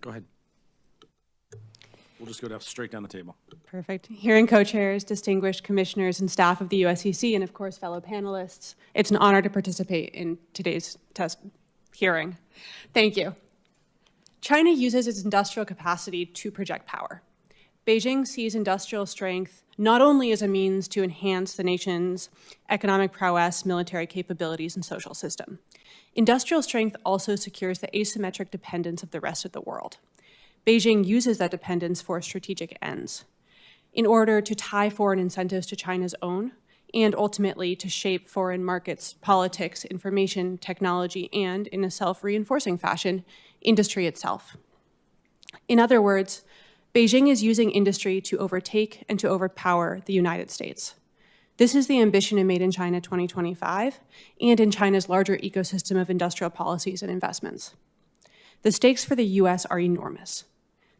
Go ahead. We'll just go straight down the table. Perfect. Hearing co-chairs, distinguished commissioners and staff of the USCC, and of course, fellow panelists, it's an honor to participate in today's hearing. Thank you. China uses its industrial capacity to project power. Beijing sees industrial strength not only as a means to enhance the nation's economic prowess, military capabilities, and social system. Industrial strength also secures the asymmetric dependence of the rest of the world. Beijing uses that dependence for strategic ends in order to tie foreign incentives to China's own and ultimately to shape foreign markets, politics, information, technology, and, in a self-reinforcing fashion, industry itself. In other words, Beijing is using industry to overtake and to overpower the United States. This is the ambition in Made in China 2025 and in China's larger ecosystem of industrial policies and investments. The stakes for the US are enormous.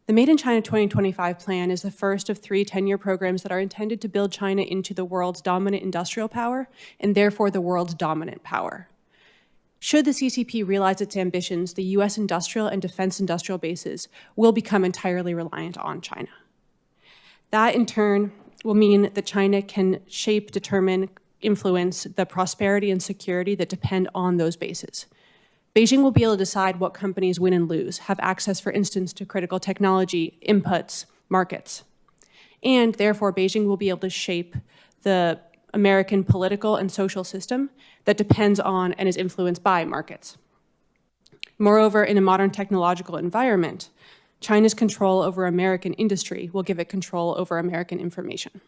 The Made in China 2025 plan is the first of 3 10-year programs that are intended to build China into the world's dominant industrial power and therefore the world's dominant power. Should the CCP realize its ambitions, the US industrial and defense industrial bases will become entirely reliant on China. That in turn will mean that China can shape, determine, influence the prosperity and security that depend on those bases. Beijing will be able to decide what companies win and lose, have access, for instance, to critical technology, inputs, markets. And therefore, Beijing will be able to shape the American political and social system that depends on and is influenced by markets. Moreover, in a modern technological environment, China's control over American industry will give it control over American information.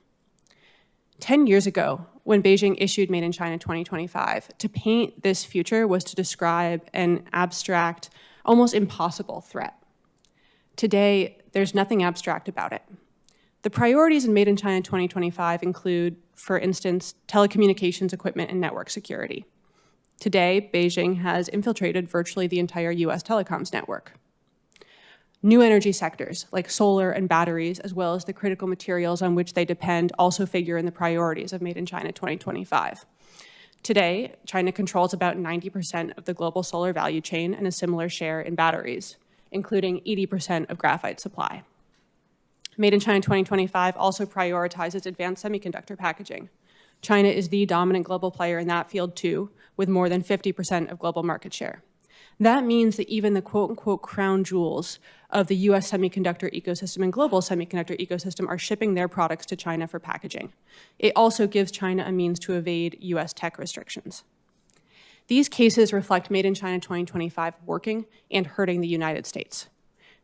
10 years ago, when Beijing issued Made in China 2025, to paint this future was to describe an abstract, almost impossible threat. Today, there's nothing abstract about it. The priorities in Made in China 2025 include, for instance, telecommunications equipment and network security. Today, Beijing has infiltrated virtually the entire US telecoms network. New energy sectors, like solar and batteries, as well as the critical materials on which they depend, also figure in the priorities of Made in China 2025. Today, China controls about 90% of the global solar value chain and a similar share in batteries, including 80% of graphite supply. Made in China 2025 also prioritizes advanced semiconductor packaging. China is the dominant global player in that field too, with more than 50% of global market share. That means that even the quote-unquote crown jewels of the US semiconductor ecosystem and global semiconductor ecosystem are shipping their products to China for packaging. It also gives China a means to evade US tech restrictions. These cases reflect Made in China 2025 working and hurting the United States.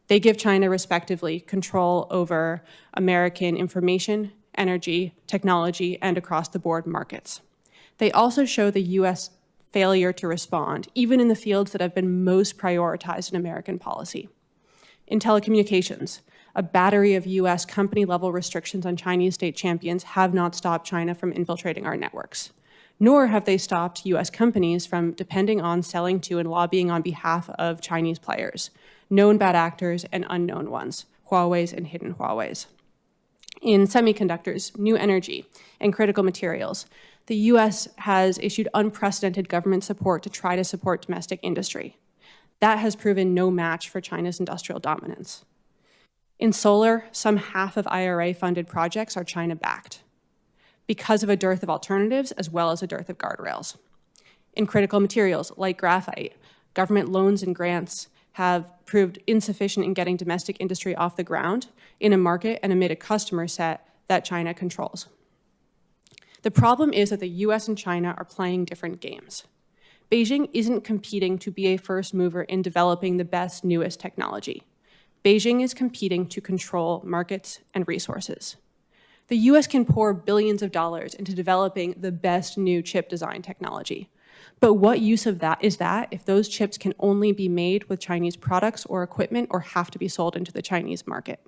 They give China, respectively, control over American information, energy, technology, and across-the-board markets. They also show the US failure to respond, even in the fields that have been most prioritized in American policy. In telecommunications, a battery of US company-level restrictions on Chinese state champions have not stopped China from infiltrating our networks, nor have they stopped US companies from depending on, selling to, and lobbying on behalf of Chinese players, known bad actors and unknown ones, Huawei's and hidden Huawei's. In semiconductors, new energy, and critical materials, the US has issued unprecedented government support to try to support domestic industry. That has proven no match for China's industrial dominance. In solar, some half of IRA-funded projects are China-backed because of a dearth of alternatives as well as a dearth of guardrails. In critical materials, like graphite, government loans and grants have proved insufficient in getting domestic industry off the ground in a market and amid a customer set that China controls. The problem is that the US and China are playing different games. Beijing isn't competing to be a first mover in developing the best, newest technology. Beijing is competing to control markets and resources. The US can pour billions of dollars into developing the best new chip design technology. But what use of that is that if those chips can only be made with Chinese products or equipment or have to be sold into the Chinese market?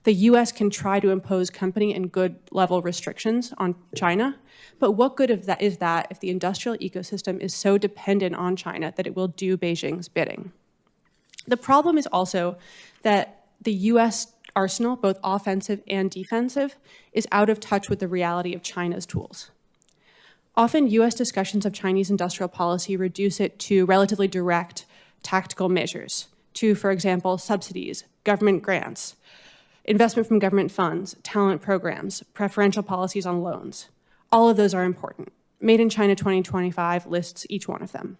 The US can try to impose company and good level restrictions on China, but what good of that is that if the industrial ecosystem is so dependent on China that it will do Beijing's bidding? The problem is also that the US arsenal, both offensive and defensive, is out of touch with the reality of China's tools. Often, US discussions of Chinese industrial policy reduce it to relatively direct tactical measures to, for example, subsidies, government grants, investment from government funds, talent programs, preferential policies on loans. All of those are important. Made in China 2025 lists each one of them.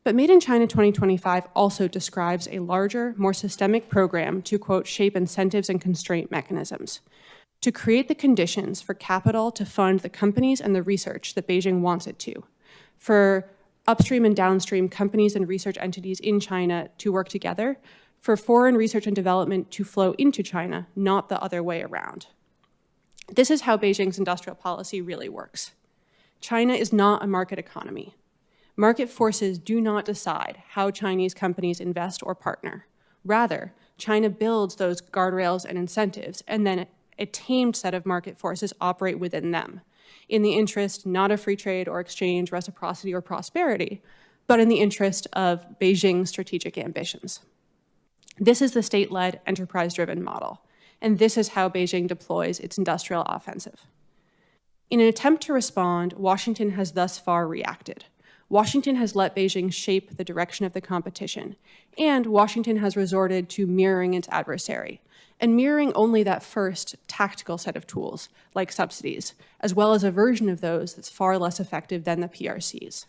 But Made in China 2025 also describes a larger, more systemic program to, quote, shape incentives and constraint mechanisms, to create the conditions for capital to fund the companies and the research that Beijing wants it to, for upstream and downstream companies and research entities in China to work together, for foreign research and development to flow into China, not the other way around. This is how Beijing's industrial policy really works. China is not a market economy. Market forces do not decide how Chinese companies invest or partner. Rather, China builds those guardrails and incentives, and then a tamed set of market forces operate within them, in the interest not of free trade or exchange, reciprocity, or prosperity, but in the interest of Beijing's strategic ambitions. This is the state-led, enterprise-driven model, and this is how Beijing deploys its industrial offensive. In an attempt to respond, Washington has thus far reacted. Washington has let Beijing shape the direction of the competition, and Washington has resorted to mirroring its adversary, and mirroring only that first tactical set of tools, like subsidies, as well as a version of those that's far less effective than the PRCs.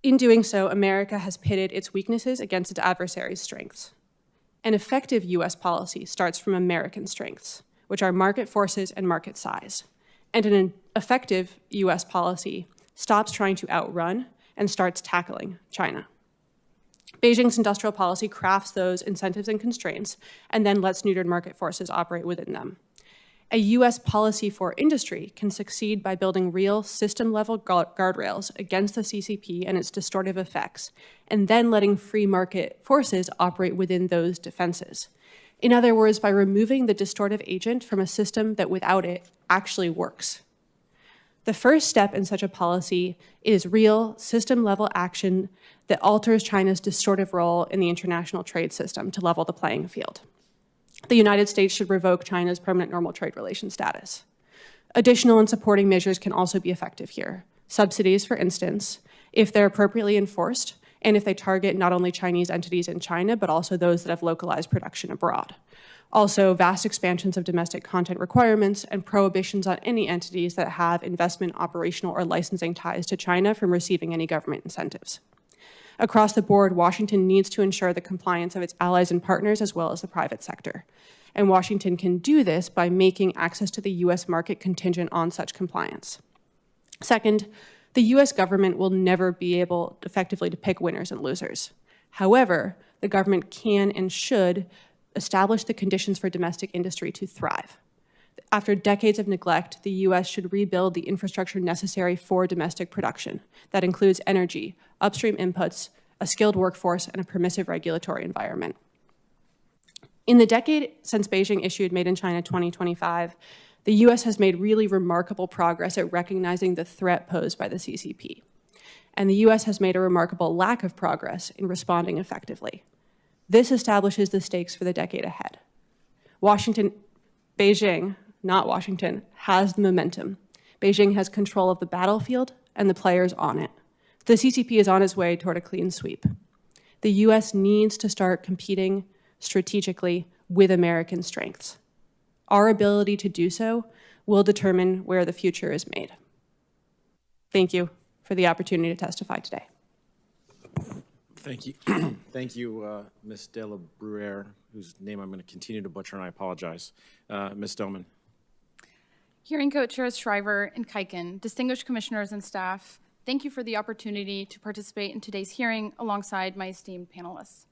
In doing so, America has pitted its weaknesses against its adversary's strengths. An effective US policy starts from American strengths, which are market forces and market size. And an effective US policy stops trying to outrun and starts tackling China. Beijing's industrial policy crafts those incentives and constraints and then lets neutered market forces operate within them. A US policy for industry can succeed by building real system-level guardrails against the CCP and its distortive effects, and then letting free market forces operate within those defenses. In other words, by removing the distortive agent from a system that without it actually works. The first step in such a policy is real system-level action that alters China's distortive role in the international trade system to level the playing field. The United States should revoke China's permanent normal trade relations status. Additional and supporting measures can also be effective here. Subsidies, for instance, if they're appropriately enforced, and if they target not only Chinese entities in China, but also those that have localized production abroad. Also, vast expansions of domestic content requirements and prohibitions on any entities that have investment, operational, or licensing ties to China from receiving any government incentives. Across the board, Washington needs to ensure the compliance of its allies and partners as well as the private sector. And Washington can do this by making access to the US market contingent on such compliance. Second, the US government will never be able effectively to pick winners and losers. However, the government can and should establish the conditions for domestic industry to thrive. After decades of neglect, the US should rebuild the infrastructure necessary for domestic production. That includes energy, upstream inputs, a skilled workforce, and a permissive regulatory environment. In the decade since Beijing issued Made in China 2025, the US has made really remarkable progress at recognizing the threat posed by the CCP. And the US has made a remarkable lack of progress in responding effectively. This establishes the stakes for the decade ahead. Beijing, not Washington, has the momentum. Beijing has control of the battlefield and the players on it. The CCP is on its way toward a clean sweep. The US needs to start competing strategically with American strengths. Our ability to do so will determine where the future is made. Thank you for the opportunity to testify today. Thank you. Thank you, Ms. De La Bruyere, whose name I'm going to continue to butcher, and I apologize. Ms. Doman. Hearing co-chairs Schriver and Kuiken, distinguished commissioners and staff, thank you for the opportunity to participate in today's hearing alongside my esteemed panelists.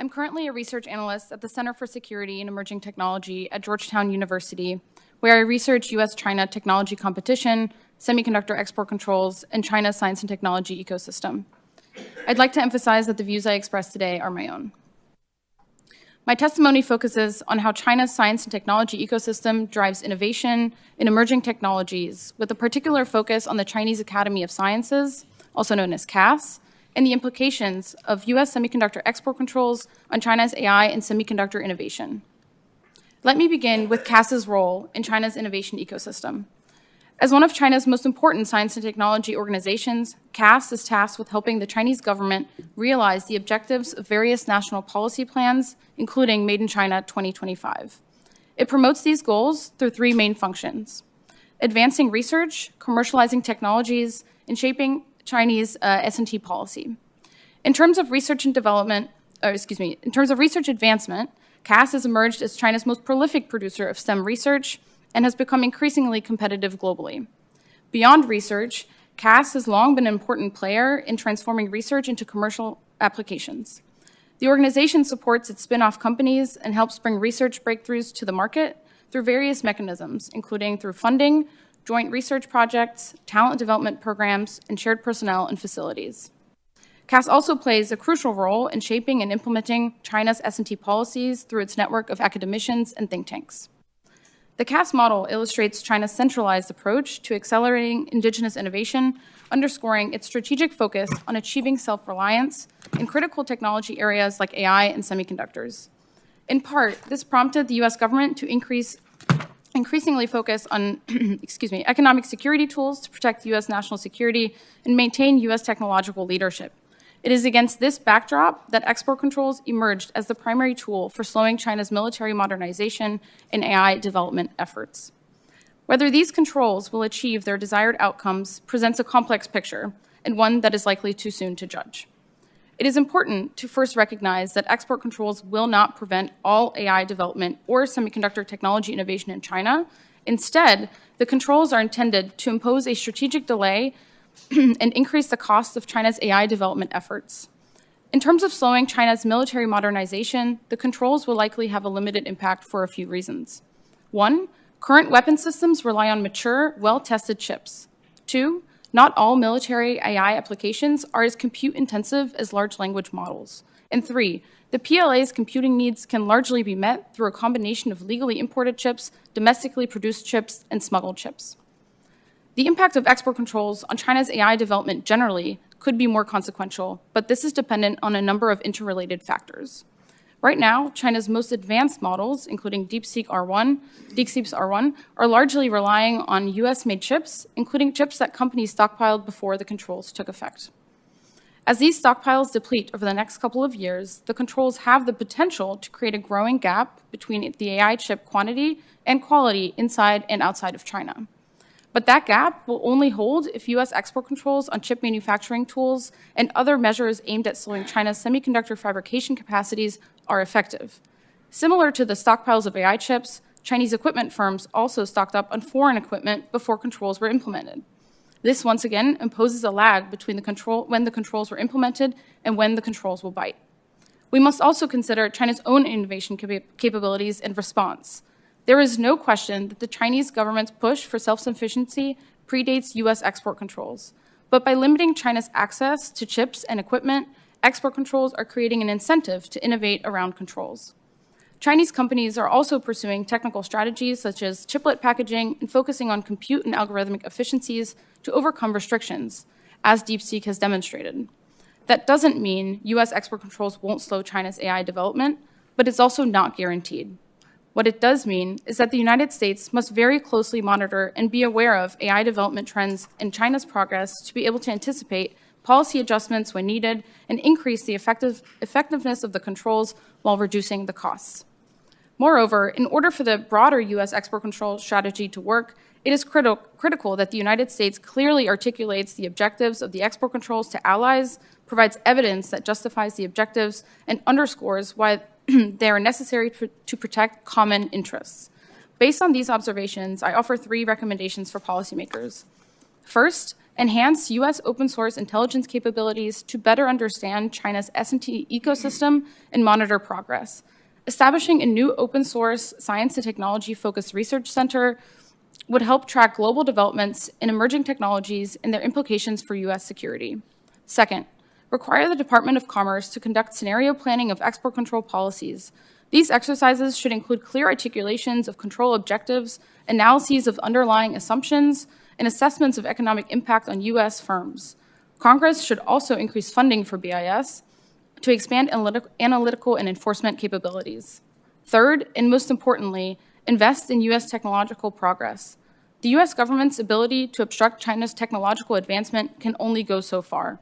I'm currently a research analyst at the Center for Security and Emerging Technology at Georgetown University, where I research US-China technology competition, semiconductor export controls, and China's science and technology ecosystem. I'd like to emphasize that the views I express today are my own. My testimony focuses on how China's science and technology ecosystem drives innovation in emerging technologies, with a particular focus on the Chinese Academy of Sciences, also known as CAS, and the implications of US semiconductor export controls on China's AI and semiconductor innovation. Let me begin with CAS's role in China's innovation ecosystem. As one of China's most important science and technology organizations, CAS is tasked with helping the Chinese government realize the objectives of various national policy plans, including Made in China 2025. It promotes these goals through three main functions: advancing research, commercializing technologies, and shaping Chinese S&T policy. In terms of research and development, in terms of research advancement, CAS has emerged as China's most prolific producer of STEM research and has become increasingly competitive globally. Beyond research, CAS has long been an important player in transforming research into commercial applications. The organization supports its spin-off companies and helps bring research breakthroughs to the market through various mechanisms, including through funding, joint research projects, talent development programs, and shared personnel and facilities. CAS also plays a crucial role in shaping and implementing China's S&T policies through its network of academicians and think tanks. The CAS model illustrates China's centralized approach to accelerating indigenous innovation, underscoring its strategic focus on achieving self-reliance in critical technology areas like AI and semiconductors. In part, this prompted the U.S. government to increasingly focus on economic security tools to protect U.S. national security and maintain U.S. technological leadership. It is against this backdrop that export controls emerged as the primary tool for slowing China's military modernization and AI development efforts. Whether these controls will achieve their desired outcomes presents a complex picture, and one that is likely too soon to judge. It is important to first recognize that export controls will not prevent all AI development or semiconductor technology innovation in China. Instead, the controls are intended to impose a strategic delay and increase the cost of China's AI development efforts. In terms of slowing China's military modernization, the controls will likely have a limited impact for a few reasons. 1, current weapon systems rely on mature, well-tested chips. 2, not all military AI applications are as compute-intensive as large language models. And 3, the PLA's computing needs can largely be met through a combination of legally imported chips, domestically produced chips, and smuggled chips. The impact of export controls on China's AI development generally could be more consequential, but this is dependent on a number of interrelated factors. Right now, China's most advanced models, including DeepSeek's R1, are largely relying on US-made chips, including chips that companies stockpiled before the controls took effect. As these stockpiles deplete over the next couple of years, the controls have the potential to create a growing gap between the AI chip quantity and quality inside and outside of China. But that gap will only hold if U.S. export controls on chip manufacturing tools and other measures aimed at slowing China's semiconductor fabrication capacities are effective. Similar to the stockpiles of AI chips, Chinese equipment firms also stocked up on foreign equipment before controls were implemented. This, once again, imposes a lag between when the controls were implemented and when the controls will bite. We must also consider China's own innovation capabilities and response. There is no question that the Chinese government's push for self-sufficiency predates U.S. export controls. But by limiting China's access to chips and equipment, export controls are creating an incentive to innovate around controls. Chinese companies are also pursuing technical strategies such as chiplet packaging and focusing on compute and algorithmic efficiencies to overcome restrictions, as DeepSeek has demonstrated. That doesn't mean U.S. export controls won't slow China's AI development, but it's also not guaranteed. What it does mean is that the United States must very closely monitor and be aware of AI development trends and China's progress to be able to anticipate policy adjustments when needed and increase the effectiveness of the controls while reducing the costs. Moreover, in order for the broader U.S. export control strategy to work, it is critical that the United States clearly articulates the objectives of the export controls to allies, provides evidence that justifies the objectives, and underscores why they are necessary to protect common interests. Based on these observations, I offer 3 recommendations for policymakers. First, enhance U.S. open-source intelligence capabilities to better understand China's S&T ecosystem and monitor progress. Establishing a new open-source science and technology-focused research center would help track global developments in emerging technologies and their implications for U.S. security. Second, require the Department of Commerce to conduct scenario planning of export control policies. These exercises should include clear articulations of control objectives, analyses of underlying assumptions, and assessments of economic impact on U.S. firms. Congress should also increase funding for BIS to expand analytical and enforcement capabilities. Third, and most importantly, invest in U.S. technological progress. The US government's ability to obstruct China's technological advancement can only go so far.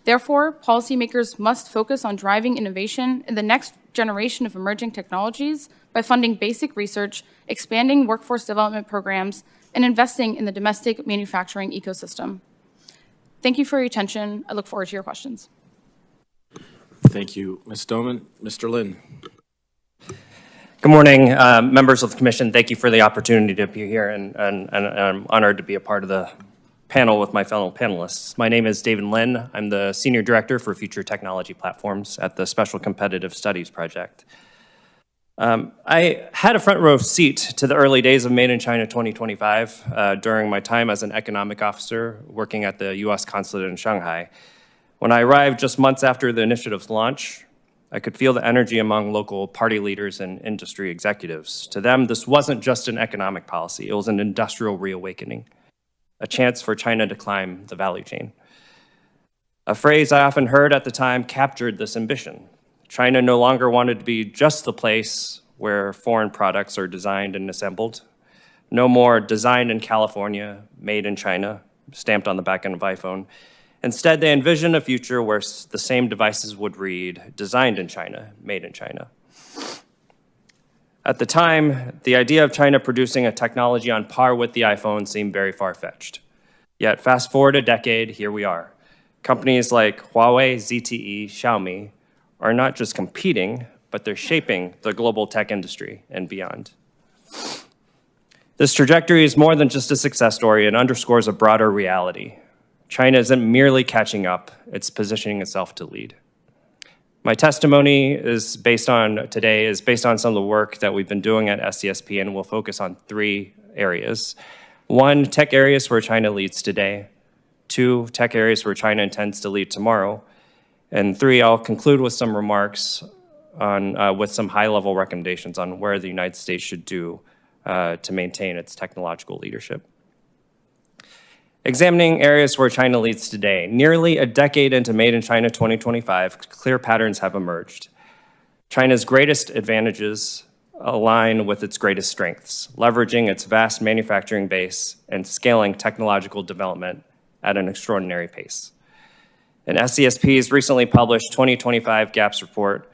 Therefore, policymakers must focus on driving innovation in the next generation of emerging technologies by funding basic research, expanding workforce development programs, and investing in the domestic manufacturing ecosystem. Thank you for your attention. I look forward to your questions. Thank you, Ms. Doman. Mr. Lin. Good morning, members of the Commission. Thank you for the opportunity to be here, and I'm honored to be a part of the panel with my fellow panelists. My name is David Lin. I'm the Senior Director for Future Technology Platforms at the Special Competitive Studies Project. I had a front row seat to the early days of Made in China 2025 during my time as an economic officer working at the US Consulate in Shanghai. When I arrived just months after the initiative's launch, I could feel the energy among local party leaders and industry executives. To them, this wasn't just an economic policy, it was an industrial reawakening, a chance for China to climb the value chain. A phrase I often heard at the time captured this ambition. China no longer wanted to be just the place where foreign products are designed and assembled. No more designed in California, made in China, stamped on the back end of iPhone. Instead, they envisioned a future where the same devices would read, designed in China, made in China. At the time, the idea of China producing a technology on par with the iPhone seemed very far-fetched. Yet, fast forward a decade, here we are. Companies like Huawei, ZTE, Xiaomi are not just competing, but they're shaping the global tech industry and beyond. This trajectory is more than just a success story. It underscores a broader reality. China isn't merely catching up, it's positioning itself to lead. My testimony today is based on some of the work that we've been doing at SCSP, and we'll focus on 3 areas. 1, tech areas where China leads today. 2, tech areas where China intends to lead tomorrow. And 3, I'll conclude with some remarks with some high-level recommendations on where the United States should do to maintain its technological leadership. Examining areas where China leads today, nearly a decade into Made in China 2025, clear patterns have emerged. China's greatest advantages align with its greatest strengths, leveraging its vast manufacturing base and scaling technological development at an extraordinary pace. In SCSP's recently published 2025 GAPS report,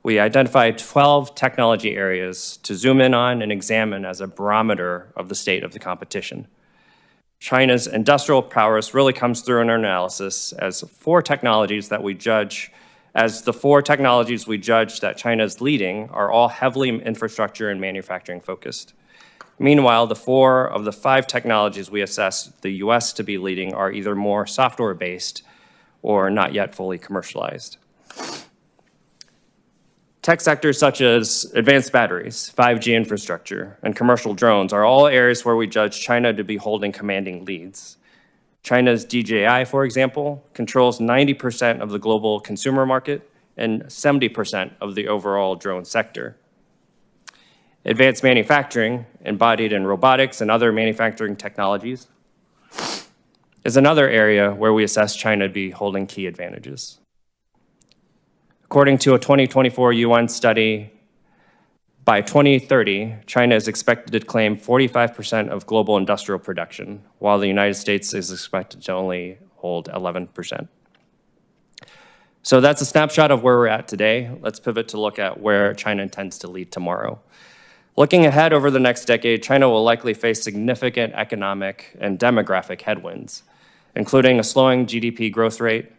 we identified 12 technology areas to zoom in on and examine as a barometer of the state of the competition. China's industrial prowess really comes through in our analysis as the 4 technologies we judge that China is leading are all heavily infrastructure and manufacturing focused. Meanwhile, the 4 of the 5 technologies we assess the US to be leading are either more software-based or not yet fully commercialized. Tech sectors such as advanced batteries, 5G infrastructure, and commercial drones are all areas where we judge China to be holding commanding leads. China's DJI, for example, controls 90% of the global consumer market and 70% of the overall drone sector. Advanced manufacturing, embodied in robotics and other manufacturing technologies, is another area where we assess China to be holding key advantages. According to a 2024 UN study, by 2030, China is expected to claim 45% of global industrial production, while the United States is expected to only hold 11%. So that's a snapshot of where we're at today. Let's pivot to look at where China intends to lead tomorrow. Looking ahead over the next decade, China will likely face significant economic and demographic headwinds, including a slowing GDP growth rate,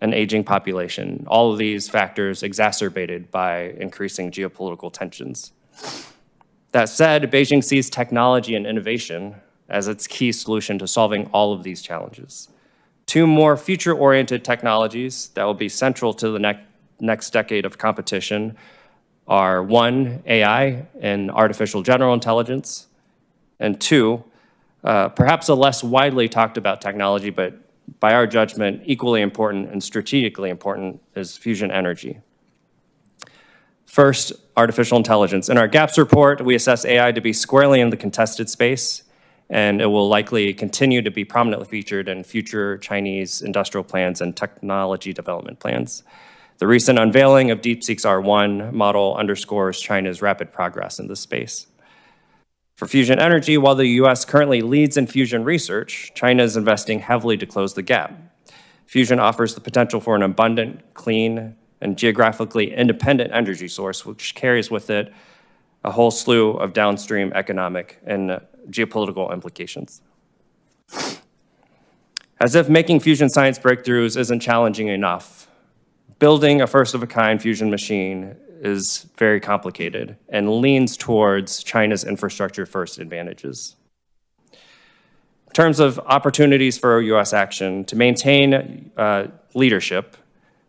an aging population, all of these factors exacerbated by increasing geopolitical tensions. That said, Beijing sees technology and innovation as its key solution to solving all of these challenges. 2 more future-oriented technologies that will be central to the next decade of competition are 1, AI and artificial general intelligence, and 2, perhaps a less widely talked about technology, but by our judgment, equally important and strategically important is fusion energy. First, artificial intelligence. In our GAPS report, we assess AI to be squarely in the contested space, and it will likely continue to be prominently featured in future Chinese industrial plans and technology development plans. The recent unveiling of DeepSeek's R1 model underscores China's rapid progress in this space. For fusion energy, while the US currently leads in fusion research, China is investing heavily to close the gap. Fusion offers the potential for an abundant, clean, and geographically independent energy source, which carries with it a whole slew of downstream economic and geopolitical implications. As if making fusion science breakthroughs isn't challenging enough, building a first-of-a-kind fusion machine is very complicated and leans towards China's infrastructure-first advantages. In terms of opportunities for US action, to maintain leadership,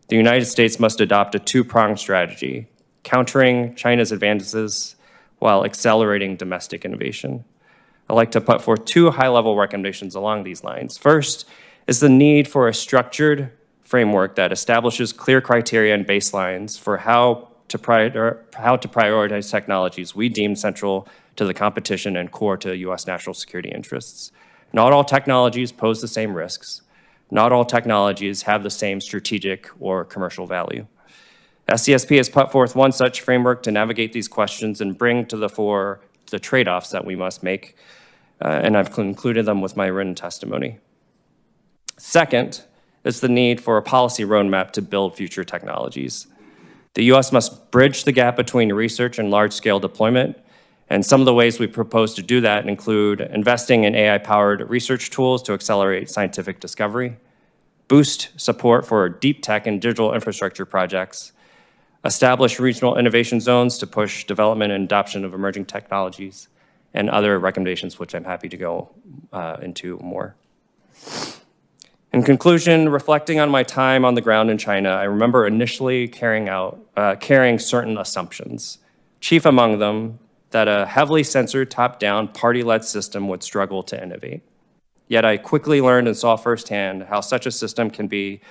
the United States must adopt a two-pronged strategy, countering China's advantages while accelerating domestic innovation. I'd like to put forth two high-level recommendations along these lines. First is the need for a structured framework that establishes clear criteria and baselines for how to prioritize technologies we deem central to the competition and core to US national security interests. Not all technologies pose the same risks. Not all technologies have the same strategic or commercial value. SCSP has put forth one such framework to navigate these questions and bring to the fore the trade-offs that we must make, and I've included them with my written testimony. Second is the need for a policy roadmap to build future technologies. The US must bridge the gap between research and large-scale deployment, and some of the ways we propose to do that include investing in AI-powered research tools to accelerate scientific discovery, boost support for deep tech and digital infrastructure projects, establish regional innovation zones to push development and adoption of emerging technologies, and other recommendations which I'm happy to go into more. In conclusion, reflecting on my time on the ground in China, I remember initially carrying certain assumptions, chief among them that a heavily censored, top-down, party-led system would struggle to innovate. Yet I quickly learned and saw firsthand how such a system can be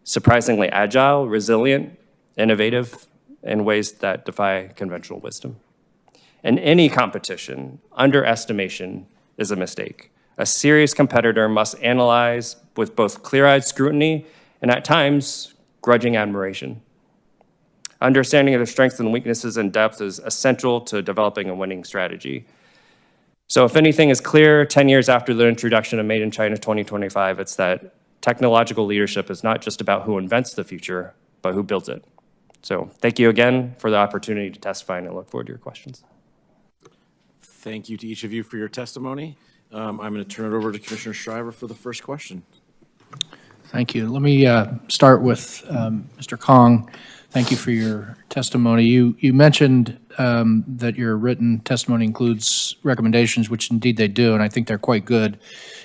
surprisingly agile, resilient, innovative in ways that defy conventional wisdom. In any competition, underestimation is a mistake. A serious competitor must analyze with both clear-eyed scrutiny and at times grudging admiration. Understanding of their strengths and weaknesses in depth is essential to developing a winning strategy. So if anything is clear 10 years after the introduction of Made in China 2025, it's that technological leadership is not just about who invents the future, but who builds it. So thank you again for the opportunity to testify, and I look forward to your questions. Thank you to each of you for your testimony. I'm going to turn it over to Commissioner Schriver for the first question. Thank you. Let me start with Mr. Kong. Thank you for your testimony. You mentioned that your written testimony includes recommendations, which indeed they do, and I think they're quite good.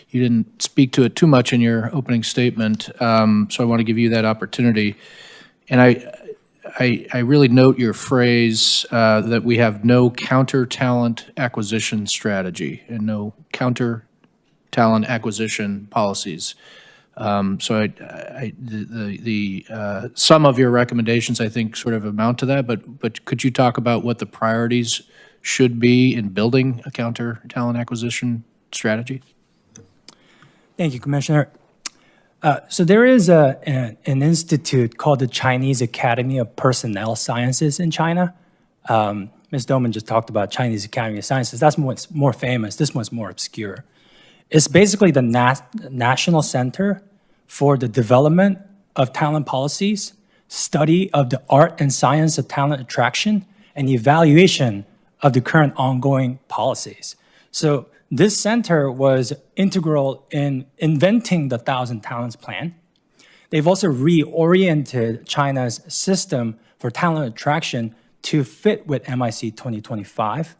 You didn't speak to it too much in your opening statement, so I want to give you that opportunity. And I really note your phrase that we have no counter-talent acquisition strategy and no counter-talent acquisition policies. So the some of your recommendations, I think, sort of amount to that, but could you talk about what the priorities should be in building a counter-talent acquisition strategy? Thank you, Commissioner. So there is an institute called the Chinese Academy of Personnel Sciences in China. Ms. Doman just talked about Chinese Academy of Sciences. That's what's more famous. This one's more obscure. It's basically the National Center for the Development of Talent Policies, study of the art and science of talent attraction, and evaluation of the current ongoing policies. So this center was integral in inventing the 1,000 Talents Plan. They've also reoriented China's system for talent attraction to fit with MIC 2025.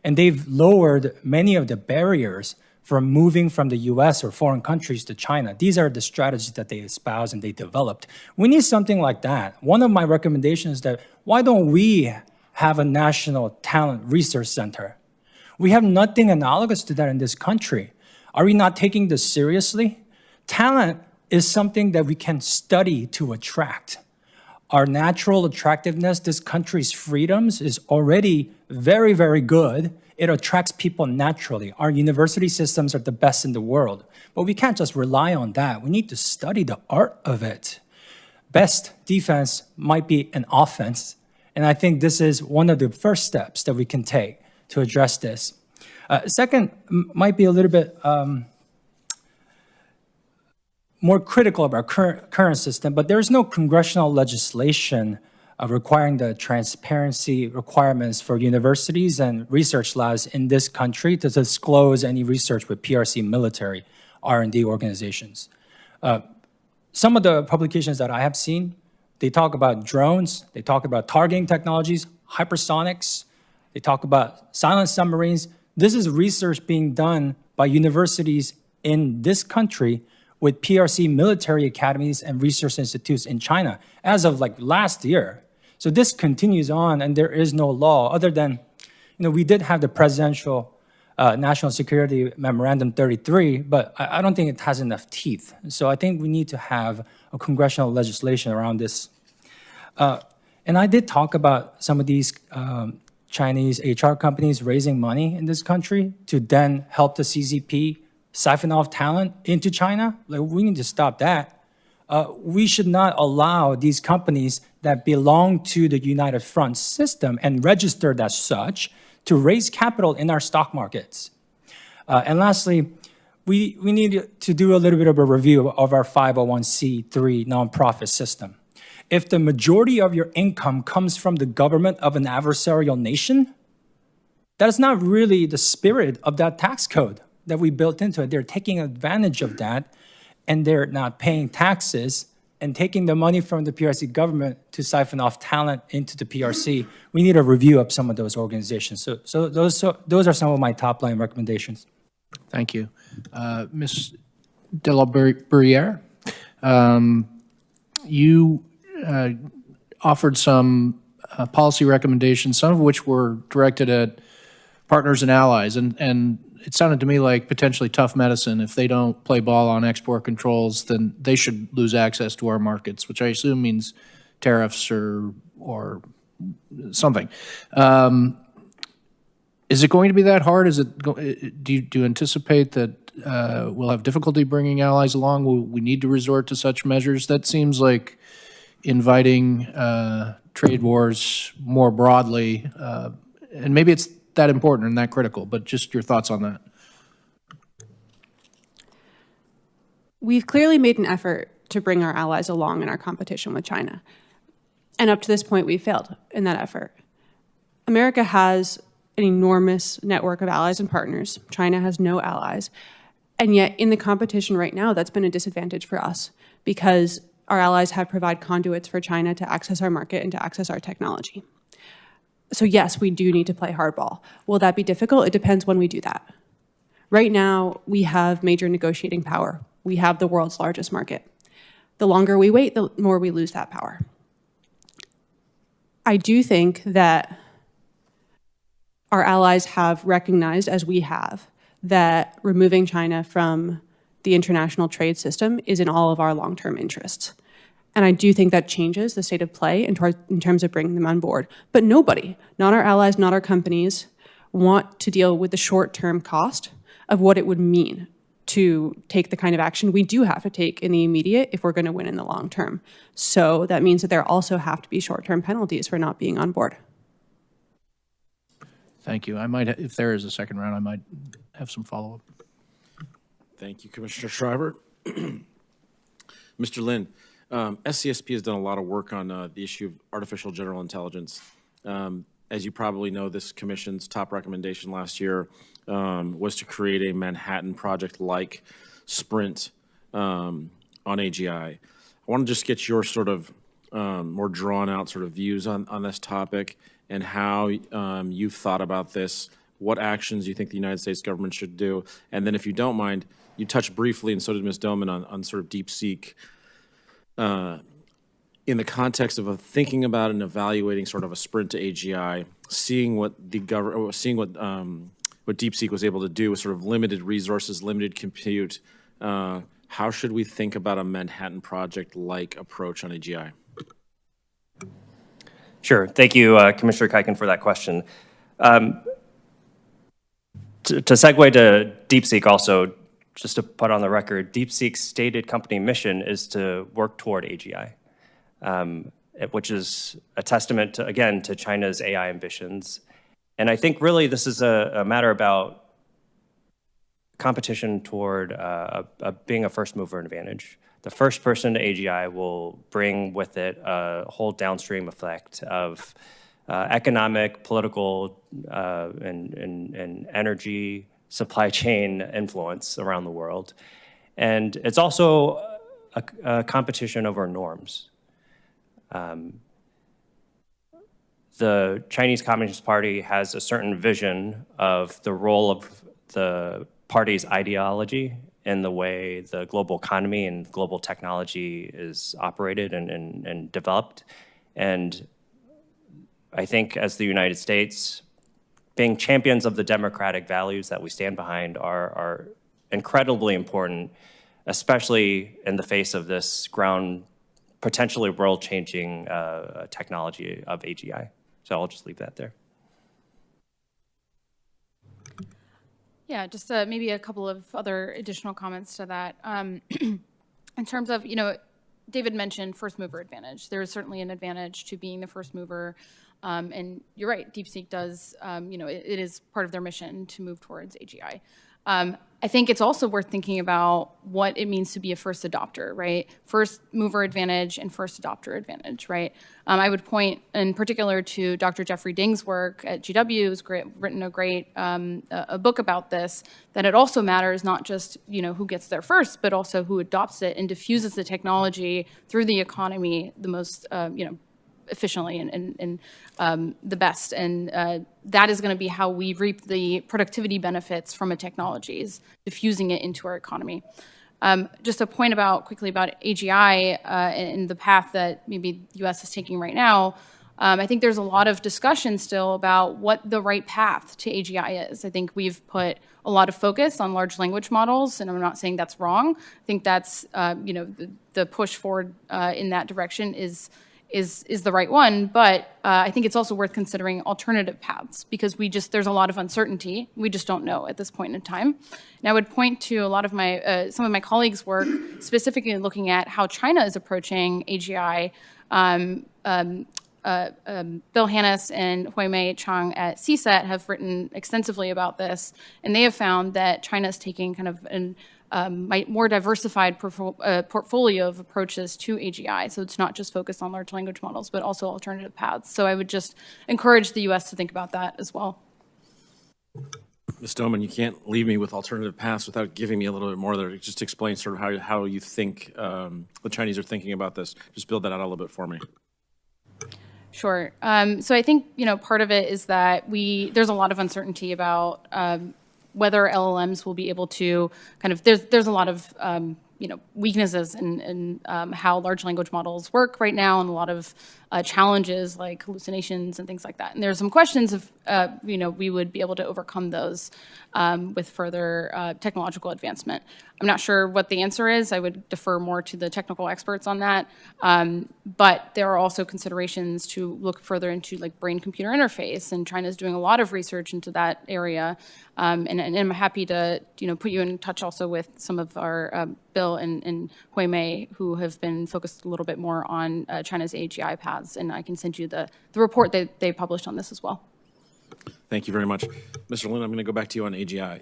And they've lowered many of the barriers from moving from the US or foreign countries to China. These are the strategies that they espouse and they developed. We need something like that. One of my recommendations is that why don't we have a national talent research center? We have nothing analogous to that in this country. Are we not taking this seriously? Talent is something that we can study to attract. Our natural attractiveness, this country's freedoms is already very, very good. It attracts people naturally. Our university systems are the best in the world. But we can't just rely on that. We need to study the art of it. Best defense might be an offense. And I think this is one of the first steps that we can take to address this. Second, might be a little bit more critical of our current system, but there's no congressional legislation requiring the transparency requirements for universities and research labs in this country to disclose any research with PRC military R&D organizations. Some of the publications that I have seen, they talk about drones, they talk about targeting technologies, hypersonics, they talk about silent submarines. This is research being done by universities in this country with PRC military academies and research institutes in China as of like last year. So this continues on, and there is no law other than, we did have the presidential National Security Memorandum 33, but I don't think it has enough teeth. So I think we need to have a congressional legislation around this. And I did talk about some of these Chinese HR companies raising money in this country to then help the CCP siphon off talent into China. Like, we need to stop that. We should not allow these companies that belong to the United Front system and registered as such to raise capital in our stock markets. And lastly, we need to do a little bit of a review of our 501c3 nonprofit system. If the majority of your income comes from the government of an adversarial nation, that is not really the spirit of that tax code that we built into it. They're taking advantage of that, and they're not paying taxes and taking the money from the PRC government to siphon off talent into the PRC. We need a review of some of those organizations. So those are some of my top line recommendations. Thank you. Ms. de la Bruyere, you offered some policy recommendations, some of which were directed at partners and allies, and it sounded to me like potentially tough medicine. If they don't play ball on export controls, then they should lose access to our markets, which I assume means tariffs or something. Is it going to be that hard? Do you anticipate that we'll have difficulty bringing allies along? Will we need to resort to such measures? That seems like inviting trade wars more broadly, and maybe it's that important and that critical, but just your thoughts on that. We've clearly made an effort to bring our allies along in our competition with China. And up to this point, we've failed in that effort. America has an enormous network of allies and partners. China has no allies. And yet, in the competition right now, that's been a disadvantage for us because our allies have provided conduits for China to access our market and to access our technology. So yes, we do need to play hardball. Will that be difficult? It depends when we do that. Right now, we have major negotiating power. We have the world's largest market. The longer we wait, the more we lose that power. I do think that our allies have recognized, as we have, that removing China from the international trade system is in all of our long-term interests. And I do think that changes the state of play in terms of bringing them on board. But nobody, not our allies, not our companies, want to deal with the short-term cost of what it would mean to take the kind of action we do have to take in the immediate if we're going to win in the long term. So that means that there also have to be short-term penalties for not being on board. Thank you. I might, if there is a second round, I might have some follow-up. Thank you, Commissioner Schriver. Mr. Lin, SCSP has done a lot of work on the issue of artificial general intelligence. As you probably know, this commission's top recommendation last year was to create a Manhattan Project-like sprint on AGI. I want to just get your sort of more drawn-out sort of views on this topic and how you've thought about this, what actions you think the United States government should do, and then if you don't mind, you touched briefly, and so did Ms. Doman, on sort of DeepSeek in the context of thinking about and evaluating sort of a sprint to AGI, seeing what the government, seeing what DeepSeek was able to do with sort of limited resources, limited compute. How should we think about a Manhattan Project-like approach on AGI? Sure. Thank you, Commissioner Kuiken, for that question. To segue to DeepSeek also, just to put on the record, DeepSeek's stated company mission is to work toward AGI, which is a testament, to, again, to China's AI ambitions. And I think really this is a matter about competition toward being a first mover advantage. The first person to AGI will bring with it a whole downstream effect of economic, political, and energy supply chain influence around the world. And it's also a competition over norms. The Chinese Communist Party has a certain vision of the role of the party's ideology in the way the global economy and global technology is operated and developed. And I think as the United States, being champions of the democratic values that we stand behind are incredibly important, especially in the face of this potentially world-changing technology of AGI. So I'll just leave that there. Yeah, just maybe a couple of other additional comments to that. In terms of, David mentioned first mover advantage. There is certainly an advantage to being the first mover. And you're right, DeepSeek does, it is part of their mission to move towards AGI. I think it's also worth thinking about what it means to be a first adopter, right? First mover advantage and first adopter advantage, right? I would point in particular to Dr. Jeffrey Ding's work at GW, who's written a great a book about this, that it also matters not just who gets there first, but also who adopts it and diffuses the technology through the economy the most efficiently and the best. And that is going to be how we reap the productivity benefits from a technology, is diffusing it into our economy. Just a point quickly about AGI and the path that maybe the US is taking right now. I think there's a lot of discussion still about what the right path to AGI is. I think we've put a lot of focus on large language models, and I'm not saying that's wrong. I think that's, the push forward in that direction is the right one, but I think it's also worth considering alternative paths, because there's a lot of uncertainty. We just don't know at this point in time. And I would point to a lot of some of my colleagues' work, specifically looking at how China is approaching AGI. Bill Hannes and Hui-Mei Chang at CSET have written extensively about this, and they have found that China is taking kind of more diversified portfolio of approaches to AGI. So it's not just focused on large language models, but also alternative paths. So I would just encourage the US to think about that as well. Ms. Doman, you can't leave me with alternative paths without giving me a little bit more there. Just explain sort of how you think the Chinese are thinking about this. Just build that out a little bit for me. Sure. So I think, part of it is that there's a lot of uncertainty about whether LLMs will be able to there's a lot of, weaknesses in how large language models work right now, and a lot of challenges like hallucinations and things like that. And there's some questions if, we would be able to overcome those with further technological advancement. I'm not sure what the answer is. I would defer more to the technical experts on that. But there are also considerations to look further into brain-computer interface, and China's doing a lot of research into that area. And I'm happy to, put you in touch also with some of our Bill and Hui-Mei, who have been focused a little bit more on China's AGI paths, and I can send you the report that they published on this as well. Thank you very much. Mr. Lin, I'm going to go back to you on AGI.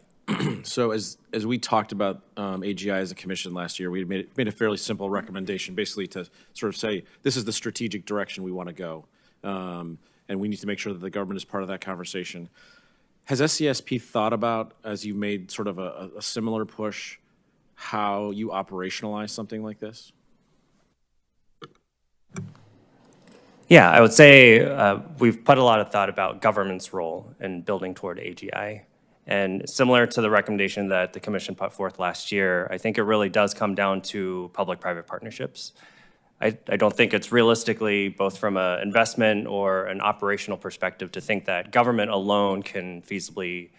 So as we talked about AGI as a commission last year, we made a fairly simple recommendation, basically to sort of say, this is the strategic direction we want to go. And we need to make sure that the government is part of that conversation. Has SCSP thought about, as you made sort of a similar push, how you operationalize something like this? Yeah, I would say we've put a lot of thought about government's role in building toward AGI. And similar to the recommendation that the Commission put forth last year, I think it really does come down to public-private partnerships. I don't think it's realistically, both from an investment or an operational perspective, to think that government alone can feasibly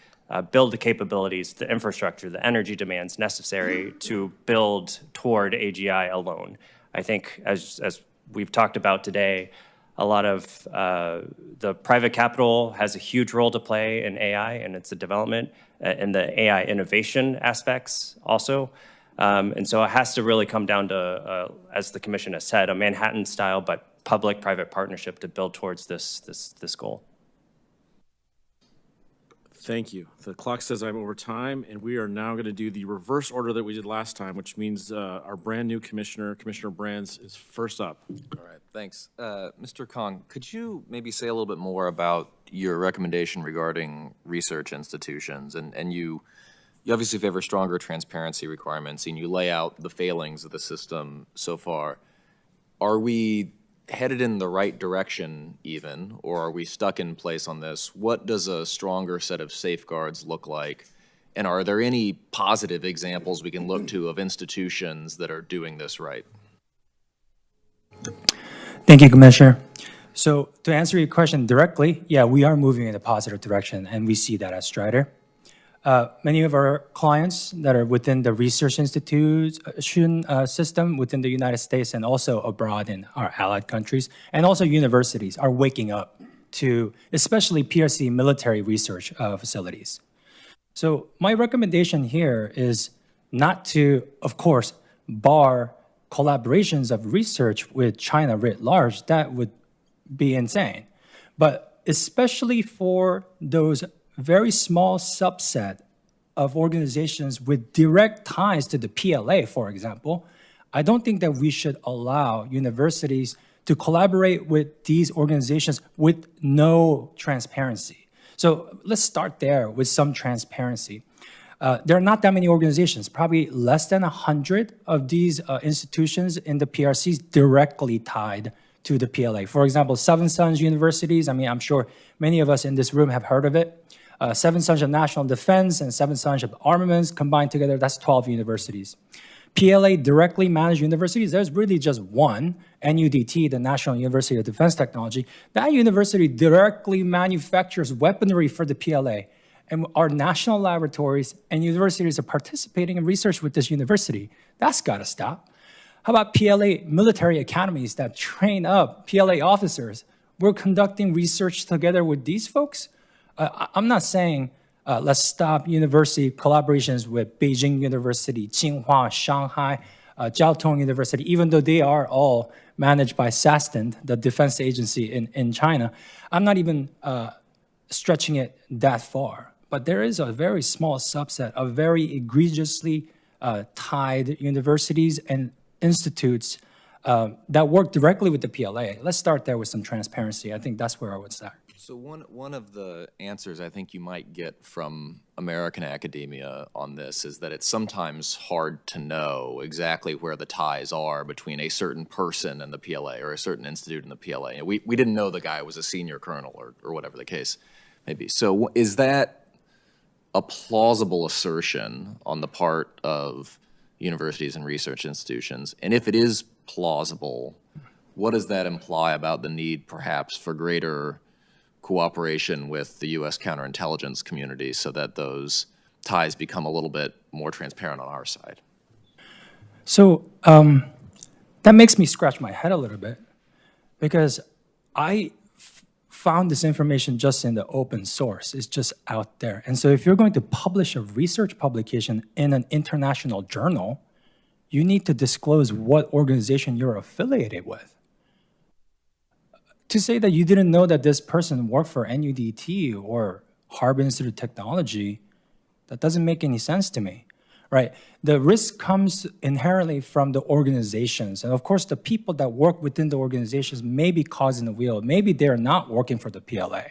build the capabilities, the infrastructure, the energy demands necessary to build toward AGI alone. I think, as we've talked about today, a lot of the private capital has a huge role to play in AI and its development, and the AI innovation aspects also. And so it has to really come down to, as the Commission has said, a Manhattan-style but public-private partnership to build towards this goal. Thank you. The clock says I'm over time, and we are now going to do the reverse order that we did last time, which means our brand new commissioner, Commissioner Brands, is first up. All right, thanks. Mr. Kong, could you maybe say a little bit more about your recommendation regarding research institutions? And you obviously favor stronger transparency requirements, and you lay out the failings of the system so far. Are we headed in the right direction even, or are we stuck in place on this? What does a stronger set of safeguards look like? And are there any positive examples we can look to of institutions that are doing this right? Thank you, Commissioner. So to answer your question directly, yeah, we are moving in a positive direction, and we see that at Strider. Many of our clients that are within the research institution system within the United States and also abroad in our allied countries, and also universities are waking up to especially PRC military research facilities. So my recommendation here is not to, of course, bar collaborations of research with China writ large. That would be insane. But especially for those very small subset of organizations with direct ties to the PLA, for example, I don't think that we should allow universities to collaborate with these organizations with no transparency. So let's start there with some transparency. There are not that many organizations, probably less than 100 of these institutions in the PRCs directly tied to the PLA. For example, Seven Sons Universities, I mean, I'm sure many of us in this room have heard of it. Seven Sons of National Defense and Seven Sons of Armaments combined together, that's 12 universities. PLA directly managed universities, there's really just one, NUDT, the National University of Defense Technology. That university directly manufactures weaponry for the PLA. And our national laboratories and universities are participating in research with this university. That's got to stop. How about PLA military academies that train up PLA officers? We're conducting research together with these folks. I'm not saying let's stop university collaborations with Beijing University, Tsinghua, Shanghai, Jiao Tong University, even though they are all managed by SASTEN, the defense agency in China. I'm not even stretching it that far. But there is a very small subset of very egregiously tied universities and institutes that work directly with the PLA. Let's start there with some transparency. I think that's where I would start. So one of the answers I think you might get from American academia on this is that it's sometimes hard to know exactly where the ties are between a certain person and the PLA or a certain institute and the PLA. And we didn't know the guy was a senior colonel or whatever the case may be. So is that a plausible assertion on the part of universities and research institutions? And if it is plausible, what does that imply about the need perhaps for greater cooperation with the U.S. counterintelligence community so that those ties become a little bit more transparent on our side? So that makes me scratch my head a little bit because I found this information just in the open source. It's just out there. And so if you're going to publish a research publication in an international journal, you need to disclose what organization you're affiliated with. To say that you didn't know that this person worked for NUDT or Harbor Institute of Technology, that doesn't make any sense to me, right? The risk comes inherently from the organizations. And of course, the people that work within the organizations may be causing the wheel. Maybe they're not working for the PLA.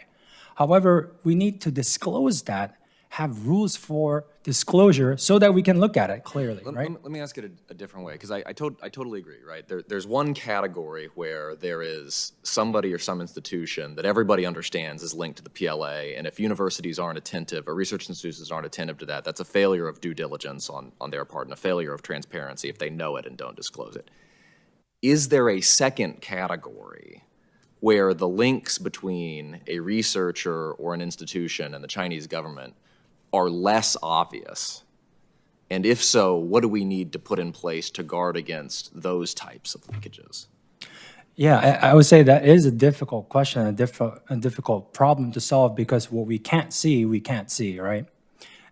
However, we need to disclose that, have rules for disclosure so that we can look at it clearly, right? Let me ask it a different way, because I totally agree, right? There's one category where there is somebody or some institution that everybody understands is linked to the PLA, and if universities aren't attentive or research institutions aren't attentive to that, that's a failure of due diligence on their part and a failure of transparency if they know it and don't disclose it. Is there a second category where the links between a researcher or an institution and the Chinese government are less obvious? And if so, what do we need to put in place to guard against those types of linkages? Yeah, I would say that is a difficult question, a difficult problem to solve, because what we can't see, right?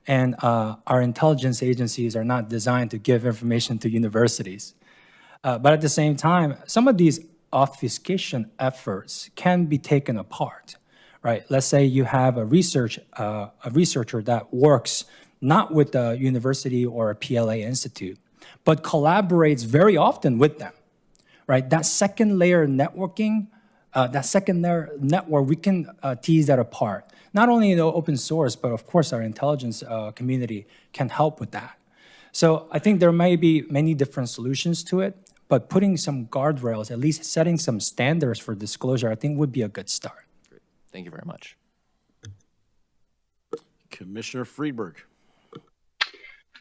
And our intelligence agencies are not designed to give information to universities. But at the same time, some of these obfuscation efforts can be taken apart, right? Let's say you have a researcher that works not with a university or a PLA institute, but collaborates very often with them, right? That second layer networking, that second layer network, we can tease that apart. Not only in the open source, but of course our intelligence community can help with that. So I think there may be many different solutions to it, but putting some guardrails, at least setting some standards for disclosure, I think would be a good start. Great. Thank you very much. Commissioner Friedberg.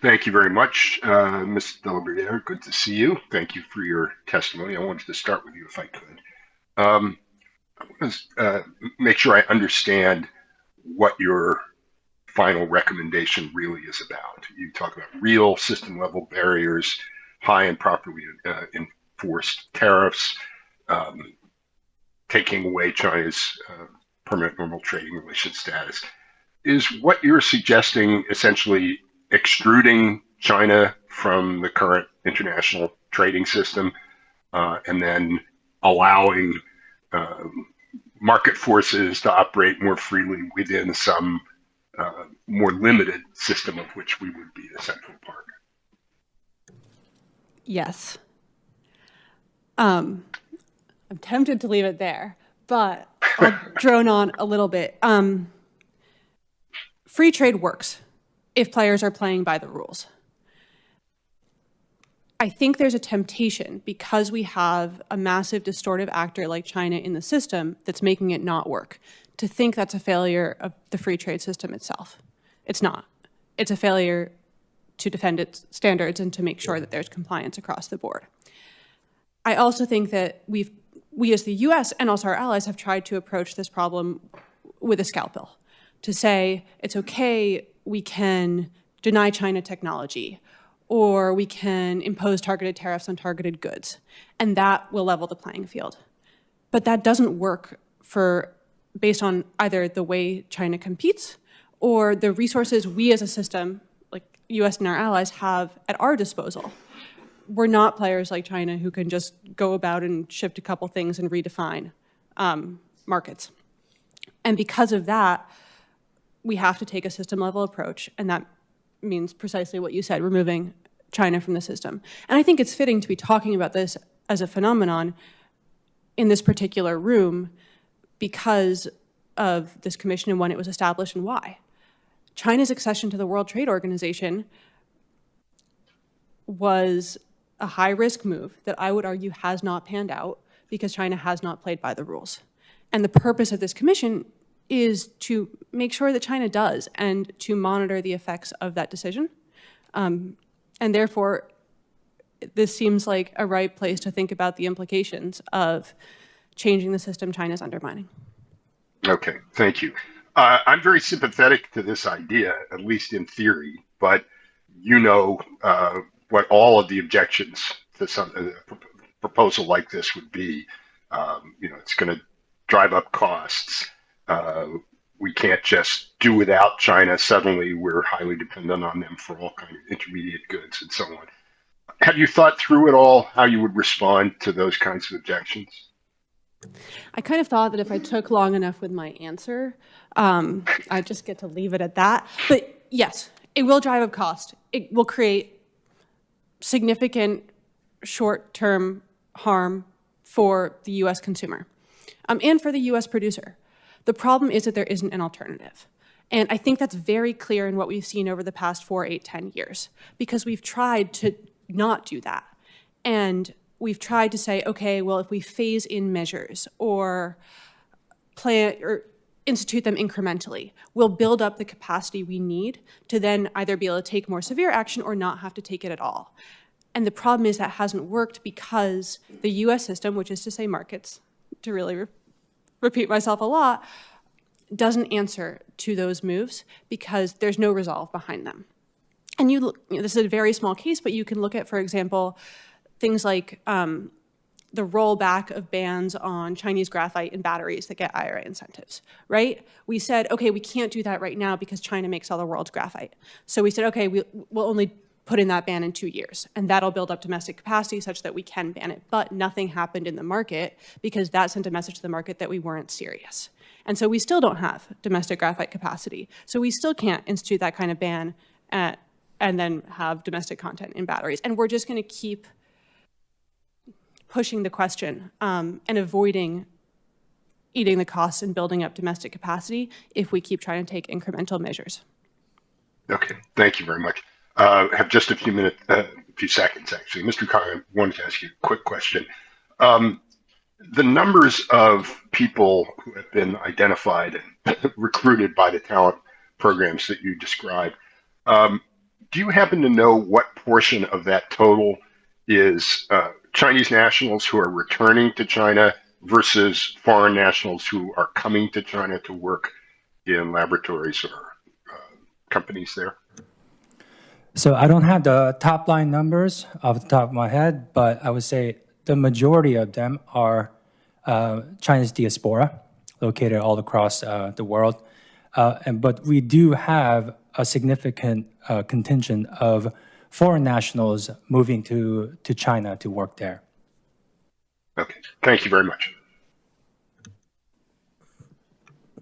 Thank you very much, Ms. Delabert. Good to see you. Thank you for your testimony. I wanted to start with you if I could. I want to make sure I understand what your final recommendation really is about. You talk about real system-level barriers, high and properly enforced tariffs, taking away China's permanent normal trading relation status. Is what you're suggesting essentially extruding China from the current international trading system and then allowing market forces to operate more freely within some more limited system of which we would be a central part? Yes. I'm tempted to leave it there, but I'll drone on a little bit. Free trade works if players are playing by the rules. I think there's a temptation, because we have a massive distortive actor like China in the system that's making it not work, to think that's a failure of the free trade system itself. It's not. It's a failure to defend its standards and to make sure that there's compliance across the board. I also think that we as the US and also our allies have tried to approach this problem with a scalpel, to say it's okay, we can deny China technology, or we can impose targeted tariffs on targeted goods, and that will level the playing field. But that doesn't work based on either the way China competes or the resources we as a system, like US and our allies, have at our disposal. We're not players like China who can just go about and shift a couple things and redefine markets. And because of that, we have to take a system-level approach, and that means precisely what you said, removing China from the system. And I think it's fitting to be talking about this as a phenomenon in this particular room because of this commission and when it was established and why. China's accession to the World Trade Organization was a high-risk move that I would argue has not panned out because China has not played by the rules. And the purpose of this commission is to make sure that China does and to monitor the effects of that decision. And therefore, this seems like a right place to think about the implications of changing the system China's undermining. Okay, thank you. I'm very sympathetic to this idea, at least in theory, but you know what all of the objections to some proposal like this would be. You know, it's going to drive up costs. We can't just do without China. Suddenly, we're highly dependent on them for all kinds of intermediate goods and so on. Have you thought through at all how you would respond to those kinds of objections? I kind of thought that if I took long enough with my answer, I'd just get to leave it at that. But yes, it will drive up cost. It will create significant short-term harm for the US consumer and for the US producer. The problem is that there isn't an alternative. And I think that's very clear in what we've seen over the past 4, 8, 10 years, because we've tried to not do that. And we've tried to say, okay, well, if we phase in measures or plan or institute them incrementally, we'll build up the capacity we need to then either be able to take more severe action or not have to take it at all. And the problem is that hasn't worked because the US system, which is to say markets, to really repeat myself a lot, doesn't answer to those moves because there's no resolve behind them. And this is a very small case, but you can look at, for example, things like the rollback of bans on Chinese graphite in batteries that get IRA incentives, right? We said, okay, we can't do that right now because China makes all the world's graphite. So we said, okay, we'll only put in that ban in 2 years, and that'll build up domestic capacity such that we can ban it. But nothing happened in the market because that sent a message to the market that we weren't serious. And so we still don't have domestic graphite capacity. So we still can't institute that kind of ban and then have domestic content in batteries. And we're just going to keep pushing the question and avoiding eating the costs and building up domestic capacity if we keep trying to take incremental measures. Okay, thank you very much. Have just a few minutes, a few seconds actually. Mr. Kong, I wanted to ask you a quick question. The numbers of people who have been identified and recruited by the talent programs that you described, do you happen to know what portion of that total is Chinese nationals who are returning to China versus foreign nationals who are coming to China to work in laboratories or companies there? So I don't have the top line numbers off the top of my head, but I would say the majority of them are Chinese diaspora located all across the world. But we do have a significant contingent of foreign nationals moving to China to work there. Okay, thank you very much.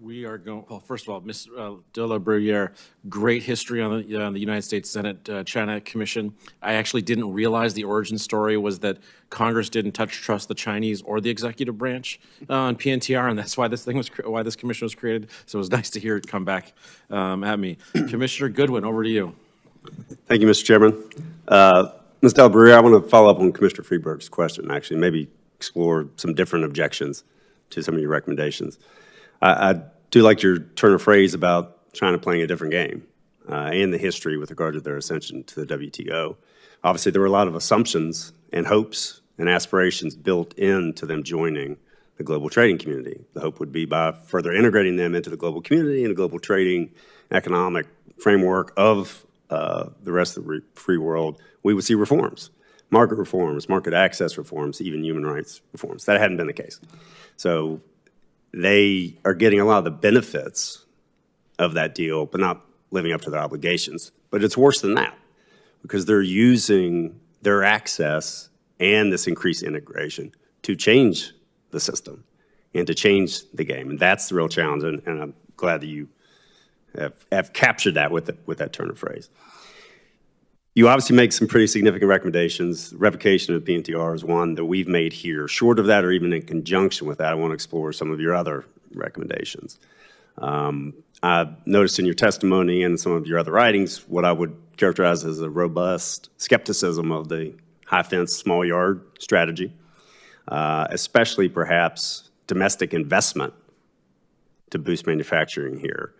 We are going, well, first of all, Ms. de la Bruyere, great history on the United States Senate China Commission. I actually didn't realize the origin story was that Congress didn't trust the Chinese or the executive branch on PNTR, and that's why this commission was created. So it was nice to hear it come back at me. Commissioner Goodwin, over to you. Thank you, Mr. Chairman. Ms. de la Bruyere, I want to follow up on Commissioner Freeberg's question, actually, maybe explore some different objections to some of your recommendations. I do like your turn of phrase about China playing a different game and the history with regard to their ascension to the WTO. Obviously, there were a lot of assumptions and hopes and aspirations built into them joining the global trading community. The hope would be by further integrating them into the global community and the global trading economic framework of the rest of the free world, we would see reforms, market access reforms, even human rights reforms. That hadn't been the case. So they are getting a lot of the benefits of that deal, but not living up to their obligations. But it's worse than that, because they're using their access and this increased integration to change the system and to change the game. And that's the real challenge, and I'm glad that you have captured that with that turn of phrase. You obviously make some pretty significant recommendations. Revocation of PNTR is one that we've made here. Short of that, or even in conjunction with that, I want to explore some of your other recommendations. I've noticed in your testimony and some of your other writings what I would characterize as a robust skepticism of the high fence, small yard strategy, especially perhaps domestic investment to boost manufacturing here.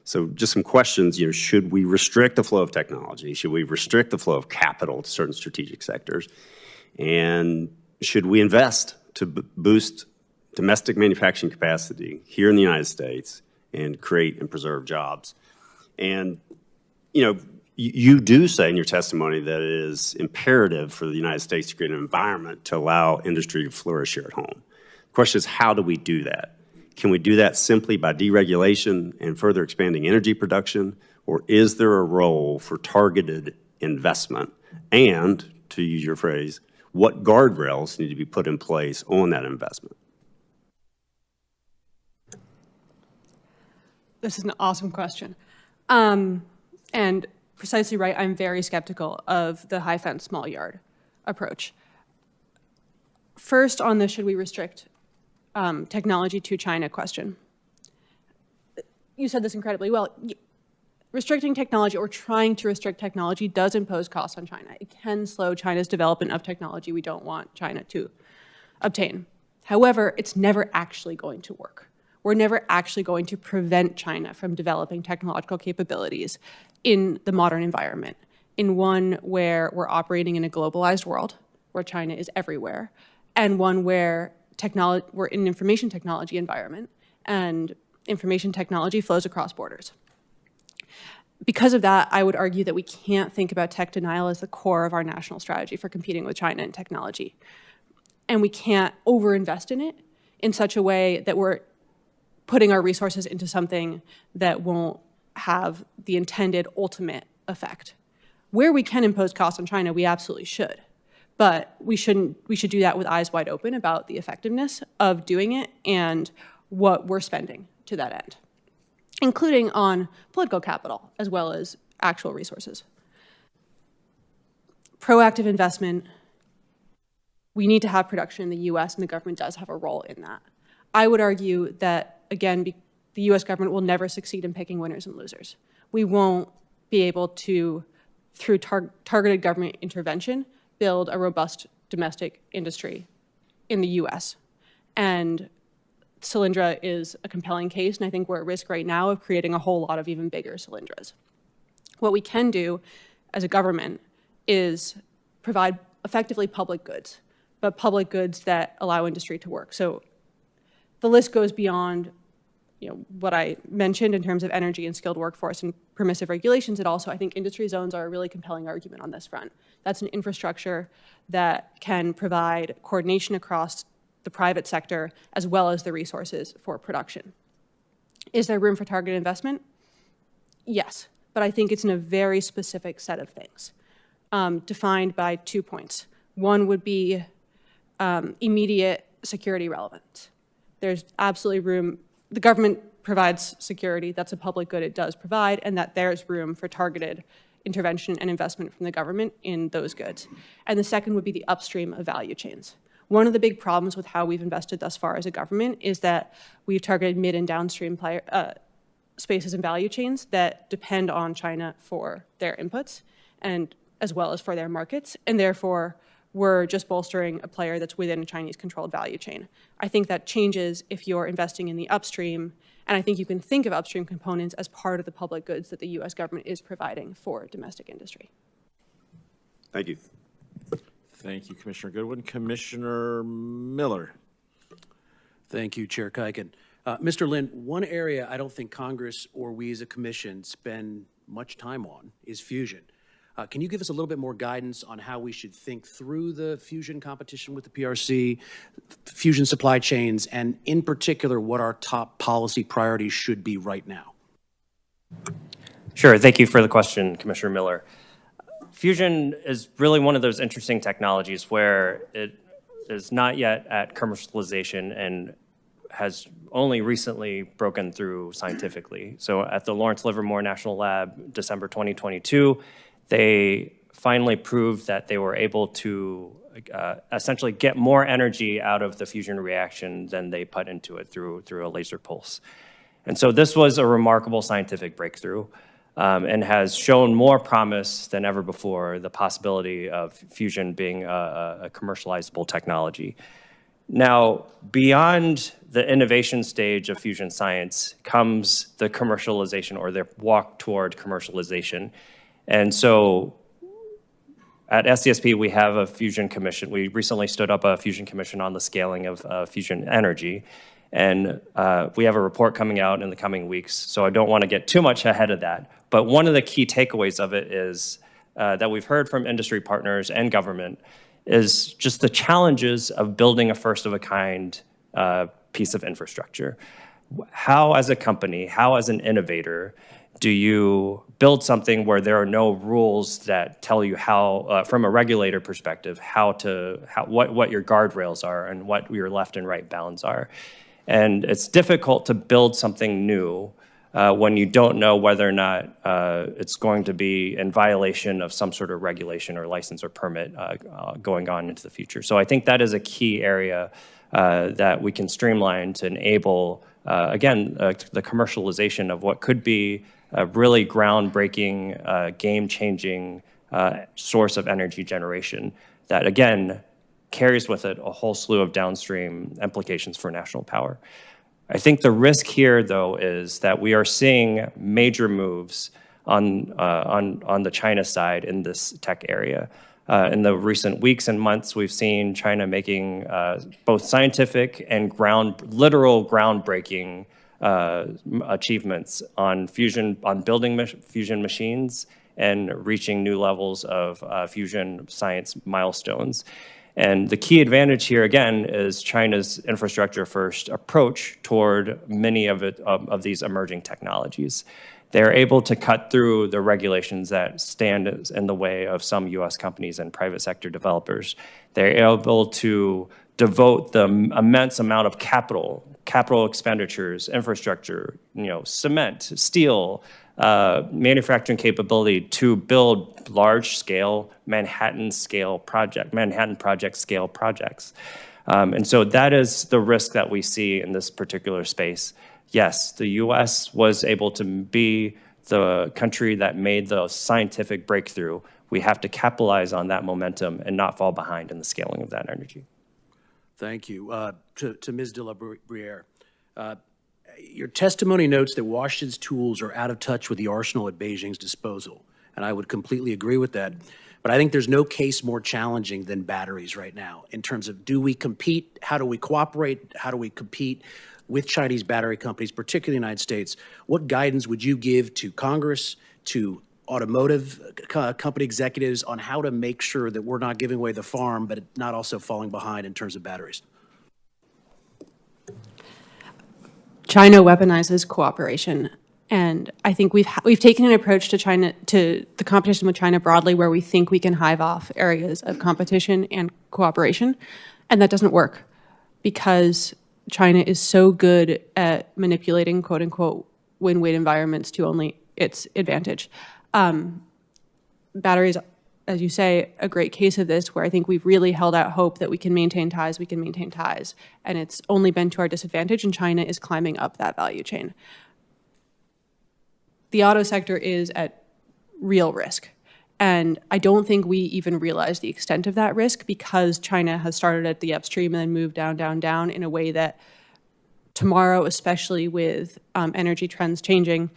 So just some questions, should we restrict the flow of technology? Should we restrict the flow of capital to certain strategic sectors? And should we invest to boost domestic manufacturing capacity here in the United States and create and preserve jobs? And, you do say in your testimony that it is imperative for the United States to create an environment to allow industry to flourish here at home. The question is, how do we do that? Can we do that simply by deregulation and further expanding energy production, or is there a role for targeted investment? And, to use your phrase, what guardrails need to be put in place on that investment? This is an awesome question. And precisely right, I'm very skeptical of the high fence, small yard approach. First, on the should we restrict technology to China question. You said this incredibly well. Restricting technology or trying to restrict technology does impose costs on China. It can slow China's development of technology we don't want China to obtain. However, it's never actually going to work. We're never actually going to prevent China from developing technological capabilities in the modern environment, in one where we're operating in a globalized world, where China is everywhere, and one where we're in an information technology environment, and information technology flows across borders. Because of that, I would argue that we can't think about tech denial as the core of our national strategy for competing with China in technology. And we can't overinvest in it in such a way that we're putting our resources into something that won't have the intended ultimate effect. Where we can impose costs on China, we absolutely should. But we should do that with eyes wide open about the effectiveness of doing it and what we're spending to that end, including on political capital as well as actual resources. Proactive investment, we need to have production in the US, and the government does have a role in that. I would argue that, again, the US government will never succeed in picking winners and losers. We won't be able to, through targeted government intervention, build a robust domestic industry in the US. And Solyndra is a compelling case, and I think we're at risk right now of creating a whole lot of even bigger Solyndras. What we can do as a government is provide effectively public goods, but public goods that allow industry to work. So the list goes beyond what I mentioned in terms of energy and skilled workforce and permissive regulations. It also, I think industry zones are a really compelling argument on this front. That's an infrastructure that can provide coordination across the private sector as well as the resources for production. Is there room for targeted investment? Yes, but I think it's in a very specific set of things, defined by 2 points. One would be immediate security relevance. There's absolutely room. The government provides security, that's a public good it does provide, and that there's room for targeted intervention and investment from the government in those goods. And the second would be the upstream of value chains. One of the big problems with how we've invested thus far as a government is that we've targeted mid and downstream spaces and value chains that depend on China for their inputs and as well as for their markets, and therefore we're just bolstering a player that's within a Chinese-controlled value chain. I think that changes if you're investing in the upstream, and I think you can think of upstream components as part of the public goods that the US government is providing for domestic industry. Thank you. Thank you, Commissioner Goodwin. Commissioner Miller. Thank you, Chair Kuiken. Mr. Lin, one area I don't think Congress or we as a commission spend much time on is fusion. Can you give us a little bit more guidance on how we should think through the fusion competition with the PRC, fusion supply chains, and in particular, what our top policy priorities should be right now? Sure. Thank you for the question, Commissioner Miller. Fusion is really one of those interesting technologies where it is not yet at commercialization and has only recently broken through scientifically. So at the Lawrence Livermore National Lab, December 2022, they finally proved that they were able to essentially get more energy out of the fusion reaction than they put into it through a laser pulse. And so this was a remarkable scientific breakthrough and has shown more promise than ever before, the possibility of fusion being a commercializable technology. Now, beyond the innovation stage of fusion science comes the commercialization or the walk toward commercialization. And so at SCSP, we have a fusion commission. We recently stood up a fusion commission on the scaling of fusion energy. And we have a report coming out in the coming weeks, so I don't want to get too much ahead of that. But one of the key takeaways of it is that we've heard from industry partners and government is just the challenges of building a first-of-a-kind piece of infrastructure. How, as a company, how, as an innovator, do you build something where there are no rules that tell you how, from a regulator perspective, what your guardrails are and what your left and right bounds are? And it's difficult to build something new when you don't know whether or not it's going to be in violation of some sort of regulation or license or permit going on into the future. So I think that is a key area that we can streamline to enable, again, the commercialization of what could be a really groundbreaking, game-changing source of energy generation that, again, carries with it a whole slew of downstream implications for national power. I think the risk here, though, is that we are seeing major moves on the China side in this tech area. In the recent weeks and months, we've seen China making both scientific and literal groundbreaking achievements on building fusion machines and reaching new levels of fusion science milestones. And the key advantage here, again, is China's infrastructure-first approach toward many of these emerging technologies. They're able to cut through the regulations that stand in the way of some U.S. companies and private sector developers. They're able to devote the immense amount of capital expenditures, infrastructure, cement, steel, manufacturing capability to build large-scale Manhattan project scale projects. And so that is the risk that we see in this particular space. Yes, the U.S. was able to be the country that made the scientific breakthrough. We have to capitalize on that momentum and not fall behind in the scaling of that energy. Thank you. To Ms. de la Bruyere, your testimony notes that Washington's tools are out of touch with the arsenal at Beijing's disposal, and I would completely agree with that. But I think there's no case more challenging than batteries right now in terms of, do we compete? How do we cooperate? How do we compete with Chinese battery companies, particularly in the United States? What guidance would you give to Congress, to automotive company executives on how to make sure that we're not giving away the farm, but not also falling behind in terms of batteries? China weaponizes cooperation. And I think we've taken an approach to China, to the competition with China broadly, where we think we can hive off areas of competition and cooperation. And that doesn't work because China is so good at manipulating, quote unquote, win-win environments to only its advantage. Batteries, as you say, a great case of this, where I think we've really held out hope that we can maintain ties, and it's only been to our disadvantage, and China is climbing up that value chain. The auto sector is at real risk, and I don't think we even realize the extent of that risk because China has started at the upstream and then moved down, down, down in a way that tomorrow, especially with energy trends changing,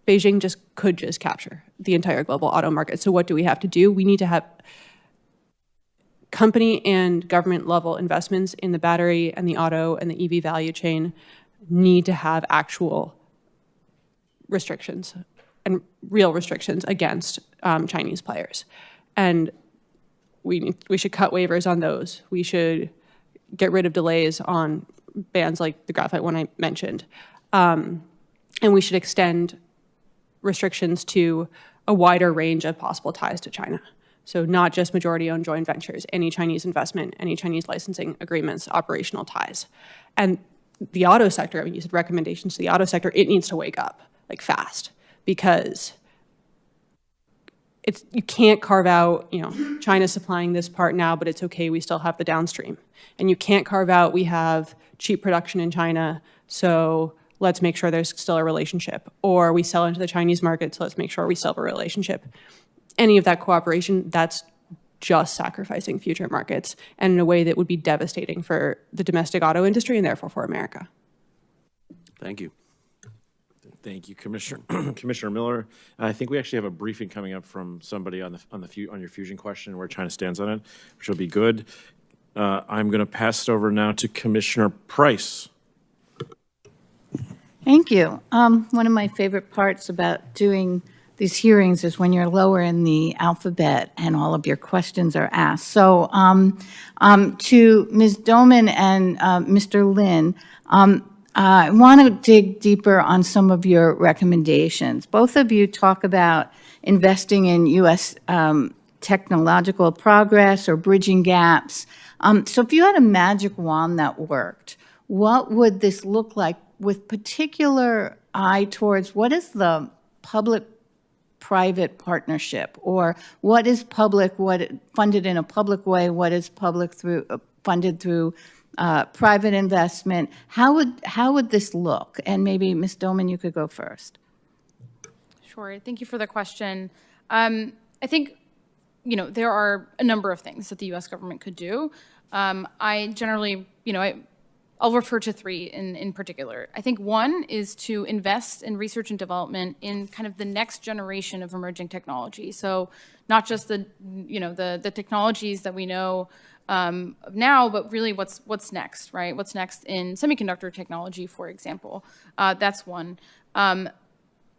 Beijing could just capture the entire global auto market. So what do we have to do? We need to have company and government level investments in the battery and the auto and the EV value chain need to have actual restrictions and real restrictions against Chinese players. And we should cut waivers on those. We should get rid of delays on bans like the graphite one I mentioned. And we should extend restrictions to a wider range of possible ties to China. So not just majority-owned joint ventures, any Chinese investment, any Chinese licensing agreements, operational ties. And the auto sector, I mean, you said recommendations to the auto sector, it needs to wake up, like fast, because you can't carve out, China's supplying this part now, but it's okay, we still have the downstream. And you can't carve out, we have cheap production in China, so let's make sure there's still a relationship. Or we sell into the Chinese market, so let's make sure we still have a relationship. Any of that cooperation, that's just sacrificing future markets, and in a way that would be devastating for the domestic auto industry and therefore for America. Thank you. Thank you, Commissioner Commissioner Miller. I think we actually have a briefing coming up from somebody on your fusion question, where China stands on it, which will be good. I'm going to pass it over now to Commissioner Price. Thank you. One of my favorite parts about doing these hearings is when you're lower in the alphabet and all of your questions are asked. So to Ms. Doman and Mr. Lin, I want to dig deeper on some of your recommendations. Both of you talk about investing in U.S. technological progress or bridging gaps. So if you had a magic wand that worked, what would this look like with particular eye towards what is the public-private partnership, or what is public, what funded in a public way, what is public through funded through private investment? How would this look? And maybe Ms. Doman, you could go first. Sure. Thank you for the question. I think there are a number of things that the U.S. government could do. I generally, I'll refer to three in particular. I think one is to invest in research and development in kind of the next generation of emerging technology. So not just the technologies that we know now, but really what's next, right? What's next in semiconductor technology, for example. That's one.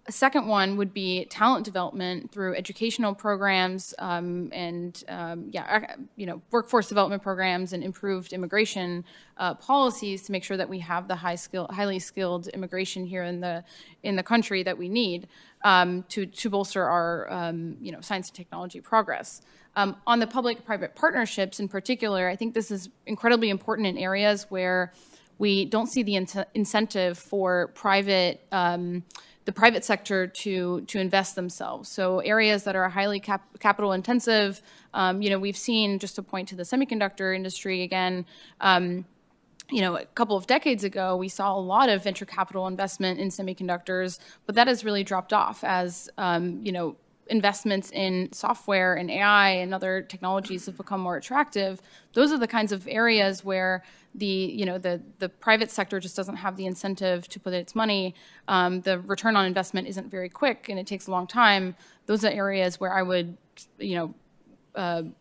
A second one would be talent development through educational programs workforce development programs and improved immigration policies to make sure that we have the highly skilled immigration here in the country that we need to bolster our science and technology progress. On the public-private partnerships in particular, I think this is incredibly important in areas where we don't see the incentive for the private sector to invest themselves. So areas that are highly capital intensive, we've seen, just to point to the semiconductor industry again, a couple of decades ago, we saw a lot of venture capital investment in semiconductors, but that has really dropped off as, investments in software and AI and other technologies have become more attractive. Those are the kinds of areas where the private sector just doesn't have the incentive to put its money. The return on investment isn't very quick and it takes a long time. Those are areas where I would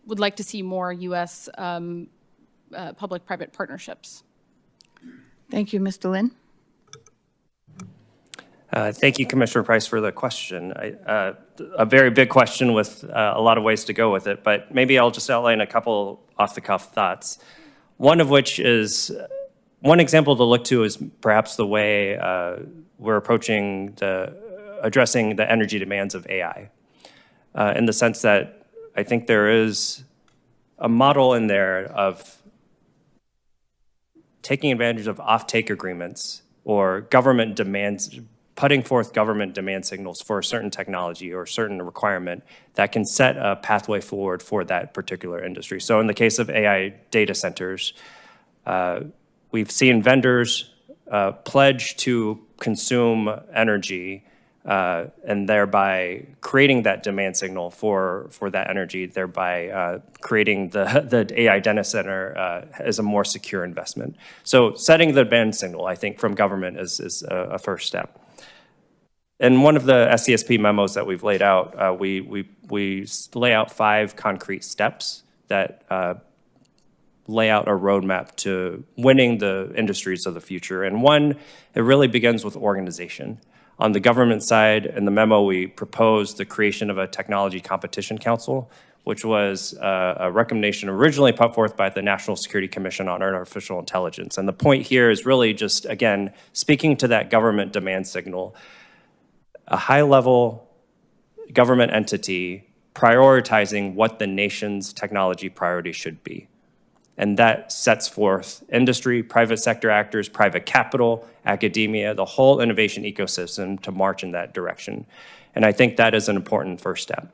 like to see more U.S. Public-private partnerships. Thank you, Mr. Lin. Thank you, Commissioner Price, for the question. A very big question with a lot of ways to go with it, but maybe I'll just outline a couple off-the-cuff thoughts. One of which is, one example to look to is perhaps the way we're approaching addressing the energy demands of AI, in the sense that I think there is a model in there of taking advantage of off-take agreements or government demands, putting forth government demand signals for a certain technology or a certain requirement that can set a pathway forward for that particular industry. So in the case of AI data centers, we've seen vendors pledge to consume energy and thereby creating that demand signal for that energy, thereby creating the AI data center as a more secure investment. So setting the demand signal, I think, from government is a first step. In one of the SCSP memos that we've laid out, we lay out 5 concrete steps that lay out a roadmap to winning the industries of the future. And one, it really begins with organization. On the government side, in the memo, we proposed the creation of a technology competition council, which was a recommendation originally put forth by the National Security Commission on Artificial Intelligence. And the point here is really just, again, speaking to that government demand signal, a high-level government entity prioritizing what the nation's technology priorities should be. And that sets forth industry, private sector actors, private capital, academia, the whole innovation ecosystem to march in that direction. And I think that is an important first step.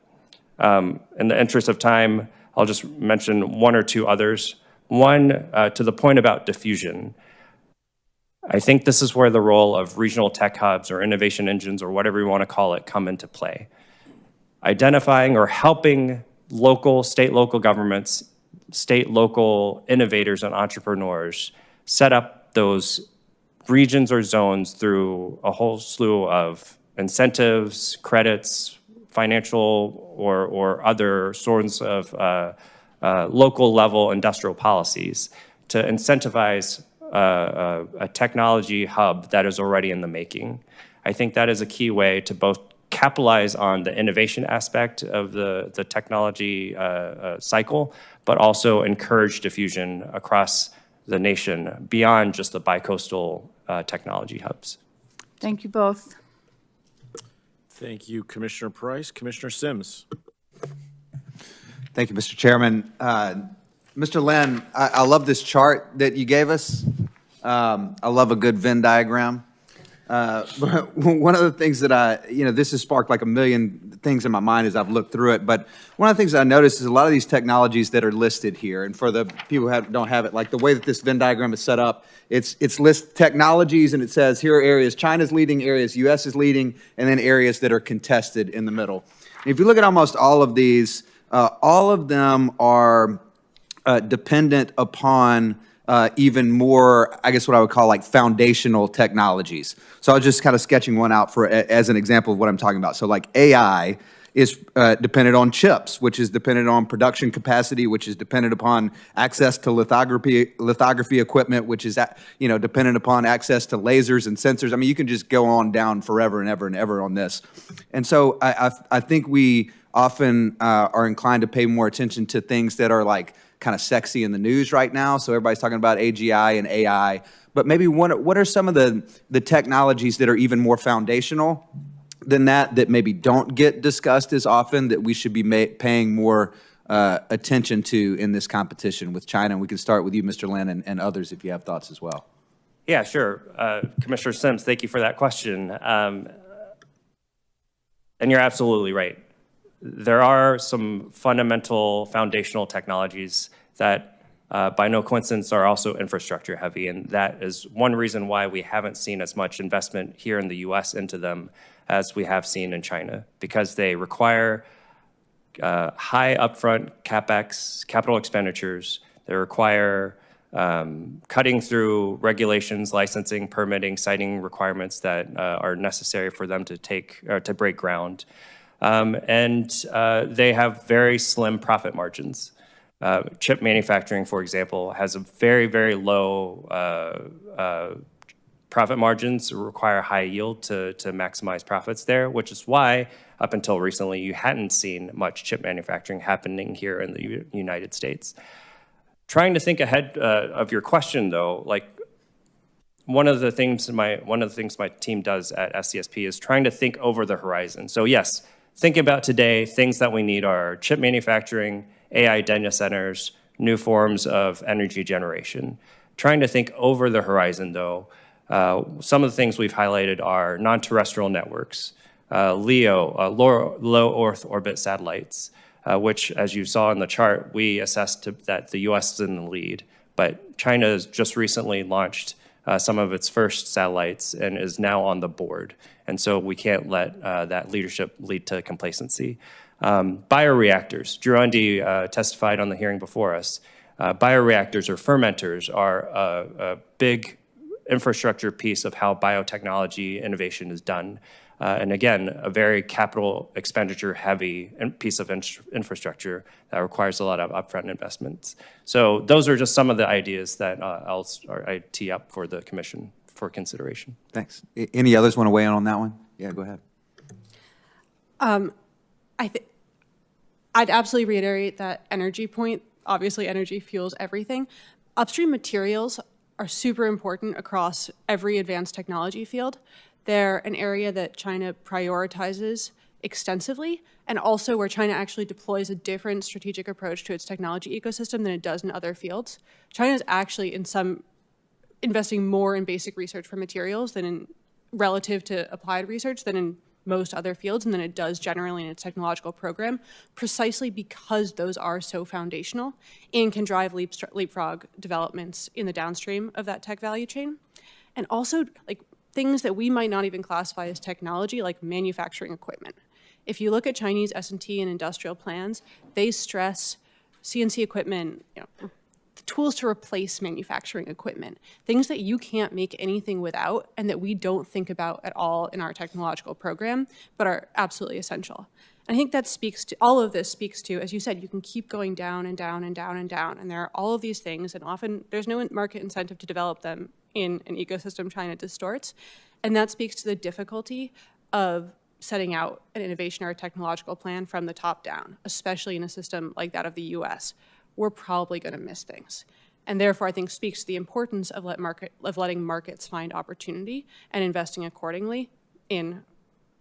In the interest of time, I'll just mention 1 or 2 others. One, to the point about diffusion. I think this is where the role of regional tech hubs or innovation engines or whatever you want to call it come into play. Identifying or helping state, local governments, state, local innovators and entrepreneurs set up those regions or zones through a whole slew of incentives, credits, financial or other sorts of local level industrial policies to incentivize a technology hub that is already in the making. I think that is a key way to both capitalize on the innovation aspect of the technology cycle, but also encourage diffusion across the nation beyond just the bicoastal technology hubs. Thank you both. Thank you, Commissioner Price. Commissioner Sims. Thank you, Mr. Chairman. Mr. Lin, I love this chart that you gave us. I love a good Venn diagram. But one of the things that this has sparked like a million things in my mind as I've looked through it. But one of the things I noticed is a lot of these technologies that are listed here, and for the people who don't have it, like the way that this Venn diagram is set up, it's list technologies and it says here are areas China's leading, areas US is leading, and then areas that are contested in the middle. And if you look at almost all of these, all of them are dependent upon even more, I guess what I would call like foundational technologies. So I was just kind of sketching one out as an example of what I'm talking about. So like AI is dependent on chips, which is dependent on production capacity, which is dependent upon access to lithography equipment, which is dependent upon access to lasers and sensors. I mean, you can just go on down forever and ever and ever on this. And so I think we often are inclined to pay more attention to things that are like kind of sexy in the news right now. So everybody's talking about AGI and AI, but maybe what are some of the technologies that are even more foundational than that maybe don't get discussed as often, that we should be paying more attention to in this competition with China? And we can start with you, Mr. Lin, and others if you have thoughts as well. Yeah, sure. Commissioner Sims, thank you for that question. And you're absolutely right. There are some fundamental foundational technologies that by no coincidence are also infrastructure heavy, and that is one reason why we haven't seen as much investment here in the US into them as we have seen in China, because they require high upfront CapEx, capital expenditures. They require cutting through regulations, licensing, permitting, siting requirements that are necessary for them to break ground. And they have very slim profit margins. Chip manufacturing, for example, has a very, very low profit margins, require high yield to maximize profits there, which is why up until recently you hadn't seen much chip manufacturing happening here in the United States. Trying to think ahead of your question, though, like one of the things my team does at SCSP is trying to think over the horizon. So yes, thinking about today, things that we need are chip manufacturing, AI data centers, new forms of energy generation. Trying to think over the horizon, though, some of the things we've highlighted are non-terrestrial networks, LEO, low Earth orbit satellites, which, as you saw in the chart, we assessed that the US is in the lead, but China has just recently launched some of its first satellites and is now on the board. And so we can't let that leadership lead to complacency. Bioreactors, Drew Undy testified on the hearing before us. Bioreactors or fermenters are a big infrastructure piece of how biotechnology innovation is done. And again, a very capital expenditure heavy piece of infrastructure that requires a lot of upfront investments. So those are just some of the ideas that I tee up for the commission for consideration. Thanks. Any others want to weigh in on that one? Yeah, go ahead. I'd absolutely reiterate that energy point. Obviously, energy fuels everything. Upstream materials are super important across every advanced technology field. They're an area that China prioritizes extensively, and also where China actually deploys a different strategic approach to its technology ecosystem than it does in other fields. China is actually investing more in basic research for materials than in relative to applied research than in most other fields, and than it does generally in its technological program, precisely because those are so foundational and can drive leapfrog developments in the downstream of that tech value chain. And also, like, things that we might not even classify as technology, like manufacturing equipment. If you look at Chinese S&T and industrial plans, they stress CNC equipment, the tools to replace manufacturing equipment, things that you can't make anything without and that we don't think about at all in our technological program, but are absolutely essential. And I think that speaks to, all of this speaks to, as you said, you can keep going down and down and down and down, and there are all of these things, and often there's no market incentive to develop them in an ecosystem China distorts. And that speaks to the difficulty of setting out an innovation or a technological plan from the top down, especially in a system like that of the US. We're probably going to miss things. And therefore, I think speaks to the importance of letting markets find opportunity and investing accordingly in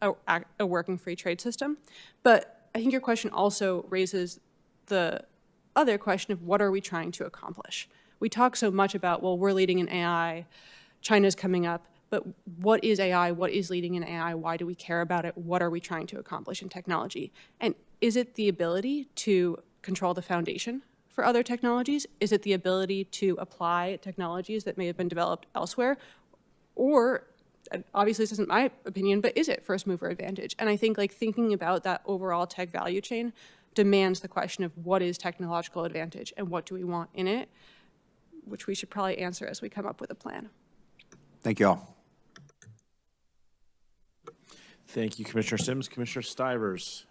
a working free trade system. But I think your question also raises the other question of what are we trying to accomplish? We talk so much about, well, we're leading in AI, China's coming up, but what is AI? What is leading in AI? Why do we care about it? What are we trying to accomplish in technology? And is it the ability to control the foundation for other technologies? Is it the ability to apply technologies that may have been developed elsewhere? Or, obviously this isn't my opinion, but is it first mover advantage? And I think, like, thinking about that overall tech value chain demands the question of what is technological advantage and what do we want in it, which we should probably answer as we come up with a plan. Thank you all. Thank you, Commissioner Sims. Commissioner Stivers.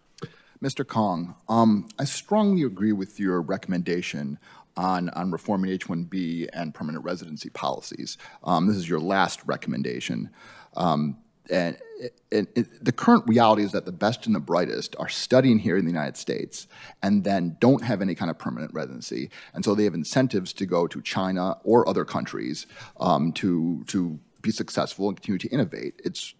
Mr. Kong, I strongly agree with your recommendation on reforming H-1B and permanent residency policies. This is your last recommendation. And the current reality is that the best and the brightest are studying here in the United States and then don't have any kind of permanent residency. And so they have incentives to go to China or other countries to be successful and continue to innovate. It's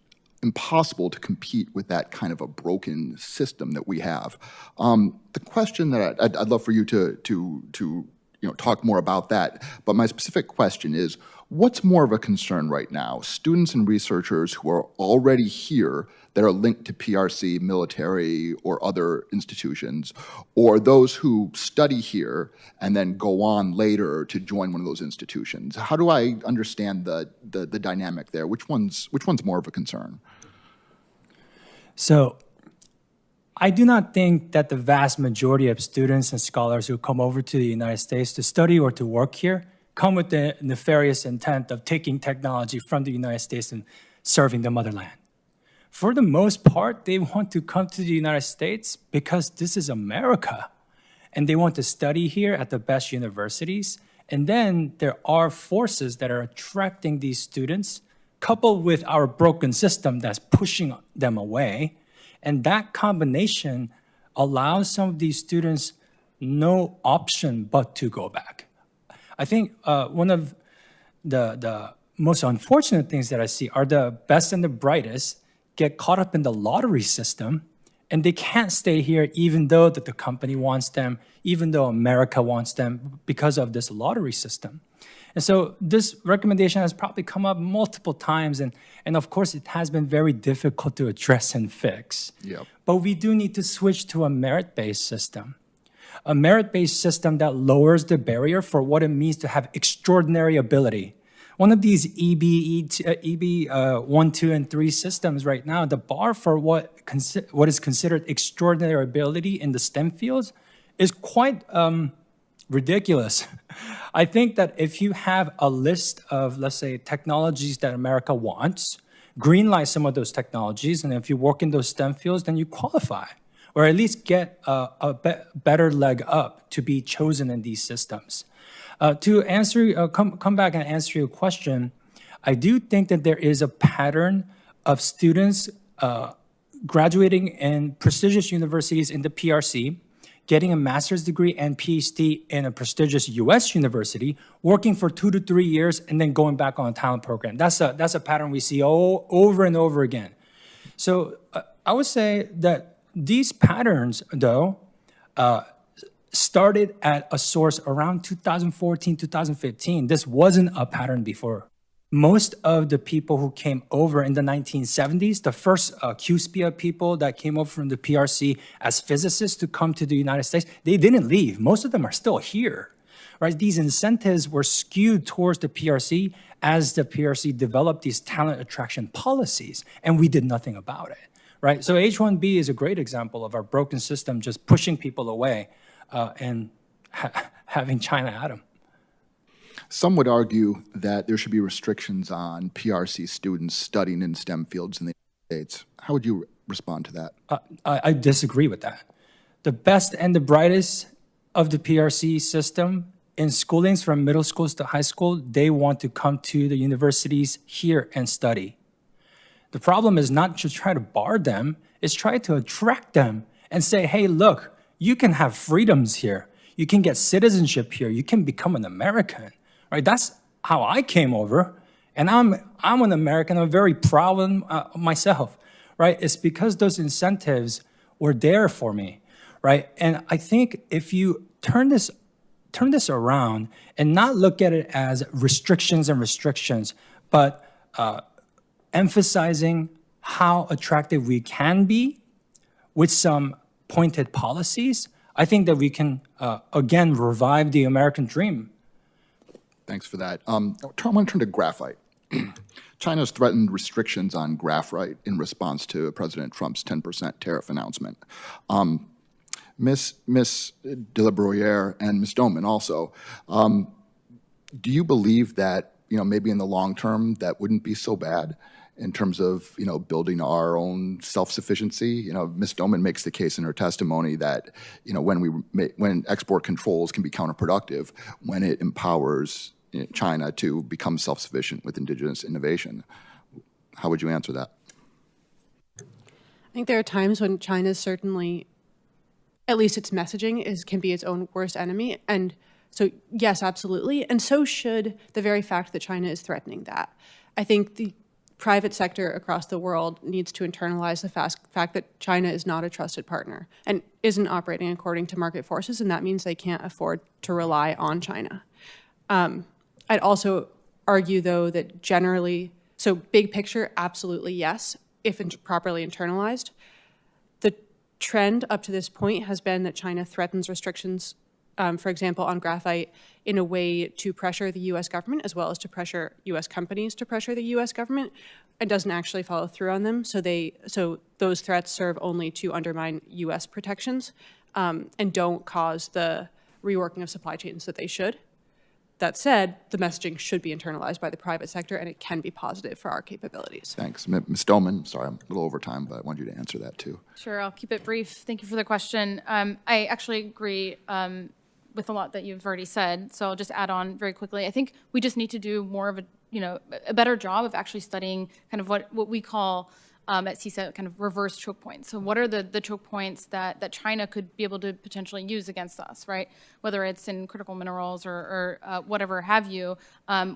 impossible to compete with that kind of a broken system that we have. The question that I'd love for you to talk more about that, but my specific question is, what's more of a concern right now? Students and researchers who are already here that are linked to PRC, military, or other institutions, or those who study here and then go on later to join one of those institutions? How do I understand the dynamic there? Which one's more of a concern? So I do not think that the vast majority of students and scholars who come over to the United States to study or to work here come with the nefarious intent of taking technology from the United States and serving the motherland. For the most part, they want to come to the United States because this is America, and they want to study here at the best universities. And then there are forces that are attracting these students, coupled with our broken system that's pushing them away. And that combination allows some of these students no option but to go back. I think one of the most unfortunate things that I see are the best and the brightest get caught up in the lottery system, and they can't stay here even though that the company wants them, even though America wants them, because of this lottery system. And so this recommendation has probably come up multiple times, and of course it has been very difficult to address and fix. Yep. But we do need to switch to a merit-based system. A merit-based system that lowers the barrier for what it means to have extraordinary ability. One of these EB 1, 2, and 3 systems right now, the bar for what is considered extraordinary ability in the STEM fields is quite ridiculous. I think that if you have a list of, let's say, technologies that America wants, greenlight some of those technologies, and if you work in those STEM fields, then you qualify, or at least get a better leg up to be chosen in these systems. To answer, come back and answer your question, I do think that there is a pattern of students graduating in prestigious universities in the PRC, getting a master's degree and PhD in a prestigious US university, working for 2 to 3 years, and then going back on a talent program. That's a pattern we see over and over again. So I would say that these patterns, though, started at a source around 2014, 2015. This wasn't a pattern before. Most of the people who came over in the 1970s, the first QSPIA people that came over from the PRC as physicists to come to the United States, they didn't leave. Most of them are still here, right? These incentives were skewed towards the PRC as the PRC developed these talent attraction policies, and we did nothing about it, right? So H-1B is a great example of our broken system just pushing people away and having China at them. Some would argue that there should be restrictions on PRC students studying in STEM fields in the United States. How would you respond to that? I disagree with that. The best and the brightest of the PRC system in schoolings from middle schools to high school, they want to come to the universities here and study. The problem is not to try to bar them, it's try to attract them and say, hey, look, you can have freedoms here. You can get citizenship here. You can become an American. Right, that's how I came over, and I'm an American. I'm very proud of myself, right? It's because those incentives were there for me, right? And I think if you turn this around and not look at it as restrictions, but emphasizing how attractive we can be with some pointed policies, I think that we can again revive the American dream. Thanks for that. I want to turn to graphite. China's threatened restrictions on graphite in response to President Trump's 10% tariff announcement. Ms. de la Bruyere and Ms. Doman also, do you believe that maybe in the long term that wouldn't be so bad in terms of, building our own self-sufficiency. Ms. Doman makes the case in her testimony that, when export controls can be counterproductive, when it empowers China to become self-sufficient with indigenous innovation. How would you answer that? I think there are times when China certainly, at least its messaging can be its own worst enemy. And so, yes, absolutely. And so should the very fact that China is threatening that. I think the private sector across the world needs to internalize the fact that China is not a trusted partner and isn't operating according to market forces, and that means they can't afford to rely on China. I'd also argue, though, that generally, so big picture, absolutely yes, if properly internalized. The trend up to this point has been that China threatens restrictions, for example, on graphite, in a way to pressure the U.S. government, as well as to pressure U.S. companies to pressure the U.S. government, and doesn't actually follow through on them. So those threats serve only to undermine U.S. protections and don't cause the reworking of supply chains that they should. That said, the messaging should be internalized by the private sector, and it can be positive for our capabilities. Thanks. Ms. Doman, sorry, I'm a little over time, but I wanted you to answer that too. Sure, I'll keep it brief. Thank you for the question. I actually agree with a lot that you've already said, so I'll just add on very quickly. I think we just need to do more of a better job of actually studying kind of what we call at CISA kind of reverse choke points. So what are the choke points that China could be able to potentially use against us, right? Whether it's in critical minerals or whatever have you,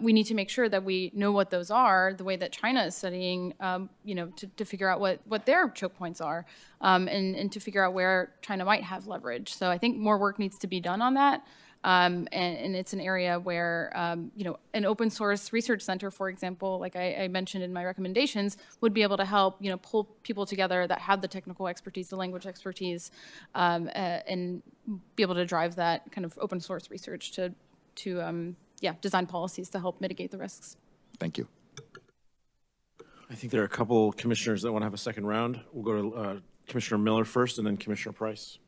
we need to make sure that we know what those are, the way that China is studying, to figure out what their choke points are, and to figure out where China might have leverage. So I think more work needs to be done on that. And it's an area where, an open source research center, for example, like I mentioned in my recommendations, would be able to help, pull people together that have the technical expertise, the language expertise, and be able to drive that kind of open source research to design policies to help mitigate the risks. Thank you. I think there are a couple commissioners that want to have a second round. We'll go to Commissioner Miller first, and then Commissioner Price.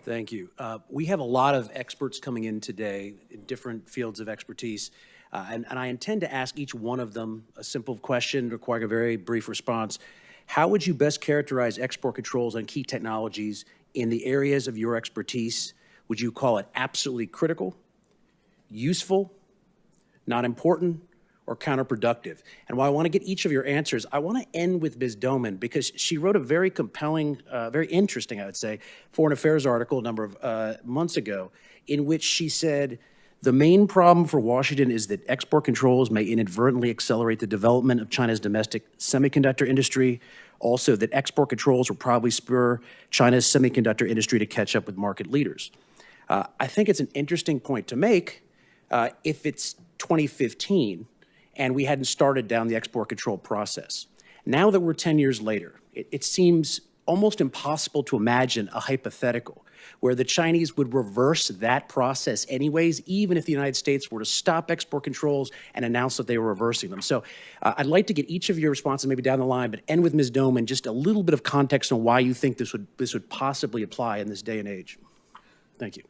Thank you. We have a lot of experts coming in today in different fields of expertise, and I intend to ask each one of them a simple question requiring a very brief response. How would you best characterize export controls on key technologies in the areas of your expertise? Would you call it absolutely critical, useful, not important, or counterproductive? And while I want to get each of your answers, I want to end with Ms. Doman, because she wrote a very compelling, very interesting, I would say, foreign affairs article a number of months ago, in which she said, the main problem for Washington is that export controls may inadvertently accelerate the development of China's domestic semiconductor industry. Also, that export controls will probably spur China's semiconductor industry to catch up with market leaders. I think it's an interesting point to make if it's 2015 and we hadn't started down the export control process. Now that we're 10 years later, it seems almost impossible to imagine a hypothetical where the Chinese would reverse that process anyways, even if the United States were to stop export controls and announce that they were reversing them. So I'd like to get each of your responses maybe down the line, but end with Ms. Doman, just a little bit of context on why you think this would possibly apply in this day and age. Thank you.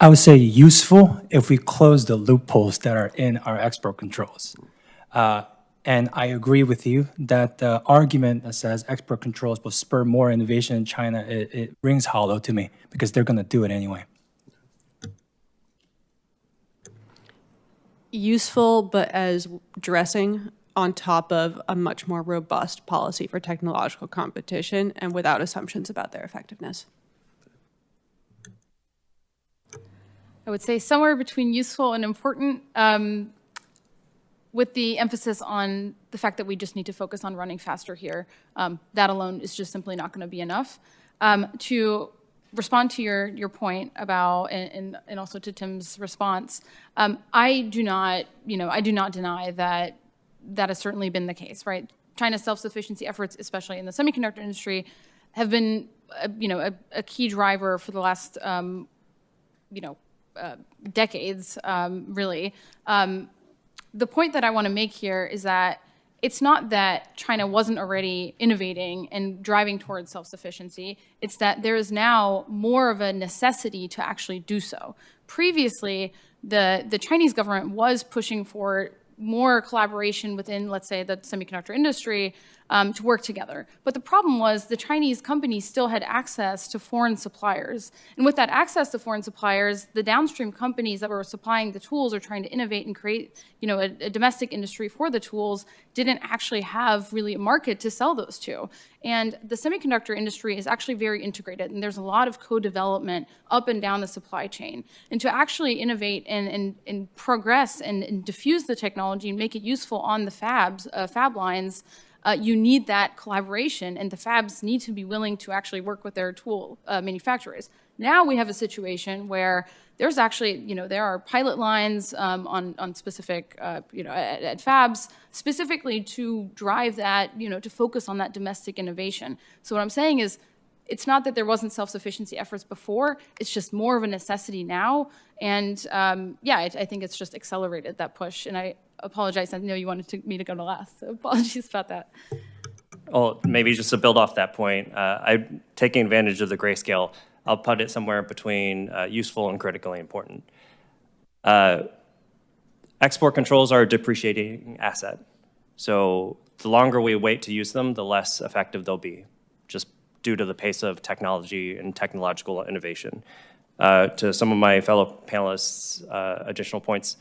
I would say useful if we close the loopholes that are in our export controls. And I agree with you that the argument that says export controls will spur more innovation in China, it rings hollow to me because they're going to do it anyway. Useful, but as dressing on top of a much more robust policy for technological competition and without assumptions about their effectiveness. I would say somewhere between useful and important, with the emphasis on the fact that we just need to focus on running faster here. That alone is just simply not going to be enough. To respond to your point about, and also to Tim's response, I do not deny that that has certainly been the case, right? China's self-sufficiency efforts, especially in the semiconductor industry, have been, a key driver for the last, decades, really. The point that I want to make here is that it's not that China wasn't already innovating and driving towards self-sufficiency. It's that there is now more of a necessity to actually do so. Previously, the Chinese government was pushing for more collaboration within, let's say, the semiconductor industry to work together. But the problem was the Chinese companies still had access to foreign suppliers. And with that access to foreign suppliers, the downstream companies that were supplying the tools or trying to innovate and create, a domestic industry for the tools didn't actually have really a market to sell those to. And the semiconductor industry is actually very integrated, and there's a lot of co-development up and down the supply chain. And to actually innovate and progress and diffuse the technology and make it useful on the fab lines, you need that collaboration, and the fabs need to be willing to actually work with their tool manufacturers. Now we have a situation where there's actually, there are pilot lines on specific, at fabs, specifically to drive that, to focus on that domestic innovation. So what I'm saying is, it's not that there wasn't self-sufficiency efforts before, it's just more of a necessity now. And I think it's just accelerated that push. And I apologize, I know you wanted me to go to last, so apologies about that. Well, maybe just to build off that point, I'm taking advantage of the grayscale. I'll put it somewhere between useful and critically important. Export controls are a depreciating asset. So the longer we wait to use them, the less effective they'll be, just due to the pace of technology and technological innovation. To some of my fellow panelists' additional points,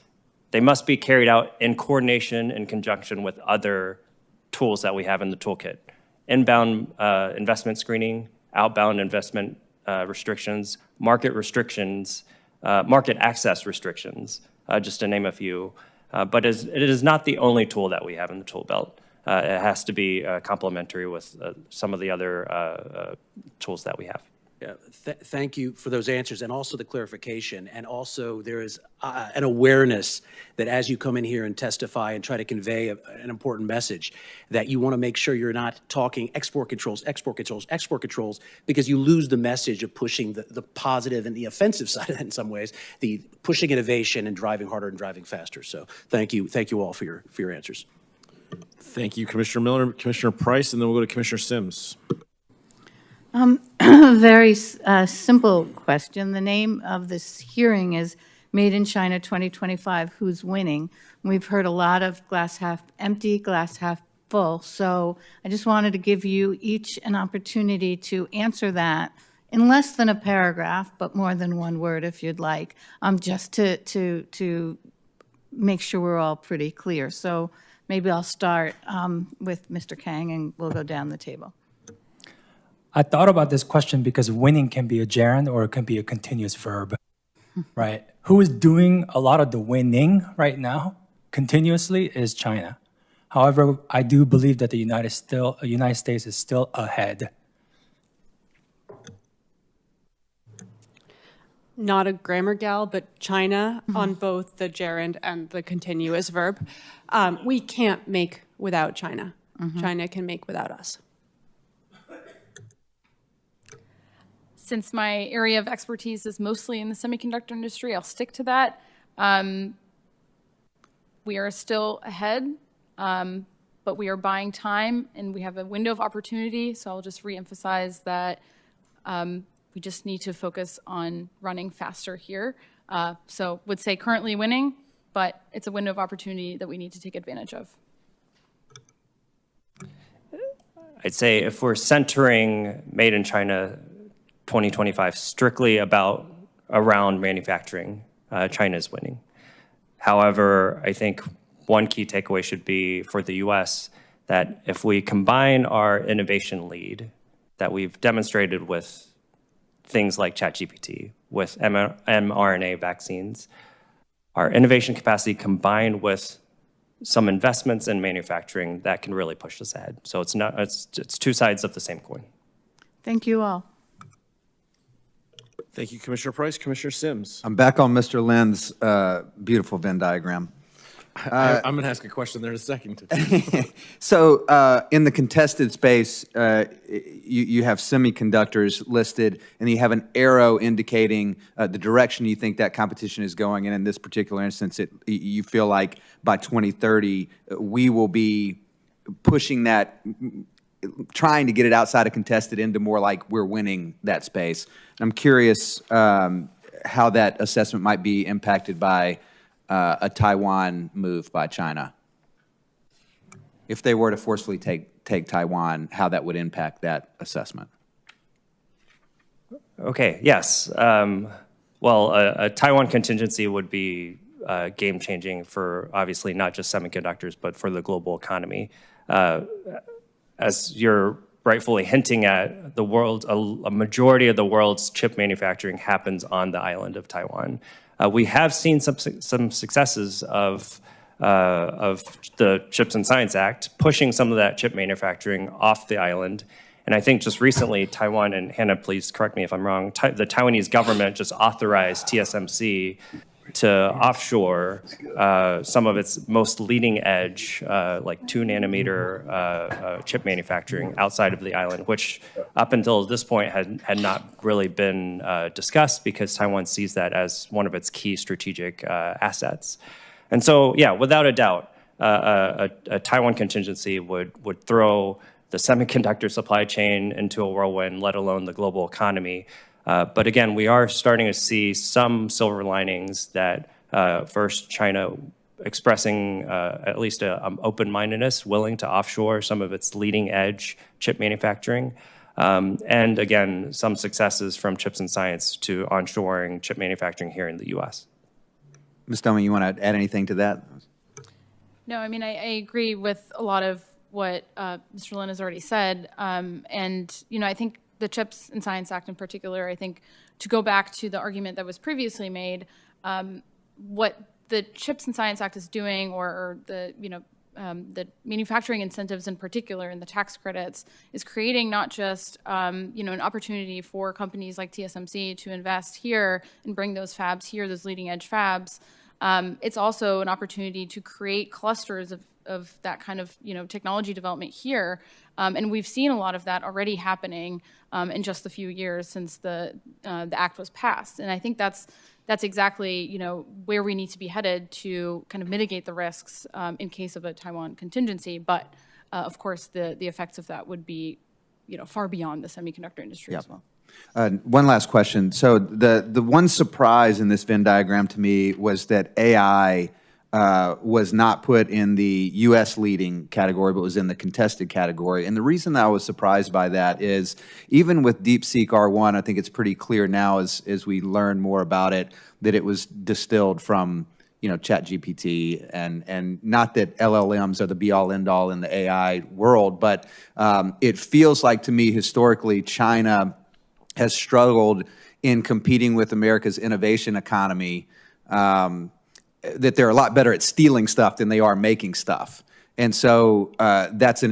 they must be carried out in coordination in conjunction with other tools that we have in the toolkit. Inbound investment screening, outbound investment restrictions, market access restrictions, just to name a few. But it is not the only tool that we have in the tool belt. It has to be complementary with some of the other tools that we have. Yeah, thank you for those answers and also the clarification. And also there is an awareness that as you come in here and testify and try to convey an important message, that you want to make sure you're not talking export controls, because you lose the message of pushing the positive and the offensive side of it in some ways, the pushing innovation and driving harder and driving faster. So thank you all for your answers. Thank you, Commissioner Miller, Commissioner Price, and then we'll go to Commissioner Sims. Very simple question. The name of this hearing is Made in China 2025, Who's Winning? We've heard a lot of glass half empty, glass half full. So I just wanted to give you each an opportunity to answer that in less than a paragraph, but more than one word if you'd like, just to make sure we're all pretty clear. So maybe I'll start with Mr. Kang and we'll go down the table. I thought about this question because winning can be a gerund or it can be a continuous verb, right? Who is doing a lot of the winning right now continuously is China. However, I do believe that the United States is still ahead. Not a grammar gal, but China on both the gerund and the continuous verb. We can't make without China. China can make without us. Since my area of expertise is mostly in the semiconductor industry, I'll stick to that. We are still ahead, but we are buying time and we have a window of opportunity. So I'll just reemphasize that we just need to focus on running faster here. So would say currently winning, but it's a window of opportunity that we need to take advantage of. I'd say if we're centering Made in China 2025 strictly around manufacturing, China is winning. However, I think one key takeaway should be for the US that if we combine our innovation lead that we've demonstrated with things like ChatGPT, with mRNA vaccines, our innovation capacity combined with some investments in manufacturing that can really push us ahead. So it's two sides of the same coin. Thank you all. Thank you, Commissioner Price. Commissioner Sims. I'm back on Mr. Lin's beautiful Venn diagram. I'm going to ask a question there in a second. So in the contested space, you have semiconductors listed, and you have an arrow indicating the direction you think that competition is going. And in this particular instance, you feel like by 2030, we will be pushing that, trying to get it outside of contested into more like we're winning that space. And I'm curious, how that assessment might be impacted by a Taiwan move by China. If they were to forcefully take Taiwan, how that would impact that assessment. Okay, yes. Well, a Taiwan contingency would be game-changing for obviously not just semiconductors, but for the global economy. As you're rightfully hinting at, the world, a majority of the world's chip manufacturing happens on the island of Taiwan. We have seen some successes of the Chips and Science Act pushing some of that chip manufacturing off the island. And I think just recently, Taiwan, and Hannah, please correct me if I'm wrong, the Taiwanese government just authorized TSMC to offshore some of its most leading edge, like 2-nanometer chip manufacturing outside of the island, which up until this point had not really been discussed because Taiwan sees that as one of its key strategic assets. And so, yeah, without a doubt, a Taiwan contingency would throw the semiconductor supply chain into a whirlwind, let alone the global economy. But again, we are starting to see some silver linings that first China expressing at least an open-mindedness, willing to offshore some of its leading edge chip manufacturing. And again, some successes from Chips and Science to onshoring chip manufacturing here in the US. Ms. Domi, you want to add anything to that? No, I mean, I agree with a lot of what Mr. Lin has already said. And, you know, I think the Chips and Science Act in particular, I think to go back to the argument that was previously made, what the Chips and Science Act is doing, or the, you know, the manufacturing incentives in particular and the tax credits, is creating not just, you know, an opportunity for companies like TSMC to invest here and bring those fabs here, those leading edge fabs. It's also an opportunity to create clusters of that kind of, you know, technology development here. And we've seen a lot of that already happening in just the few years since the act was passed. And I think that's exactly, you know, where we need to be headed to kind of mitigate the risks in case of a Taiwan contingency. But of course, the effects of that would be, you know, far beyond the semiconductor industry as well. One last question. So the one surprise in this Venn diagram to me was that AI was not put in the U.S. leading category, but was in the contested category. And the reason I was surprised by that is even with DeepSeek R1, I think it's pretty clear now as we learn more about it that it was distilled from, you know, ChatGPT, and not that LLMs are the be-all, end-all in the AI world, but it feels like to me historically China has struggled in competing with America's innovation economy, that they're a lot better at stealing stuff than they are making stuff. And so that's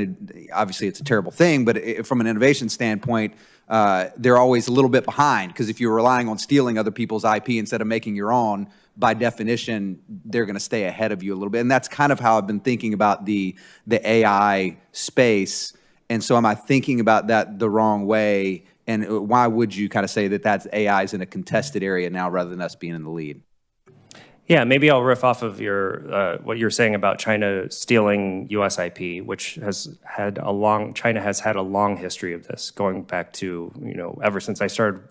obviously it's a terrible thing, but from an innovation standpoint, they're always a little bit behind, because if you're relying on stealing other people's IP instead of making your own, by definition, they're going to stay ahead of you a little bit. And that's kind of how I've been thinking about the AI space. And so am I thinking about that the wrong way? And why would you kind of say that that's AI is in a contested area now rather than us being in the lead? Yeah, maybe I'll riff off of your what you're saying about China stealing U.S. IP, which China has had a long history of this, going back to, you know, ever since I started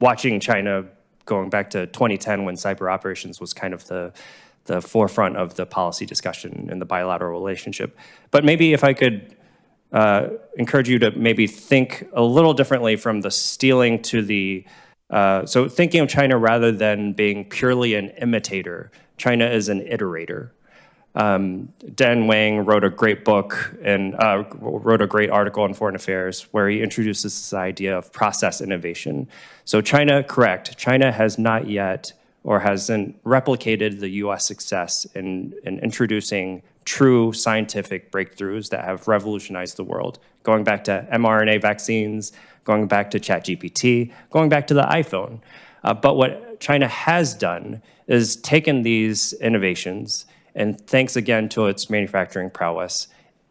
watching China, going back to 2010 when cyber operations was kind of the forefront of the policy discussion in the bilateral relationship. But maybe if I could encourage you to maybe think a little differently from the stealing to the so thinking of China rather than being purely an imitator, China is an iterator. Dan Wang wrote a great book and wrote a great article on Foreign Affairs where he introduces this idea of process innovation. So China, correct, China has not yet or hasn't replicated the US success in introducing true scientific breakthroughs that have revolutionized the world, going back to mRNA vaccines, going back to ChatGPT, going back to the iPhone. But what China has done is taken these innovations, and thanks again to its manufacturing prowess,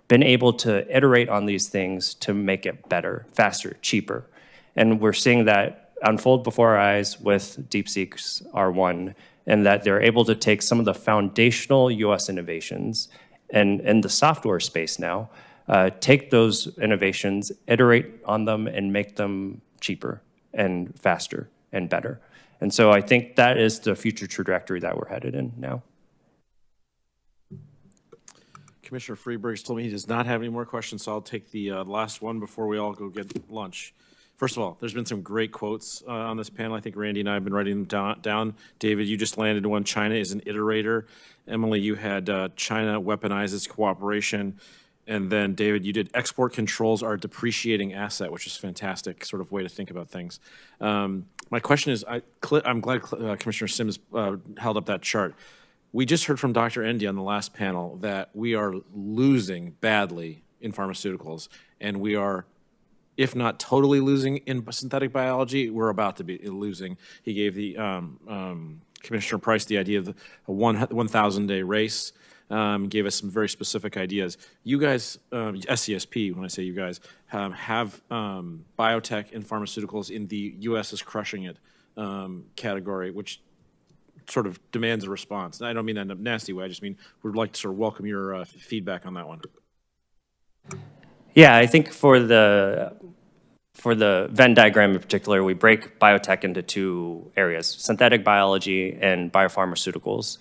been able to iterate on these things to make it better, faster, cheaper. And we're seeing that unfold before our eyes with DeepSeek's R1, and that they're able to take some of the foundational US innovations and in the software space now, take those innovations, iterate on them, and make them cheaper and faster and better. And so I think that is the future trajectory that we're headed in now. Commissioner Freeberg's told me he does not have any more questions, so I'll take the last one before we all go get lunch. First of all, there's been some great quotes on this panel. I think Randy and I have been writing them down. David, you just landed one. China is an iterator. Emily, you had China weaponizes cooperation. And then, David, you did export controls are a depreciating asset, which is a fantastic sort of way to think about things. My question is, I'm glad Commissioner Sims held up that chart. We just heard from Dr. Endy on the last panel that we are losing badly in pharmaceuticals, and we are, if not totally losing in synthetic biology, we're about to be losing. He gave the Commissioner Price the idea of the 1,000-day race. Gave us some very specific ideas. You guys, SCSP, when I say you guys, have biotech and pharmaceuticals in the U.S. is crushing it category, which sort of demands a response. And I don't mean that in a nasty way. I just mean we'd like to sort of welcome your feedback on that one. Yeah, I think for the Venn diagram in particular, we break biotech into two areas: synthetic biology and biopharmaceuticals.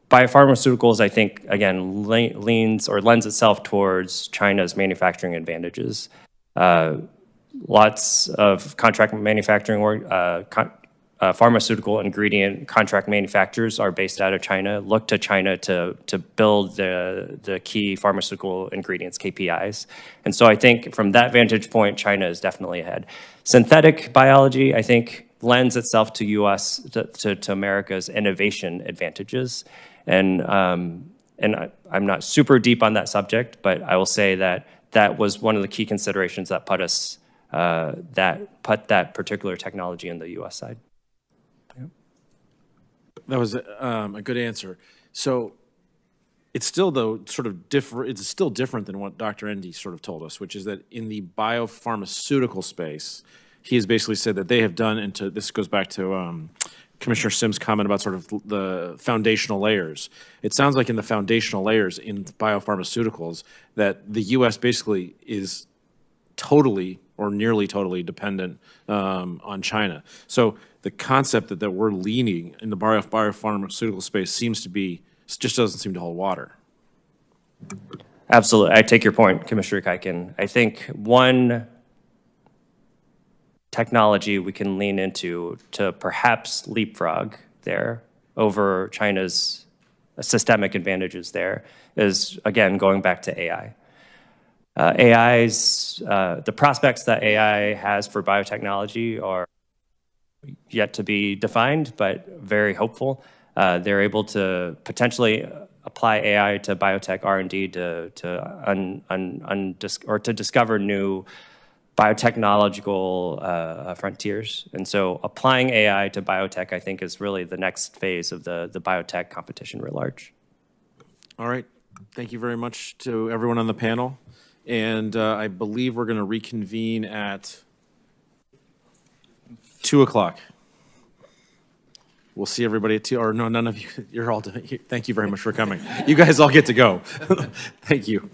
Biopharmaceuticals, I think, again, lends itself towards China's manufacturing advantages. Lots of contract manufacturing work, pharmaceutical ingredient contract manufacturers are based out of China, look to China to build the key pharmaceutical ingredients, KPIs. And so I think from that vantage point, China is definitely ahead. Synthetic biology, I think, lends itself to U.S., to America's innovation advantages. And I'm not super deep on that subject, but I will say that that was one of the key considerations that put us, put that particular technology in the U.S. side. That was a good answer. So it's still, though, sort of different. It's still different than what Dr. Endy sort of told us, which is that in the biopharmaceutical space, he has basically said that they have done into, this goes back to Commissioner Sims' comment about sort of the foundational layers. It sounds like in the foundational layers in biopharmaceuticals that the U.S. basically is totally or nearly totally dependent on China. So the concept that we're leaning in the biopharmaceutical space seems to be, just doesn't seem to hold water. Absolutely. I take your point, Commissioner Kuiken. I think one technology we can lean into to perhaps leapfrog there over China's systemic advantages there is, again, going back to AI. The prospects that AI has for biotechnology are yet to be defined, but very hopeful. They're able to potentially apply AI to biotech R&D to discover new biotechnological frontiers. And so applying AI to biotech, I think, is really the next phase of the biotech competition writ large. All right. Thank you very much to everyone on the panel. And I believe we're going to reconvene at 2 o'clock. We'll see everybody at 2, or no, none of you, you're all, thank you very much for coming. You guys all get to go. Thank you.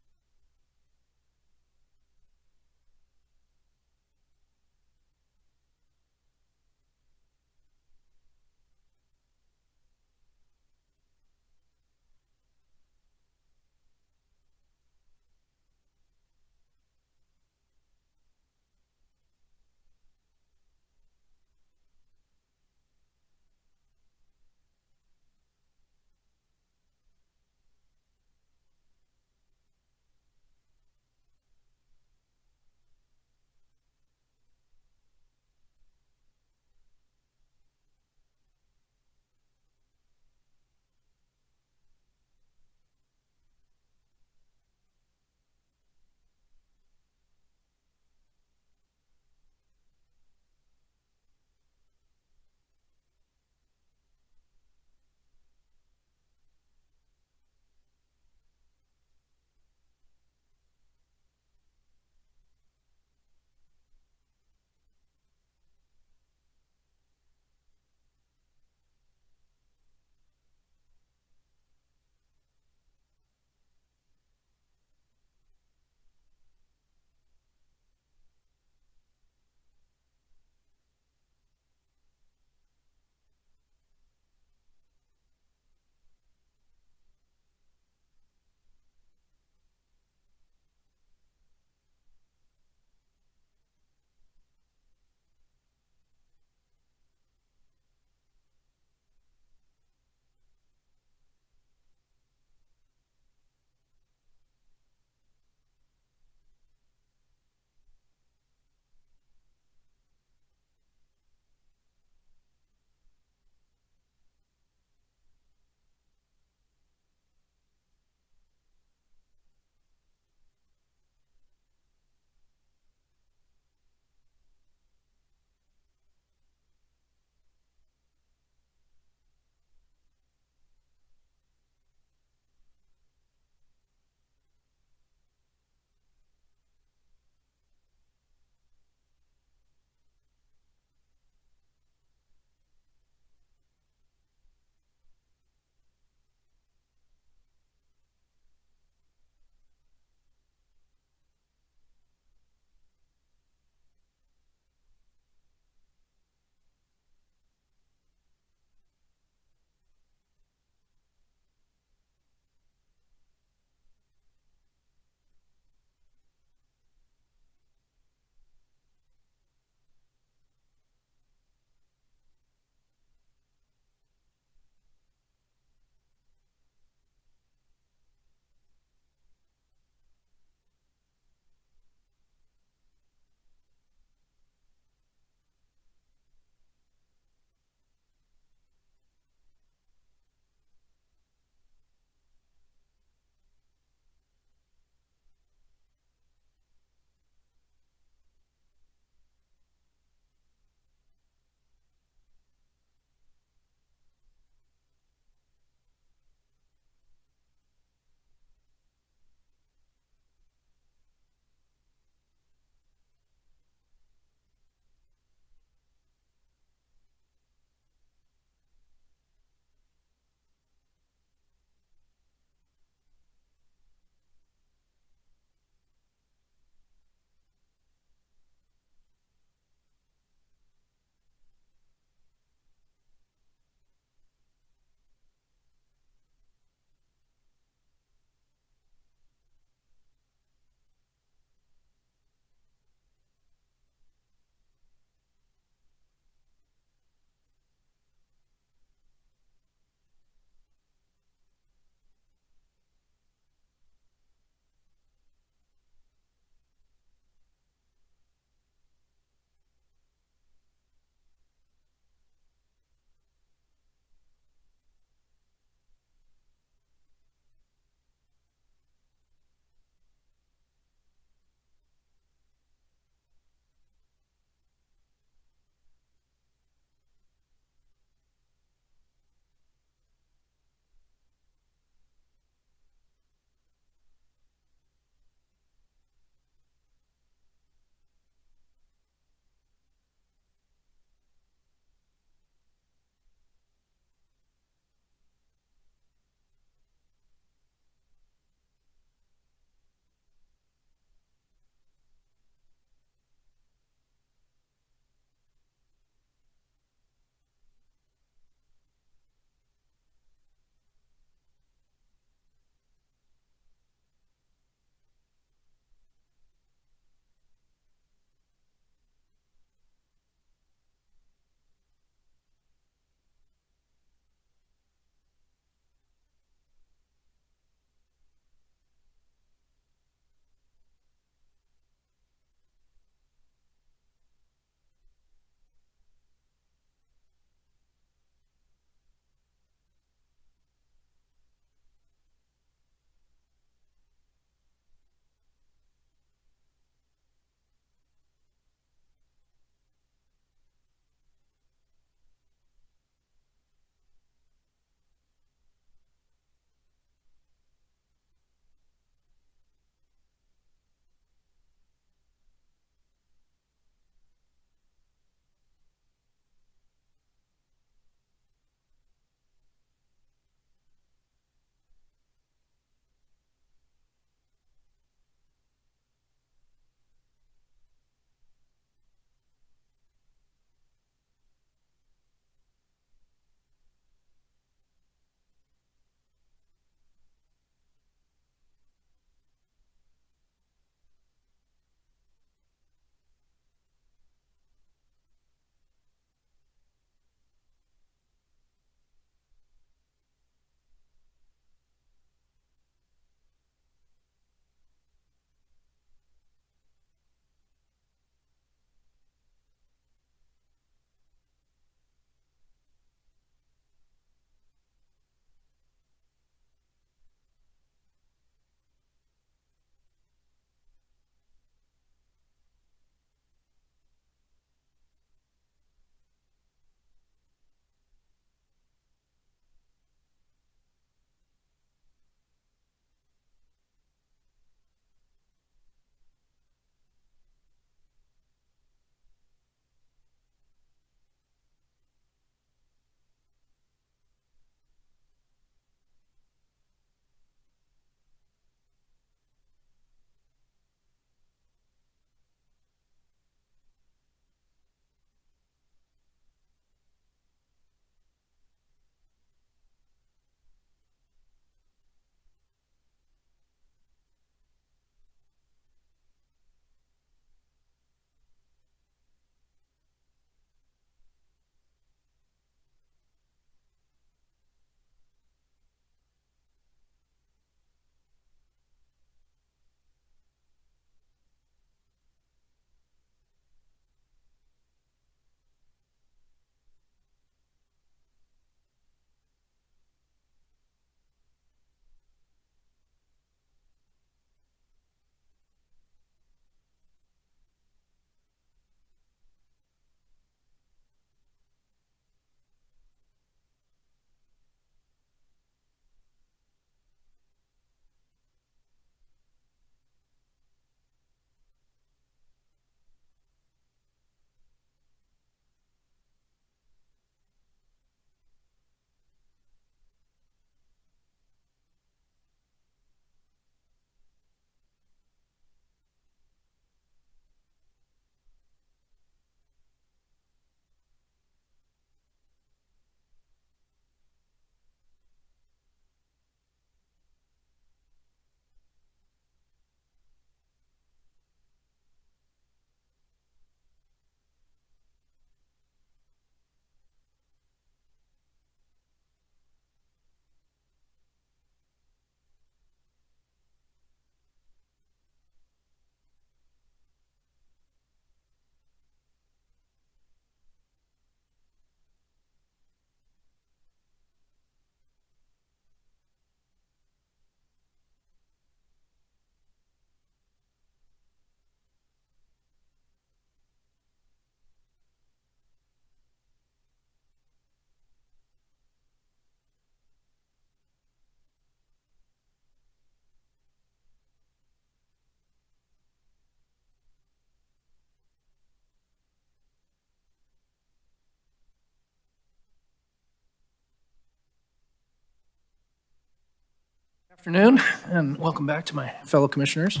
Afternoon, and welcome back to my fellow commissioners.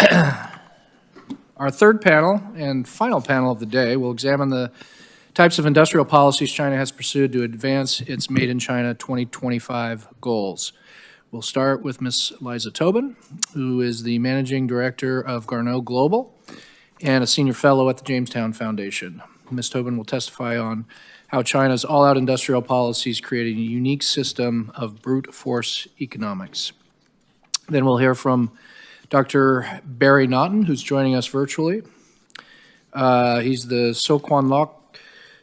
Our third panel and final panel of the day will examine the types of industrial policies China has pursued to advance its Made in China 2025 goals. We'll start with Ms. Liza Tobin, who is the Managing Director of Garneau Global and a Senior Fellow at the Jamestown Foundation. Ms. Tobin will testify on how China's all-out industrial policies create a unique system of brute force economics. Then we'll hear from Dr. Barry Naughton, who's joining us virtually. He's the So Kwan Lok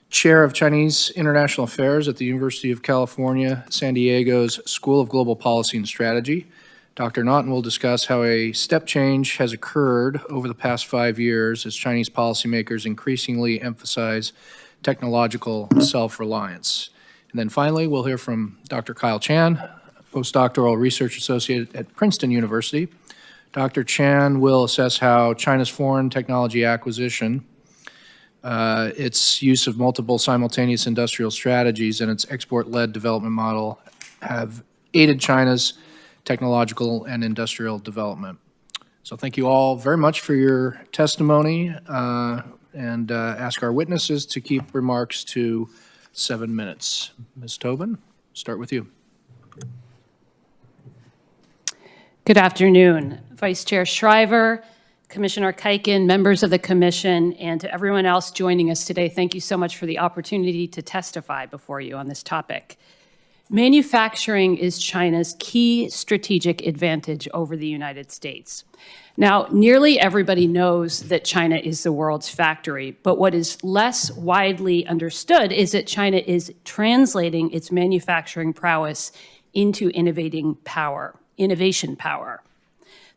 Chair of Chinese International Affairs at the University of California, San Diego's School of Global Policy and Strategy. Dr. Naughton will discuss how a step change has occurred over the past 5 years as Chinese policymakers increasingly emphasize technological self-reliance. And then finally, we'll hear from Dr. Kyle Chan, postdoctoral research associate at Princeton University. Dr. Chan will assess how China's foreign technology acquisition, its use of multiple simultaneous industrial strategies, and its export-led development model have aided China's technological and industrial development. So thank you all very much for your testimony, and ask our witnesses to keep remarks to 7 minutes. Ms. Tobin, start with you. Good afternoon, Vice Chair Schriver, Commissioner Kuiken, members of the Commission, and to everyone else joining us today. Thank you so much for the opportunity to testify before you on this topic. Manufacturing is China's key strategic advantage over the United States. Now, nearly everybody knows that China is the world's factory, but what is less widely understood is that China is translating its manufacturing prowess into innovation power.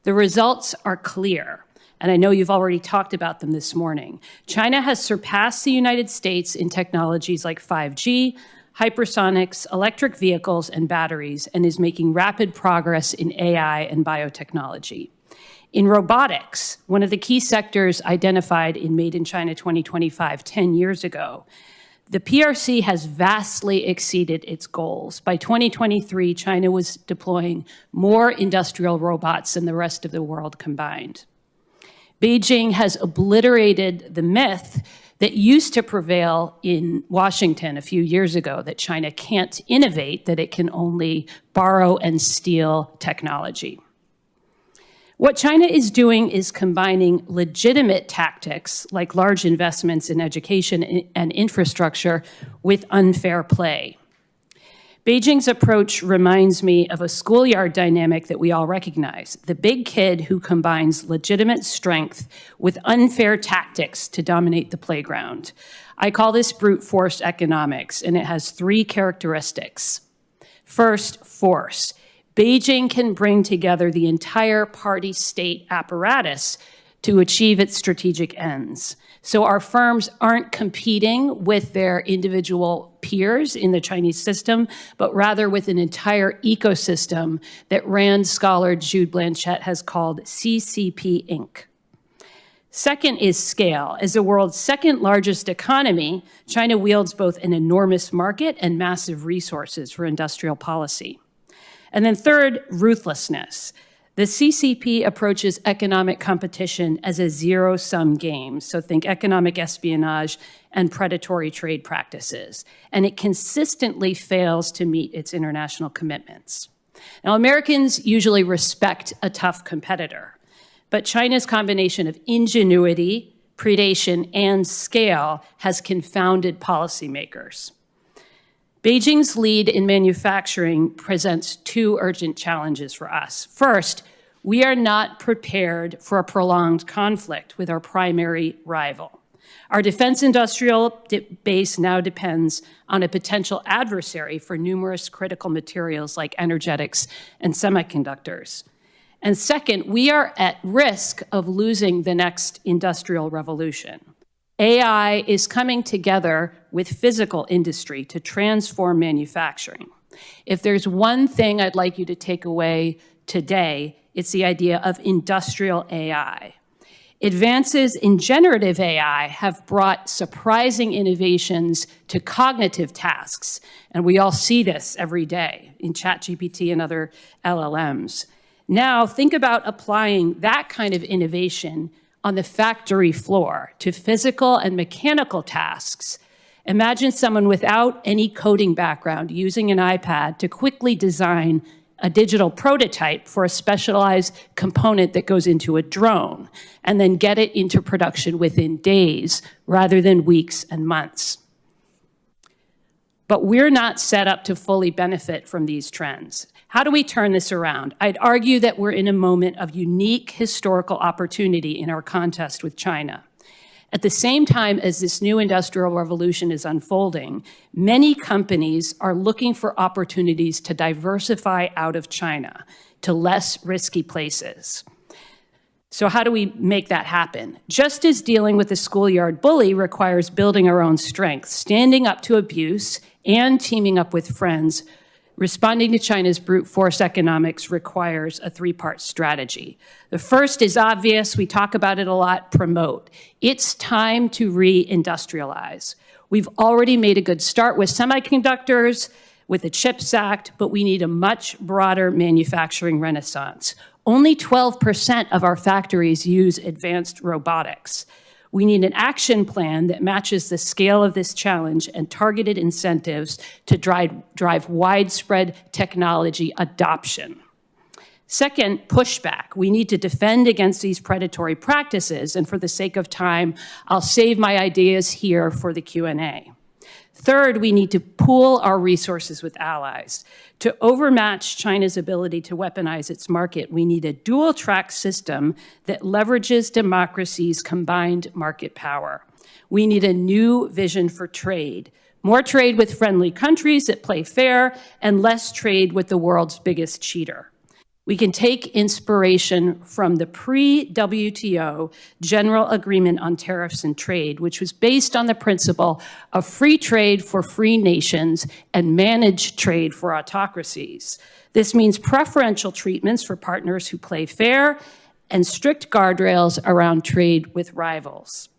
The results are clear, and I know you've already talked about them this morning. China has surpassed the United States in technologies like 5G, hypersonics, electric vehicles, and batteries, and is making rapid progress in AI and biotechnology. In robotics, one of the key sectors identified in Made in China 2025 10 years ago, the PRC has vastly exceeded its goals. By 2023, China was deploying more industrial robots than the rest of the world combined. Beijing has obliterated the myth that used to prevail in Washington a few years ago, that China can't innovate, that it can only borrow and steal technology. What China is doing is combining legitimate tactics, like large investments in education and infrastructure, with unfair play. Beijing's approach reminds me of a schoolyard dynamic that we all recognize: the big kid who combines legitimate strength with unfair tactics to dominate the playground. I call this brute force economics, and it has 3 characteristics. First, force. Beijing can bring together the entire party-state apparatus to achieve its strategic ends. So our firms aren't competing with their individual peers in the Chinese system, but rather with an entire ecosystem that Rand scholar Jude Blanchett has called CCP Inc. Second is scale. As the world's second largest economy, China wields both an enormous market and massive resources for industrial policy. And then third, ruthlessness. The CCP approaches economic competition as a zero-sum game, so think economic espionage and predatory trade practices, and it consistently fails to meet its international commitments. Now, Americans usually respect a tough competitor, but China's combination of ingenuity, predation, and scale has confounded policymakers. Beijing's lead in manufacturing presents 2 urgent challenges for us. First, we are not prepared for a prolonged conflict with our primary rival. Our defense industrial base now depends on a potential adversary for numerous critical materials like energetics and semiconductors. And second, we are at risk of losing the next industrial revolution. AI is coming together with physical industry to transform manufacturing. If there's one thing I'd like you to take away today, it's the idea of industrial AI. Advances in generative AI have brought surprising innovations to cognitive tasks, and we all see this every day in ChatGPT and other LLMs. Now, think about applying that kind of innovation on the factory floor to physical and mechanical tasks. Imagine someone without any coding background using an iPad to quickly design a digital prototype for a specialized component that goes into a drone, and then get it into production within days rather than weeks and months. But we're not set up to fully benefit from these trends. How do we turn this around? I'd argue that we're in a moment of unique historical opportunity in our contest with China. At the same time as this new industrial revolution is unfolding, many companies are looking for opportunities to diversify out of China to less risky places. So how do we make that happen? Just as dealing with the schoolyard bully requires building our own strength, standing up to abuse, and teaming up with friends, responding to China's brute force economics requires a three-part strategy. The first is obvious. We talk about it a lot: promote. It's time to re-industrialize. We've already made a good start with semiconductors, with the CHIPS Act, but we need a much broader manufacturing renaissance. Only 12% of our factories use advanced robotics. We need an action plan that matches the scale of this challenge and targeted incentives to drive widespread technology adoption. Second, pushback. We need to defend against these predatory practices, and for the sake of time, I'll save my ideas here for the Q&A. Third, we need to pool our resources with allies. To overmatch China's ability to weaponize its market, we need a dual-track system that leverages democracy's combined market power. We need a new vision for trade, more trade with friendly countries that play fair, and less trade with the world's biggest cheater. We can take inspiration from the pre-WTO General Agreement on Tariffs and Trade, which was based on the principle of free trade for free nations and managed trade for autocracies. This means preferential treatments for partners who play fair and strict guardrails around trade with rivals.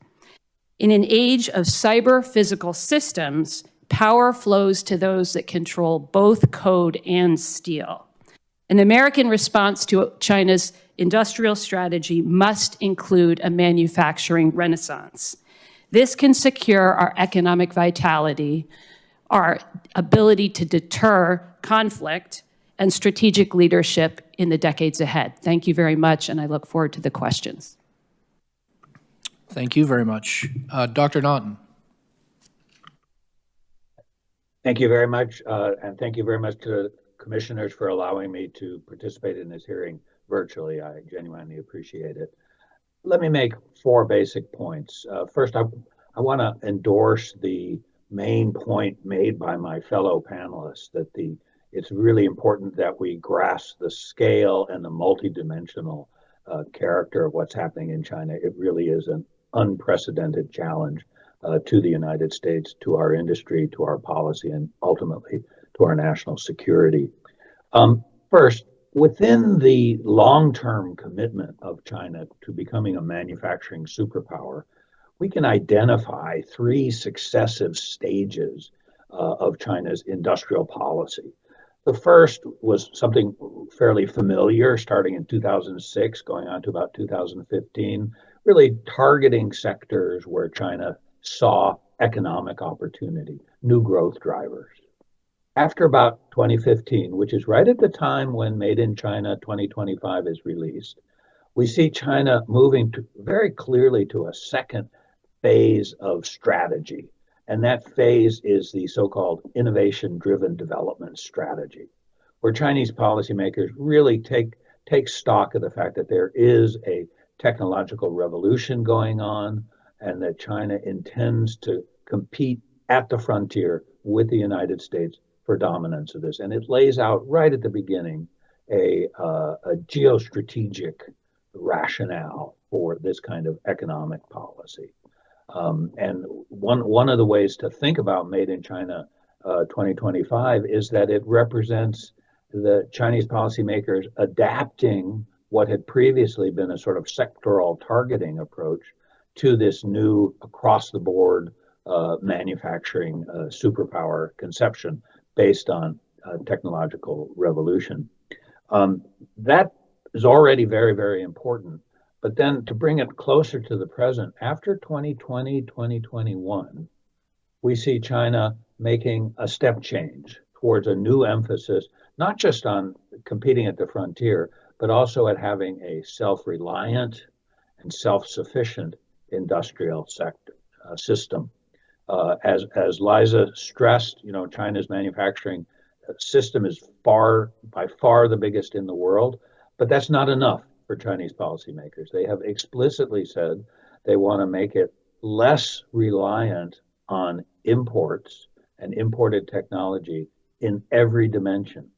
In an age of cyber-physical systems, power flows to those that control both code and steel. An American response to China's industrial strategy must include a manufacturing renaissance. This can secure our economic vitality, our ability to deter conflict, and strategic leadership in the decades ahead. Thank you very much, and I look forward to the questions. Thank you very much. Dr. Naughton. Thank you very much, and thank you very much to commissioners for allowing me to participate in this hearing virtually. I genuinely appreciate it. Let me make four basic points. First, I want to endorse the main point made by my fellow panelists that it's really important that we grasp the scale and the multidimensional character of what's happening in China. It really is an unprecedented challenge to the United States, to our industry, to our policy, and ultimately to our national security. First, within the long-term commitment of China to becoming a manufacturing superpower, we can identify three successive stages of China's industrial policy. The first was something fairly familiar, starting in 2006, going on to about 2015, really targeting sectors where China saw economic opportunity, new growth drivers. After about 2015, which is right at the time when Made in China 2025 is released, we see China moving very clearly to a second phase of strategy. And that phase is the so-called innovation-driven development strategy, where Chinese policymakers really take stock of the fact that there is a technological revolution going on and that China intends to compete at the frontier with the United States for dominance of this. And it lays out right at the beginning a geostrategic rationale for this kind of economic policy. And one of the ways to think about Made in China 2025 is that it represents the Chinese policymakers adapting what had previously been a sort of sectoral targeting approach to this new across-the-board manufacturing superpower conception based on technological revolution. That is already very, very important. But then to bring it closer to the present, after 2020, 2021, we see China making a step change towards a new emphasis, not just on competing at the frontier, but also at having a self-reliant and self-sufficient industrial system. As Liza stressed, China's manufacturing system is by far the biggest in the world, but that's not enough for Chinese policymakers. They have explicitly said they want to make it less reliant on imports and imported technology in every dimension,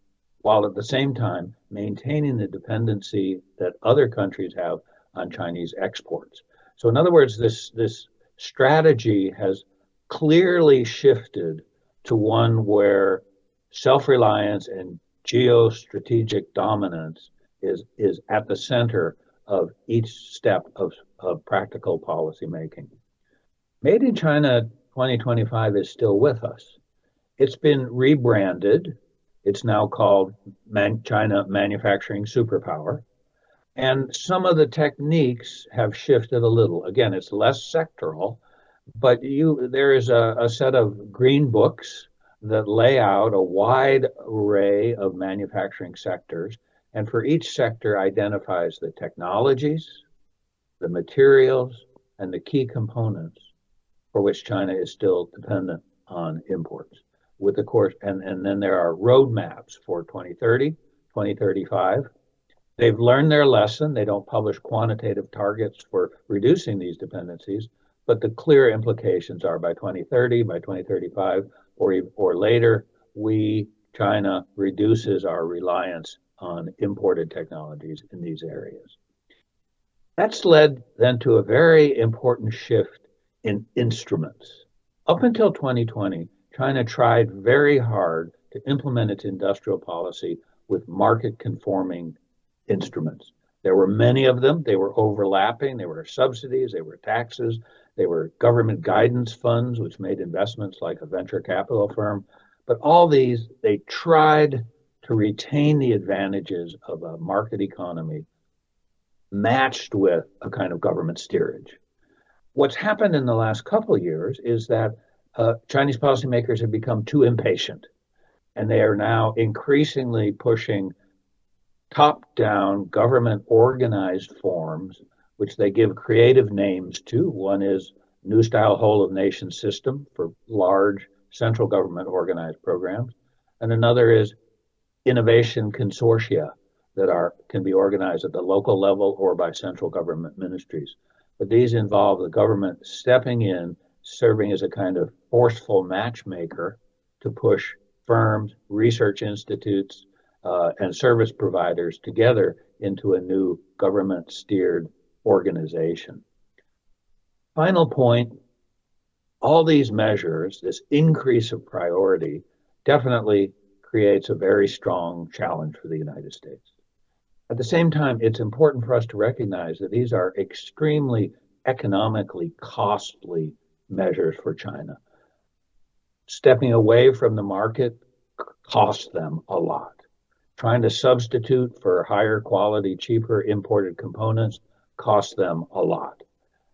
while at the same time maintaining the dependency that other countries have on Chinese exports. So in other words, this strategy has clearly shifted to one where self-reliance and geostrategic dominance is at the center of each step of practical policy making. Made in China 2025 is still with us. It's been rebranded. It's now called China Manufacturing Superpower. And some of the techniques have shifted a little. Again, it's less sectoral, but there is a set of green books that lay out a wide array of manufacturing sectors, and for each sector identifies the technologies, the materials, and the key components for which China is still dependent on imports. And then there are roadmaps for 2030, 2035. They've learned their lesson. They don't publish quantitative targets for reducing these dependencies, but the clear implications are by 2030, by 2035, or later, China reduces our reliance on imported technologies in these areas. That's led then to a very important shift in instruments. Up until 2020, China tried very hard to implement its industrial policy with market-conforming instruments. There were many of them. They were overlapping. There were subsidies. There were taxes. There were government guidance funds, which made investments like a venture capital firm. But all these, they tried to retain the advantages of a market economy matched with a kind of government steerage. What's happened in the last couple of years is that Chinese policymakers have become too impatient, and they are now increasingly pushing top-down government organized forms, which they give creative names to. One is New Style Whole of Nation System for large central government organized programs, and another is innovation consortia that can be organized at the local level or by central government ministries. But these involve the government stepping in, serving as a kind of forceful matchmaker to push firms, research institutes, and service providers together into a new government-steered organization. Final point, all these measures, this increase of priority, definitely creates a very strong challenge for the United States. At the same time, it's important for us to recognize that these are extremely economically costly measures for China. Stepping away from the market costs them a lot. Trying to substitute for higher quality, cheaper imported components costs them a lot.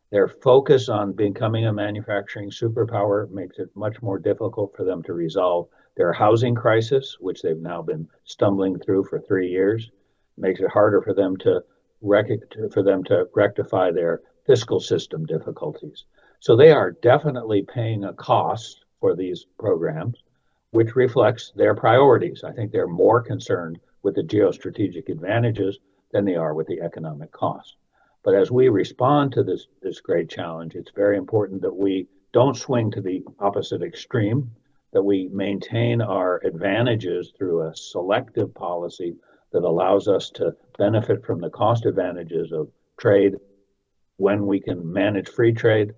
Their focus on becoming a manufacturing superpower makes it much more difficult for them to resolve their housing crisis, which they've now been stumbling through for 3 years. Makes it harder for them to rectify their fiscal system difficulties. So they are definitely paying a cost for these programs, which reflects their priorities. I think they're more concerned with the geostrategic advantages than they are with the economic cost. But as we respond to this great challenge, it's very important that we don't swing to the opposite extreme, that we maintain our advantages through a selective policy that allows us to benefit from the cost advantages of trade when we can manage free trade,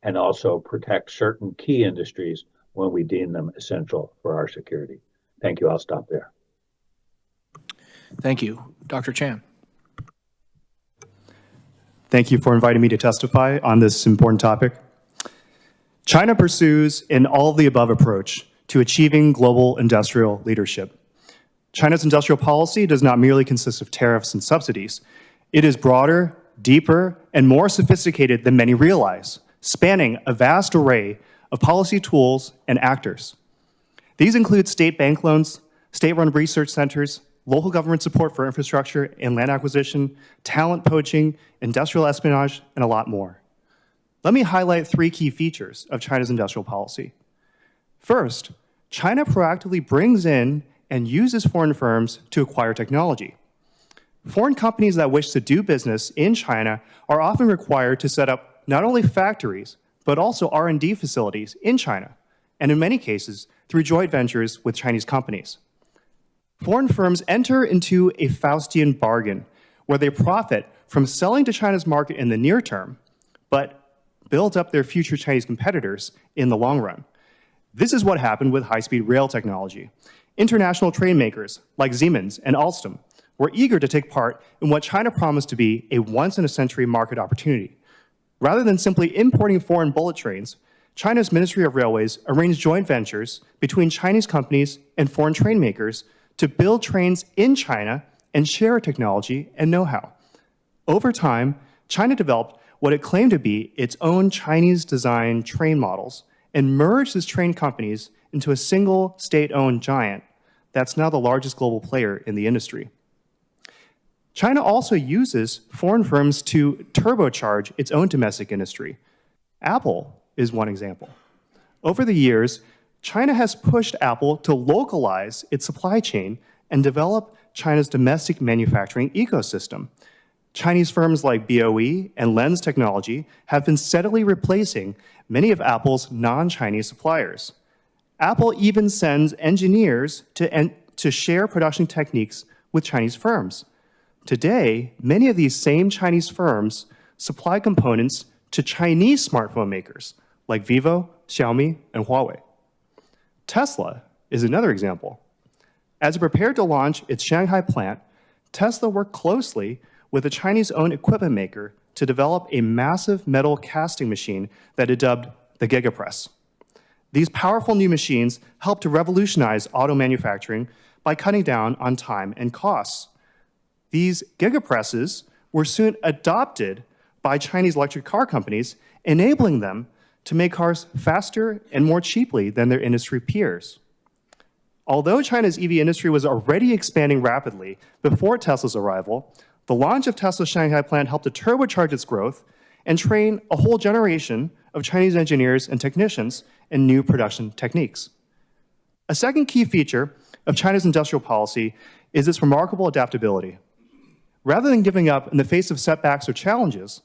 and also protect certain key industries when we deem them essential for our security. Thank you. I'll stop there. Thank you. Dr. Chan. Thank you for inviting me to testify on this important topic. China pursues an all-of-the-above approach to achieving global industrial leadership. China's industrial policy does not merely consist of tariffs and subsidies. It is broader, deeper, and more sophisticated than many realize, spanning a vast array of policy tools and actors. These include state bank loans, state-run research centers, local government support for infrastructure and land acquisition, talent poaching, industrial espionage, and a lot more. Let me highlight 3 key features of China's industrial policy. First, China proactively brings in and uses foreign firms to acquire technology. Foreign companies that wish to do business in China are often required to set up not only factories, but also R&D facilities in China, and in many cases, through joint ventures with Chinese companies. Foreign firms enter into a Faustian bargain where they profit from selling to China's market in the near term, but build up their future Chinese competitors in the long run. This is what happened with high-speed rail technology. International train makers like Siemens and Alstom were eager to take part in what China promised to be a once-in-a-century market opportunity. Rather than simply importing foreign bullet trains, China's Ministry of Railways arranged joint ventures between Chinese companies and foreign train makers to build trains in China and share technology and know-how. Over time, China developed what it claimed to be its own Chinese-designed train models and merged its train companies into a single state-owned giant that's now the largest global player in the industry. China also uses foreign firms to turbocharge its own domestic industry. Apple is one example. Over the years, China has pushed Apple to localize its supply chain and develop China's domestic manufacturing ecosystem. Chinese firms like BOE and Lens Technology have been steadily replacing many of Apple's non-Chinese suppliers. Apple even sends engineers to share production techniques with Chinese firms. Today, many of these same Chinese firms supply components to Chinese smartphone makers like Vivo, Xiaomi, and Huawei. Tesla is another example. As it prepared to launch its Shanghai plant, Tesla worked closely with a Chinese-owned equipment maker to develop a massive metal casting machine that it dubbed the Gigapress. These powerful new machines helped to revolutionize auto manufacturing by cutting down on time and costs. These Gigapresses were soon adopted by Chinese electric car companies, enabling them to make cars faster and more cheaply than their industry peers. Although China's EV industry was already expanding rapidly before Tesla's arrival, the launch of Tesla's Shanghai plant helped to turbocharge its growth and train a whole generation of Chinese engineers and technicians in new production techniques. A second key feature of China's industrial policy is its remarkable adaptability. Rather than giving up in the face of setbacks or challenges,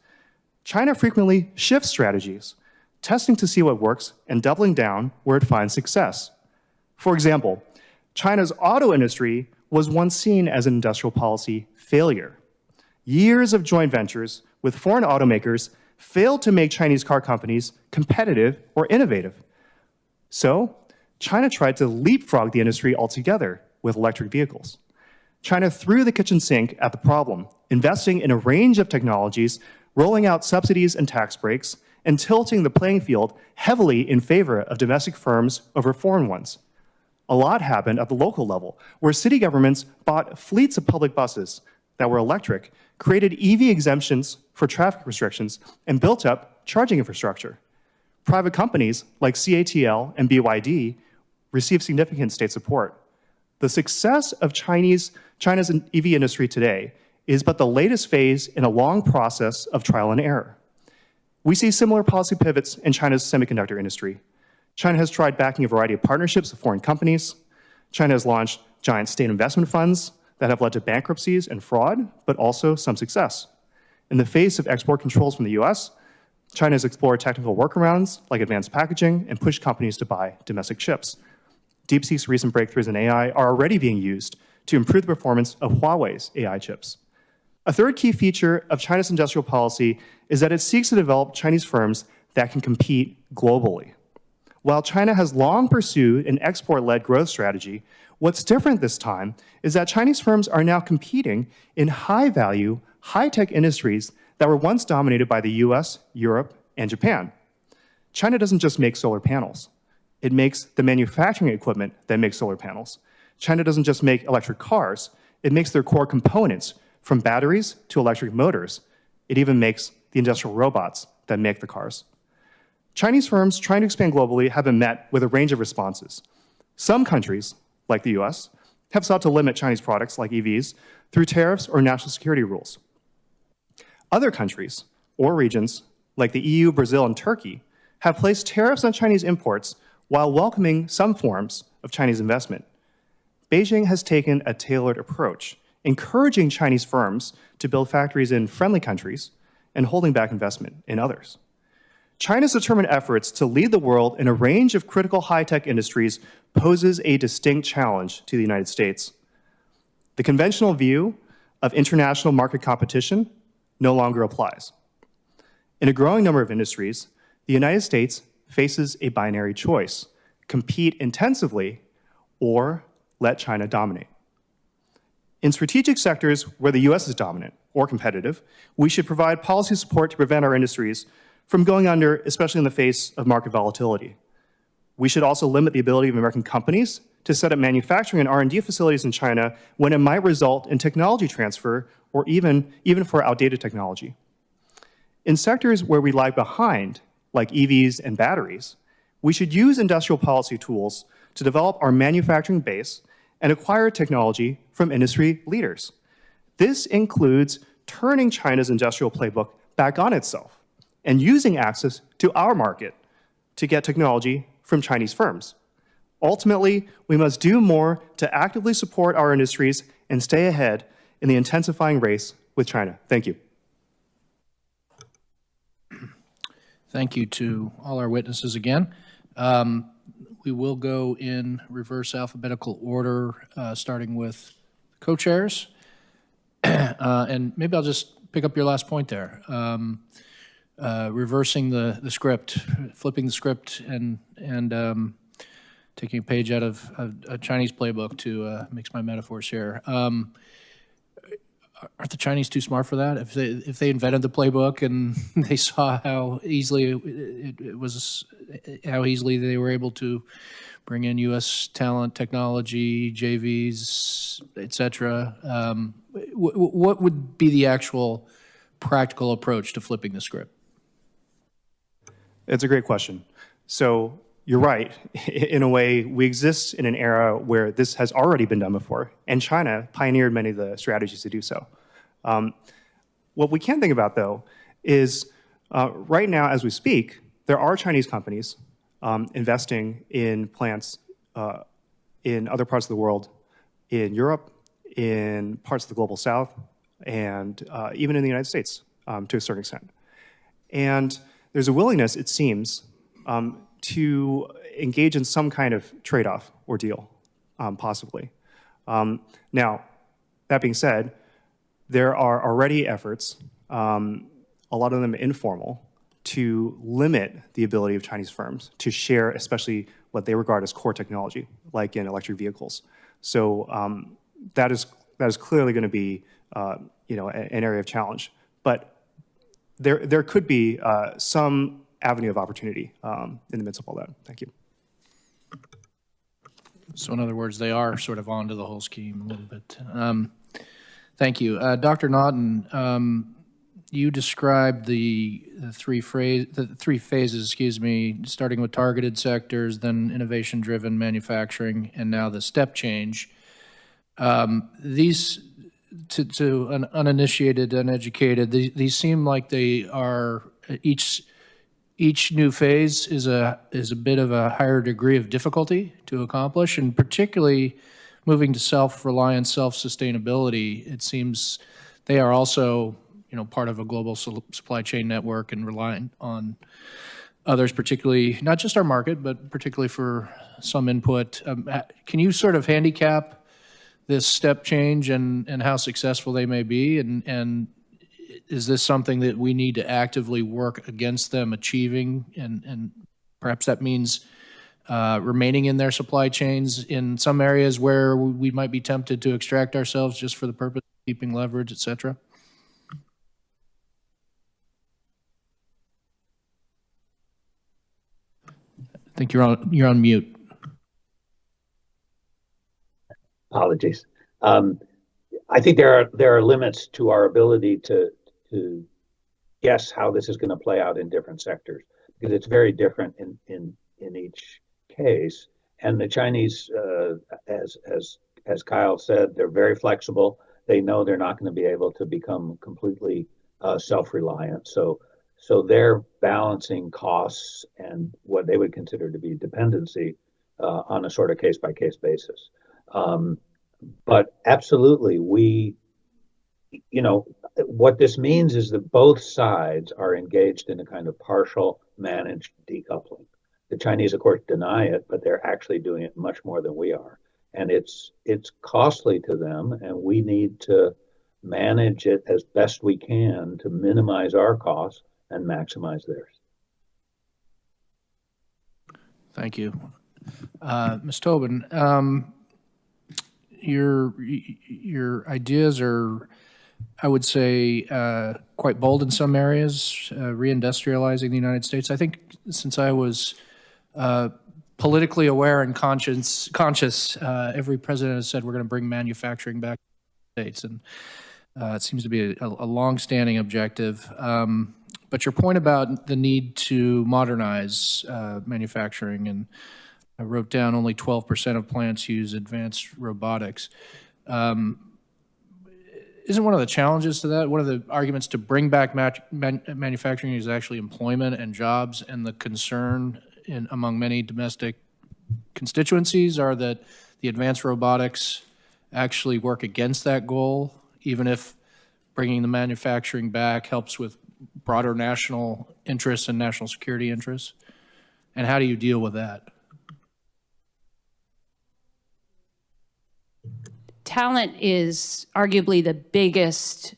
China frequently shifts strategies, testing to see what works and doubling down where it finds success. For example, China's auto industry was once seen as an industrial policy failure. Years of joint ventures with foreign automakers failed to make Chinese car companies competitive or innovative. So, China tried to leapfrog the industry altogether with electric vehicles. China threw the kitchen sink at the problem, investing in a range of technologies, rolling out subsidies and tax breaks, and tilting the playing field heavily in favor of domestic firms over foreign ones. A lot happened at the local level, where city governments bought fleets of public buses that were electric, created EV exemptions for traffic restrictions, and built up charging infrastructure. Private companies like CATL and BYD received significant state support. The success of China's EV industry today is but the latest phase in a long process of trial and error. We see similar policy pivots in China's semiconductor industry. China has tried backing a variety of partnerships with foreign companies. China has launched giant state investment funds that have led to bankruptcies and fraud, but also some success. In the face of export controls from the US, China has explored technical workarounds like advanced packaging and pushed companies to buy domestic chips. DeepSeek's recent breakthroughs in AI are already being used to improve the performance of Huawei's AI chips. A third key feature of China's industrial policy is that it seeks to develop Chinese firms that can compete globally. While China has long pursued an export-led growth strategy, what's different this time is that Chinese firms are now competing in high-value, high-tech industries that were once dominated by the US, Europe, and Japan. China doesn't just make solar panels. It makes the manufacturing equipment that makes solar panels. China doesn't just make electric cars. It makes their core components, from batteries to electric motors. It even makes the industrial robots that make the cars. Chinese firms trying to expand globally have been met with a range of responses. Some countries, like the US, have sought to limit Chinese products like EVs through tariffs or national security rules. Other countries or regions, like the EU, Brazil, and Turkey, have placed tariffs on Chinese imports while welcoming some forms of Chinese investment. Beijing has taken a tailored approach, encouraging Chinese firms to build factories in friendly countries and holding back investment in others. China's determined efforts to lead the world in a range of critical high-tech industries poses a distinct challenge to the United States. The conventional view of international market competition no longer applies. In a growing number of industries, the United States faces a binary choice: compete intensively or let China dominate. In strategic sectors where the US is dominant or competitive, we should provide policy support to prevent our industries from going under, especially in the face of market volatility. We should also limit the ability of American companies to set up manufacturing and R&D facilities in China when it might result in technology transfer or even for outdated technology. In sectors where we lag behind, like EVs and batteries, we should use industrial policy tools to develop our manufacturing base and acquire technology from industry leaders. This includes turning China's industrial playbook back on itself and using access to our market to get technology from Chinese firms. Ultimately, we must do more to actively support our industries and stay ahead in the intensifying race with China. Thank you. Thank you to all our witnesses again. We will go in reverse alphabetical order, starting with co-chairs. And maybe I'll just pick up your last point there. Reversing the script, flipping the script, and taking a page out of a Chinese playbook to mix my metaphors here. Aren't the Chinese too smart for that? If they invented the playbook and they saw how easily how easily they were able to bring in U.S. talent, technology, JVs, et cetera, what would be the actual practical approach to flipping the script? It's a great question. So you're right. In a way, we exist in an era where this has already been done before, and China pioneered many of the strategies to do so. What we can think about, though, is right now, as we speak, there are Chinese companies investing in plants in other parts of the world, in Europe, in parts of the global south, and even in the United States to a certain extent. And there's a willingness, it seems, to engage in some kind of trade-off or deal, possibly. Now, that being said, there are already efforts, a lot of them informal, to limit the ability of Chinese firms to share, especially what they regard as core technology, like in electric vehicles. So that is clearly going to be, an area of challenge. But there could be some avenue of opportunity in the midst of all that. Thank you. So in other words, they are sort of onto the whole scheme a little bit. Thank you. Dr. Naughton, you described the three phases, starting with targeted sectors, then innovation-driven manufacturing, and now the step change. These, to an uninitiated, uneducated, these seem like they are each new phase is a bit of a higher degree of difficulty to accomplish, and particularly moving to self-reliance, self-sustainability. It seems they are also, part of a global supply chain network and reliant on others, particularly not just our market, but particularly for some input. Can you sort of handicap this step change and how successful they may be, and is this something that we need to actively work against them achieving, and perhaps that means remaining in their supply chains in some areas where we might be tempted to extract ourselves just for the purpose of keeping leverage, et cetera? think you're on mute. Apologies. I think there are limits to our ability to guess how this is going to play out in different sectors, because it's very different in each case. And the Chinese, as Kyle said, they're very flexible. They know they're not going to be able to become completely self-reliant. So they're balancing costs and what they would consider to be dependency on a sort of case-by-case basis. But absolutely, what this means is that both sides are engaged in a kind of partial managed decoupling. The Chinese, of course, deny it, but they're actually doing it much more than we are. And it's costly to them, and we need to manage it as best we can to minimize our costs and maximize theirs. Thank you. Ms. Tobin, your ideas are, I would say, quite bold in some areas, reindustrializing the United States. I think since I was politically aware and conscious, every president has said we're going to bring manufacturing back to the States, and it seems to be a long-standing objective. But your point about the need to modernize manufacturing, and I wrote down only 12% of plants use advanced robotics. Isn't one of the challenges to that, one of the arguments to bring back manufacturing is actually employment and jobs, and the concern among many domestic constituencies are that the advanced robotics actually work against that goal, even if bringing the manufacturing back helps with broader national interests and national security interests? And how do you deal with that? Talent is arguably the biggest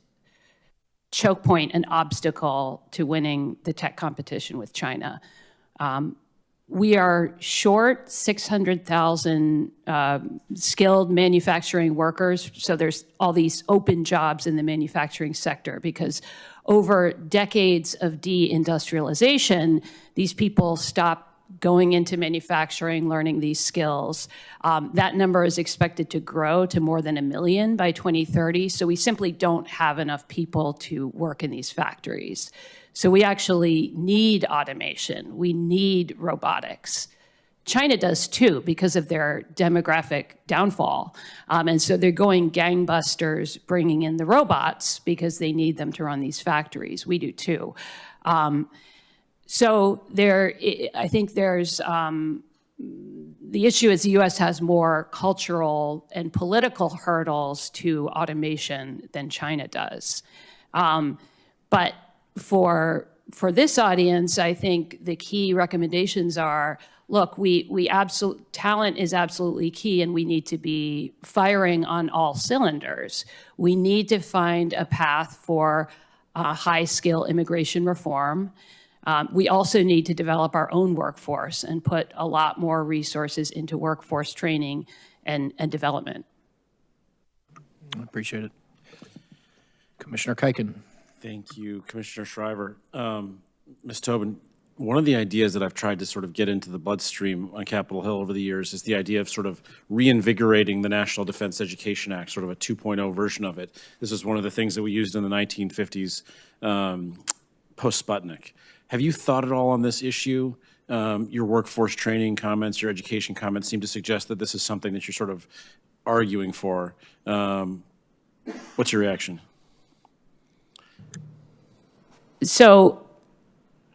choke point and obstacle to winning the tech competition with China. We are short 600,000 skilled manufacturing workers, so there's all these open jobs in the manufacturing sector because over decades of deindustrialization, these people stopped going into manufacturing, learning these skills. That number is expected to grow to more than 1 million by 2030, so we simply don't have enough people to work in these factories. So we actually need automation. We need robotics. China does too because of their demographic downfall. And so they're going gangbusters bringing in the robots because they need them to run these factories. We do too. So I think there's, the issue is the US has more cultural and political hurdles to automation than China does. But for this audience, I think the key recommendations are, look, talent is absolutely key, and we need to be firing on all cylinders. We need to find a path for high-skill immigration reform. We also need to develop our own workforce and put a lot more resources into workforce training and development. I appreciate it. Commissioner Kuiken. Thank you, Commissioner Schriver. Ms. Tobin, one of the ideas that I've tried to sort of get into the bloodstream on Capitol Hill over the years is the idea of sort of reinvigorating the National Defense Education Act, sort of a 2.0 version of it. This is one of the things that we used in the 1950s post-Sputnik. Have you thought at all on this issue? Your workforce training comments, your education comments seem to suggest that this is something that you're sort of arguing for. What's your reaction? So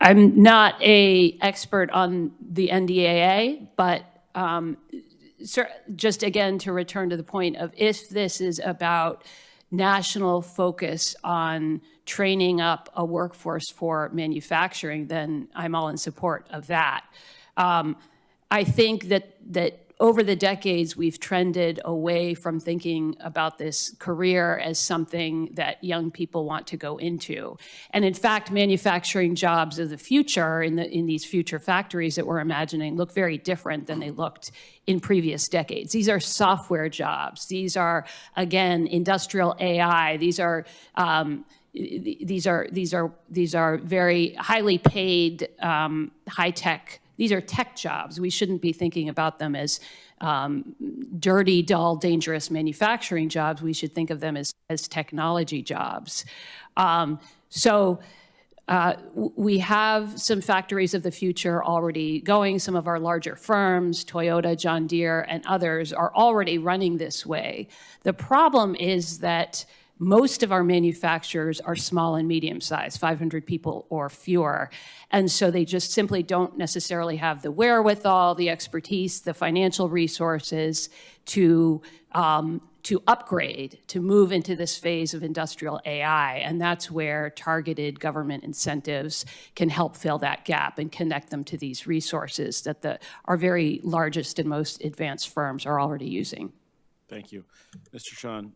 I'm not an expert on the NDAA, but just again to return to the point of if this is about national focus on training up a workforce for manufacturing, then I'm all in support of that. I think that over the decades, we've trended away from thinking about this career as something that young people want to go into. And in fact, manufacturing jobs of the future in these future factories that we're imagining look very different than they looked in previous decades. These are software jobs. These are, again, industrial AI. These are very highly paid, high-tech These are tech jobs. We shouldn't be thinking about them as dirty, dull, dangerous manufacturing jobs. We should think of them as technology jobs. We have some factories of the future already going. Some of our larger firms, Toyota, John Deere, and others are already running this way. The problem is that most of our manufacturers are small and medium sized, 500 people or fewer. And so they just simply don't necessarily have the wherewithal, the expertise, the financial resources to upgrade, to move into this phase of industrial AI. And that's where targeted government incentives can help fill that gap and connect them to these resources that our very largest and most advanced firms are already using. Thank you. Mr. Sean,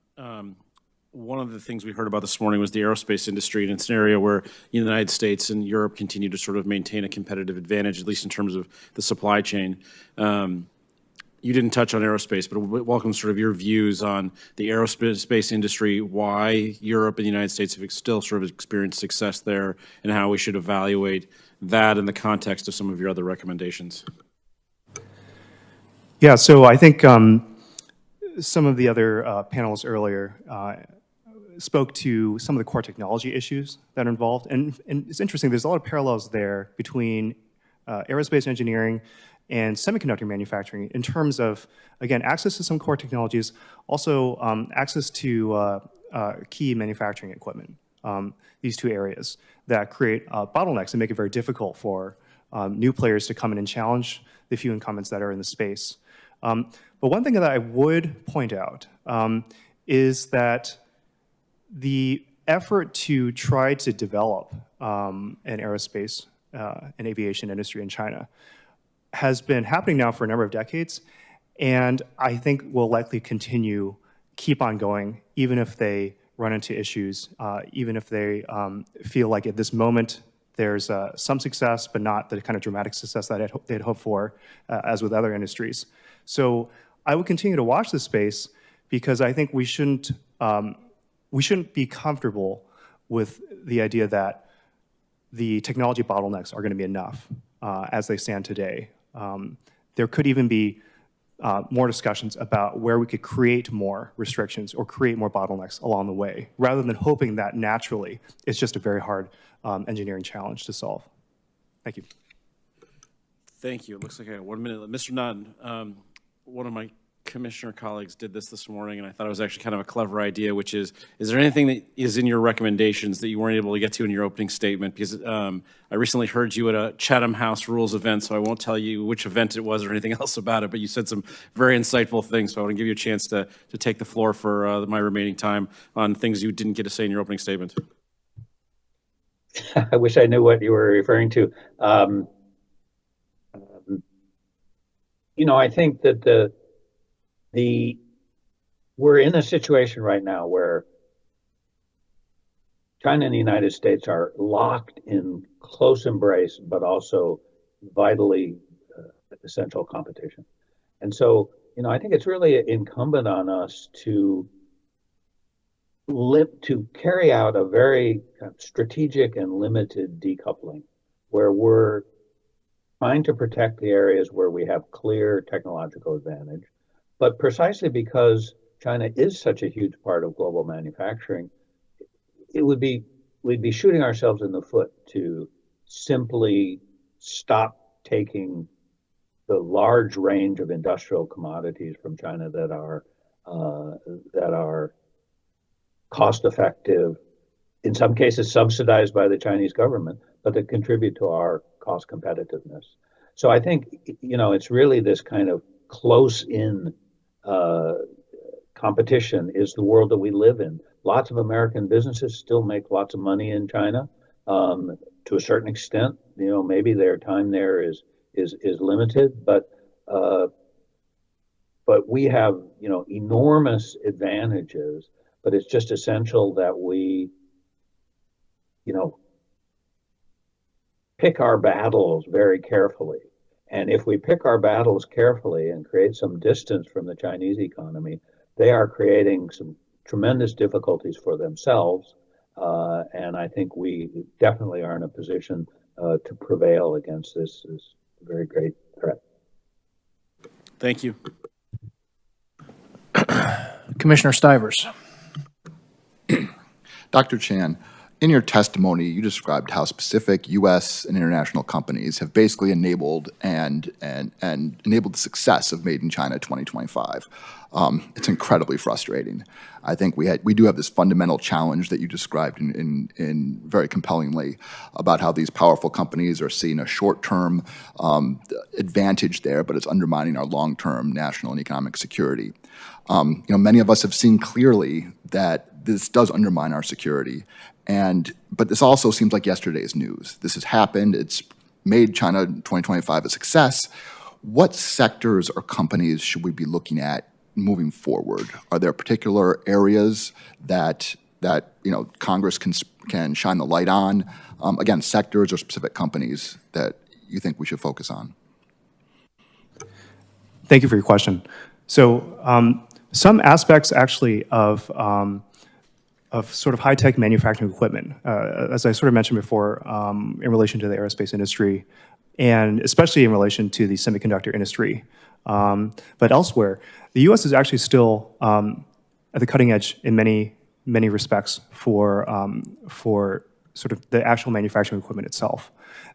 one of the things we heard about this morning was the aerospace industry in a scenario where the United States and Europe continue to sort of maintain a competitive advantage, at least in terms of the supply chain. You didn't touch on aerospace, but welcome sort of your views on the aerospace industry, why Europe and the United States have still sort of experienced success there, and how we should evaluate that in the context of some of your other recommendations. Yeah, so I think some of the other panelists earlier spoke to some of the core technology issues that are involved. And it's interesting, there's a lot of parallels there between aerospace engineering and semiconductor manufacturing in terms of, again, access to some core technologies, also access to key manufacturing equipment. These two areas that create bottlenecks and make it very difficult for new players to come in and challenge the few incumbents that are in the space. But one thing that I would point out is that the effort to try to develop an aerospace and aviation industry in China has been happening now for a number of decades, and I think will likely keep on going, even if they run into issues, even if they feel like at this moment there's some success, but not the kind of dramatic success that they'd hoped for, as with other industries. So I would continue to watch this space because I think we shouldn't be comfortable with the idea that the technology bottlenecks are going to be enough as they stand today. There could even be more discussions about where we could create more restrictions or create more bottlenecks along the way, rather than hoping that naturally it's just a very hard engineering challenge to solve. Thank you. Thank you. It looks like I got 1 minute. Mr. Nunn, one of my commissioner colleagues did this morning, and I thought it was actually kind of a clever idea, which is there anything that is in your recommendations that you weren't able to get to in your opening statement? Because I recently heard you at a Chatham House Rules event, so I won't tell you which event it was or anything else about it, but you said some very insightful things, so I want to give you a chance to take the floor for my remaining time on things you didn't get to say in your opening statement. I wish I knew what you were referring to. I think that we're in a situation right now where China and the United States are locked in close embrace, but also vitally essential competition. And so, I think it's really incumbent on us to carry out a very strategic and limited decoupling, where we're trying to protect the areas where we have clear technological advantage. But precisely because China is such a huge part of global manufacturing, we'd be shooting ourselves in the foot to simply stop taking the large range of industrial commodities from China that are cost effective, in some cases subsidized by the Chinese government, but that contribute to our cost competitiveness. So I think, it's really this kind of close-in competition is the world that we live in. Lots of American businesses still make lots of money in China, to a certain extent. Maybe their time there is limited, but we have enormous advantages. But it's just essential that we pick our battles very carefully. And if we pick our battles carefully and create some distance from the Chinese economy, they are creating some tremendous difficulties for themselves. And I think we definitely are in a position to prevail against this a very great threat. Thank you. Commissioner Stivers. Dr. Chan, in your testimony, you described how specific U.S. and international companies have basically enabled and enabled the success of Made in China 2025. It's incredibly frustrating. I think we do have this fundamental challenge that you described in very compellingly about how these powerful companies are seeing a short-term advantage there, but it's undermining our long-term national and economic security. Many of us have seen clearly that this does undermine our security, but this also seems like yesterday's news. This has happened. It's made China 2025 a success. What sectors or companies should we be looking at moving forward? Are there particular areas that Congress can shine the light on? Again, sectors or specific companies that you think we should focus on? Thank you for your question. So some aspects actually of sort of high-tech manufacturing equipment, as I sort of mentioned before, in relation to the aerospace industry, and especially in relation to the semiconductor industry. But elsewhere, the U.S. is actually still at the cutting edge in many respects for sort of the actual manufacturing equipment itself.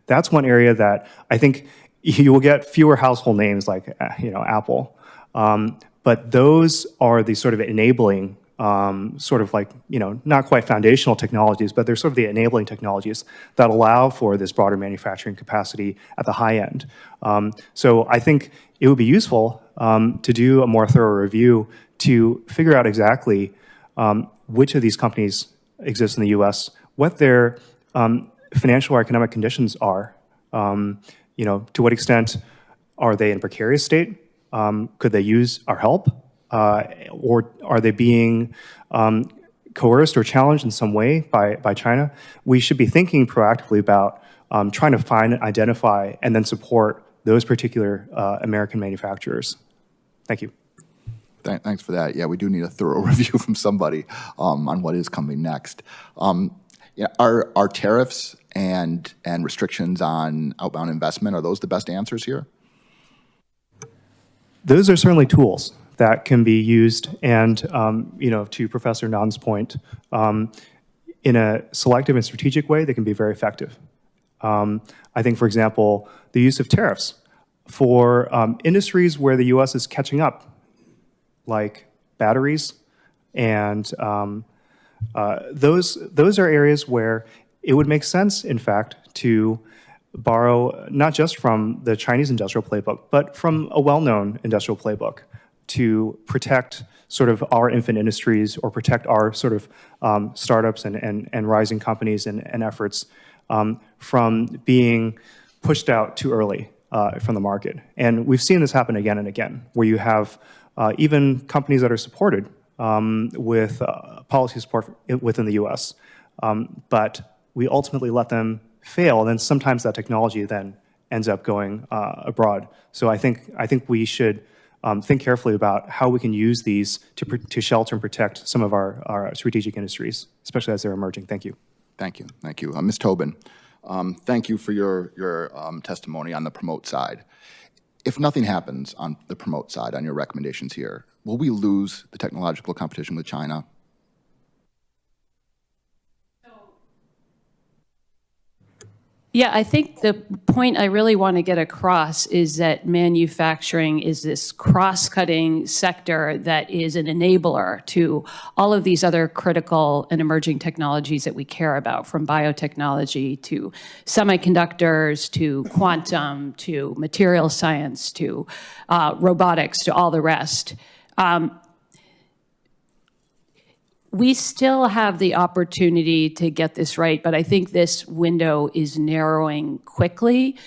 That's one area that I think you will get fewer household names like Apple, but those are the sort of enabling sort of like, not quite foundational technologies, but they're sort of the enabling technologies that allow for this broader manufacturing capacity at the high end. So I think it would be useful to do a more thorough review to figure out exactly which of these companies exist in the US, what their financial or economic conditions are, to what extent are they in a precarious state? Could they use our help? Or are they being coerced or challenged in some way by China? We should be thinking proactively about trying to find, identify, and then support those particular American manufacturers. Thank you. Thanks for that. Yeah, we do need a thorough review from somebody on what is coming next. Are tariffs and restrictions on outbound investment, are those the best answers here? Those are certainly tools that can be used, and to Professor Nan's point, in a selective and strategic way, they can be very effective. I think, for example, the use of tariffs for industries where the U.S. is catching up, like batteries, and those are areas where it would make sense, in fact, to borrow not just from the Chinese industrial playbook, but from a well-known industrial playbook to protect sort of our infant industries or protect our sort of startups and rising companies and efforts from being pushed out too early from the market. And we've seen this happen again and again, where you have even companies that are supported with policy support within the US, but we ultimately let them fail, and then sometimes that technology then ends up going abroad. So I think we should think carefully about how we can use these to shelter and protect some of our strategic industries, especially as they're emerging. Thank you. Thank you. Thank you. Ms. Tobin, thank you for your testimony on the promote side. If nothing happens on the promote side, on your recommendations here, will we lose the technological competition with China? Yeah, I think the point I really want to get across is that manufacturing is this cross-cutting sector that is an enabler to all of these other critical and emerging technologies that we care about, from biotechnology to semiconductors to quantum to material science to robotics to all the rest. We still have the opportunity to get this right, but I think this window is narrowing quickly.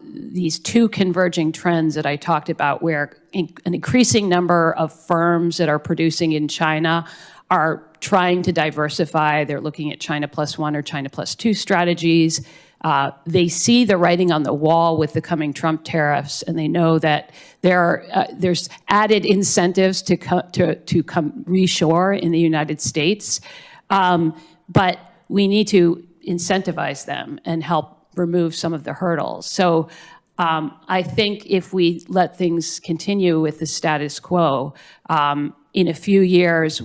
These two converging trends that I talked about, where an increasing number of firms that are producing in China are trying to diversify. They're looking at China plus one or China plus two strategies. They see the writing on the wall with the coming Trump tariffs, and they know that there's added incentives to come reshore in the United States. But we need to incentivize them and help remove some of the hurdles. So I think if we let things continue with the status quo, in a few years,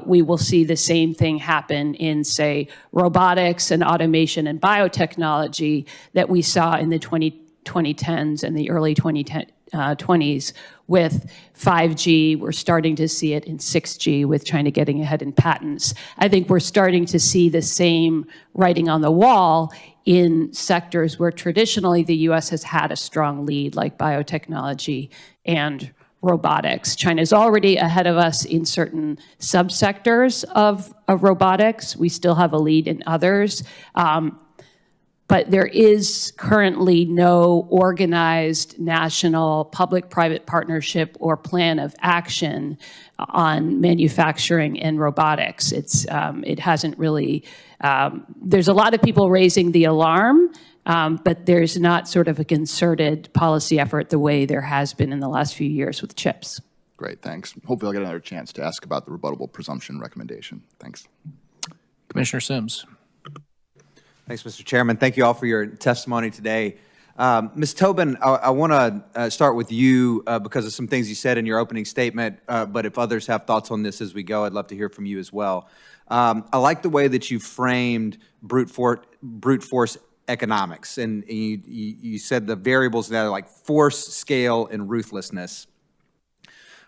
we will see the same thing happen in, say, robotics and automation and biotechnology that we saw in the 2010s and the early 2020s with 5G. We're starting to see it in 6G with China getting ahead in patents. I think we're starting to see the same writing on the wall in sectors where traditionally the U.S. has had a strong lead, like biotechnology and robotics. China's already ahead of us in certain subsectors of robotics. We still have a lead in others. But there is currently no organized national public-private partnership or plan of action on manufacturing and robotics. It hasn't really, there's a lot of people raising the alarm, but there's not sort of a concerted policy effort the way there has been in the last few years with chips. Great, thanks. Hopefully I'll get another chance to ask about the rebuttable presumption recommendation. Thanks. Commissioner Sims. Thanks, Mr. Chairman. Thank you all for your testimony today. Ms. Tobin, I want to start with you because of some things you said in your opening statement, but if others have thoughts on this as we go, I'd love to hear from you as well. I like the way that you framed brute force economics, and you said the variables that are like force, scale, and ruthlessness.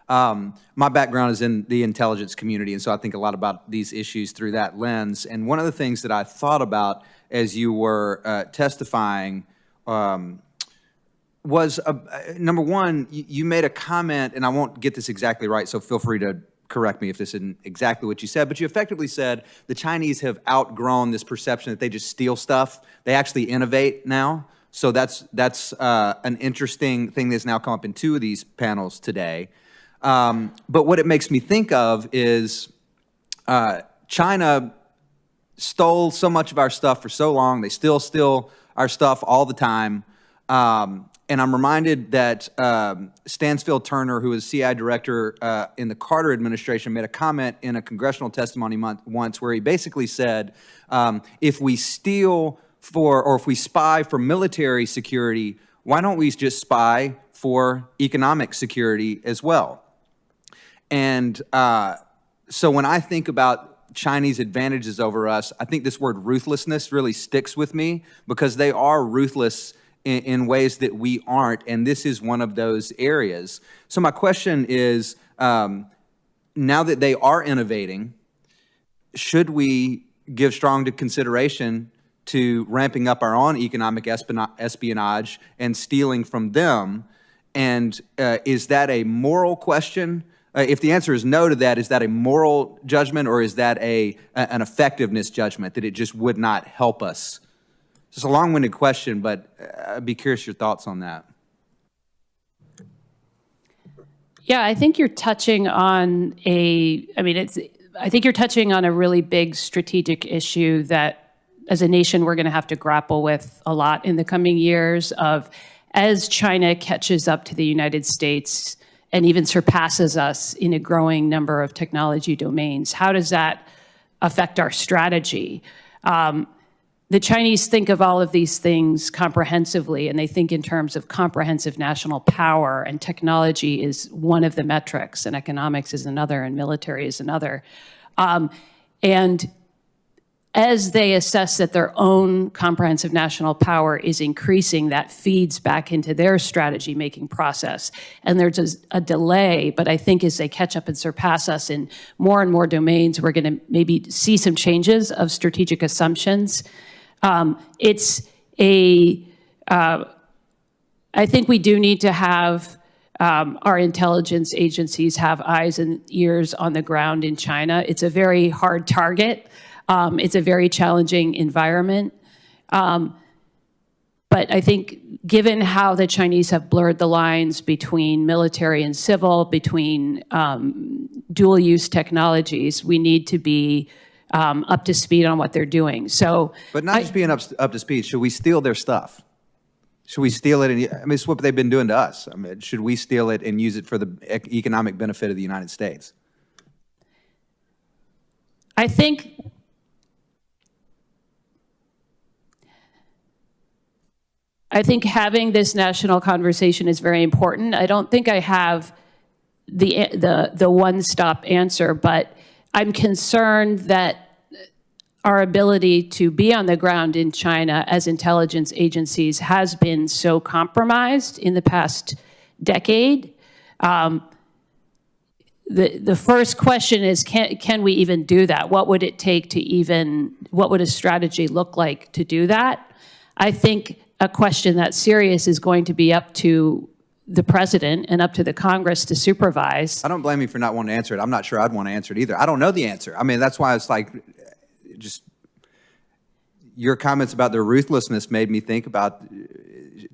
My background is in the intelligence community, and so I think a lot about these issues through that lens. And one of the things that I thought about as you were testifying was, number one, you made a comment, and I won't get this exactly right, so feel free to correct me if this isn't exactly what you said, but you effectively said the Chinese have outgrown this perception that they just steal stuff. They actually innovate now. So that's an interesting thing that's now come up in two of these panels today. But what it makes me think of is China stole so much of our stuff for so long. They still steal our stuff all the time. And I'm reminded that Stansfield Turner, who was CI director in the Carter administration, made a comment in a congressional testimony once where he basically said, if we steal for, or if we spy for military security, why don't we just spy for economic security as well? And so when I think about Chinese advantages over us, I think this word ruthlessness really sticks with me because they are ruthless in ways that we aren't, and this is one of those areas. So my question is, now that they are innovating, should we give strong consideration to ramping up our own economic espionage and stealing from them? And is that a moral question? If the answer is no to that, is that a moral judgment or is that an effectiveness judgment that it just would not help us? It's a long-winded question, but I'd be curious your thoughts on that. Yeah, I think you're touching on I think you're touching on a really big strategic issue that as a nation we're going to have to grapple with a lot in the coming years of as China catches up to the United States and even surpasses us in a growing number of technology domains. How does that affect our strategy? The Chinese think of all of these things comprehensively, and they think in terms of comprehensive national power, and technology is one of the metrics, and economics is another, and military is another. And as they assess that their own comprehensive national power is increasing, that feeds back into their strategy-making process. And there's a delay, but I think as they catch up and surpass us in more and more domains, we're going to maybe see some changes of strategic assumptions. I think we do need to have our intelligence agencies have eyes and ears on the ground in China. It's a very hard target. It's a very challenging environment. But I think given how the Chinese have blurred the lines between military and civil, between dual-use technologies, we need to be up to speed on what they're doing. So, but not just being up to speed. Should we steal their stuff? Should we steal it? It's what they've been doing to us. Should we steal it and use it for the economic benefit of the United States? I think I think having this national conversation is very important. I don't think I have the one-stop answer, but I'm concerned that our ability to be on the ground in China as intelligence agencies has been so compromised in the past decade. The first question is, can we even do that? What would it take to what would a strategy look like to do that? I think a question that's serious is going to be up to the president and up to the Congress to supervise. I don't blame you for not wanting to answer it. I'm not sure I'd want to answer it either. I don't know the answer. I mean, that's why it's like, just your comments about the ruthlessness made me think about,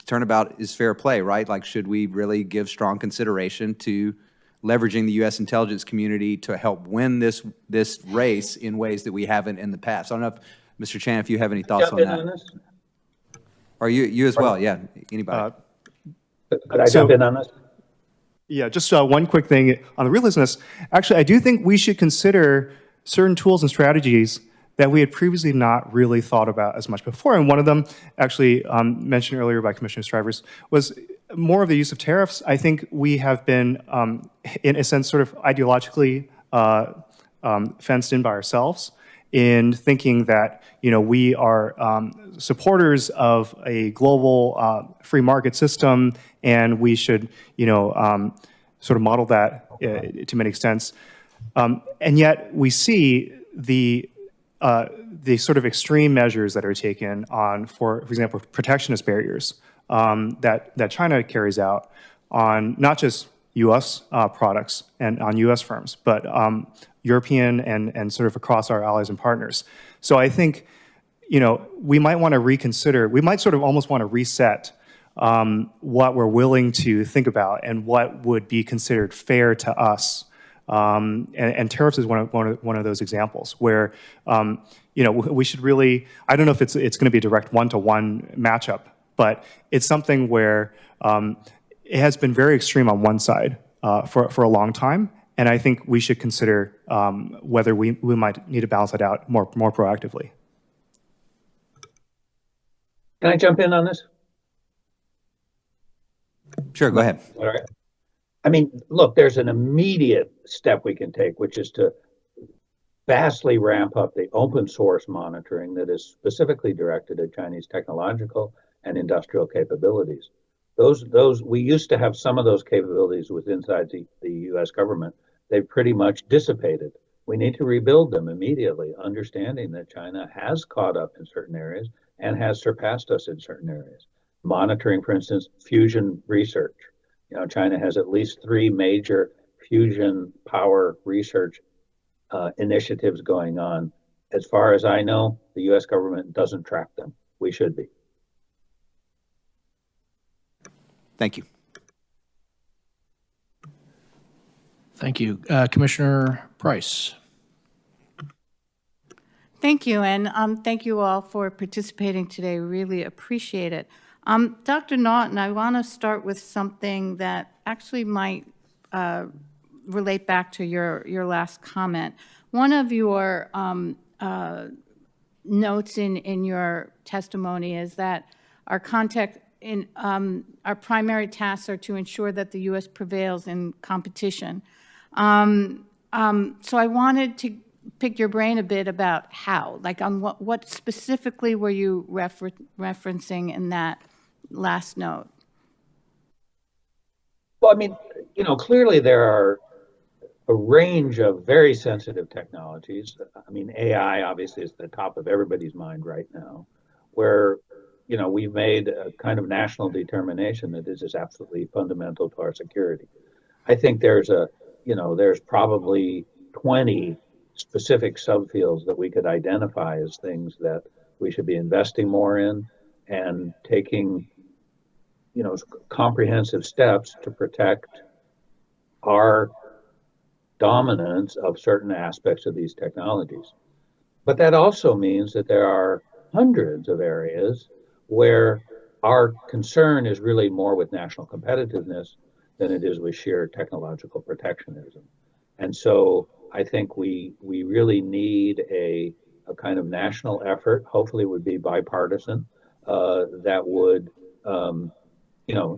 turnabout is fair play, right? Like, should we really give strong consideration to leveraging the U.S. intelligence community to help win this race in ways that we haven't in the past? I don't know if, Mr. Chan, if you have any thoughts on that. Or you as well, yeah, anybody. Could I jump in on this? Yeah, just one quick thing on the ruthlessness. Actually, I do think we should consider certain tools and strategies that we had previously not really thought about as much before. And one of them, actually mentioned earlier by Commissioner Schriver, was more of the use of tariffs. I think we have been, in a sense, sort of ideologically fenced in by ourselves in thinking that, you know, we are supporters of a global free market system, and we should, you know, sort of model that to many extents. And yet we see the sort of extreme measures that are taken on, for example, protectionist barriers that China carries out on not just U.S. Products and on U.S. firms, but European and sort of across our allies and partners. So I think, you know, we might want to reconsider, we might sort of almost want to reset what we're willing to think about and what would be considered fair to us. And tariffs is one of those examples where, you know, we should really, I don't know if it's going to be a direct one-to-one matchup, but it's something where it has been very extreme on one side for a long time. And I think we should consider whether we might need to balance that out more proactively. Can I jump in on this? Sure, go ahead. All right. I mean, look, there's an immediate step we can take, which is to vastly ramp up the open source monitoring that is specifically directed at Chinese technological and industrial capabilities. We used to have some of those capabilities inside the U.S. government. They've pretty much dissipated. We need to rebuild them immediately, understanding that China has caught up in certain areas and has surpassed us in certain areas. Monitoring, for instance, fusion research. You know, China has at least 3 major fusion power research initiatives going on. As far as I know, the U.S. government doesn't track them. We should be. Thank you. Thank you. Commissioner Price. Thank you, and thank you all for participating today. Really appreciate it. Dr. Naughton, I want to start with something that actually might relate back to your last comment. One of your notes in your testimony is that our primary tasks are to ensure that the U.S. prevails in competition. So I wanted to pick your brain a bit about how, like on what specifically were you referencing in that last note? Well, I mean, you know, clearly there are a range of very sensitive technologies. I mean, AI obviously is the top of everybody's mind right now, where, you know, we've made a kind of national determination that this is absolutely fundamental to our security. I think there's probably 20 specific subfields that we could identify as things that we should be investing more in and taking, you know, comprehensive steps to protect our dominance of certain aspects of these technologies. But that also means that there are hundreds of areas where our concern is really more with national competitiveness than it is with sheer technological protectionism. And so I think we really need a kind of national effort, hopefully it would be bipartisan, that would you know,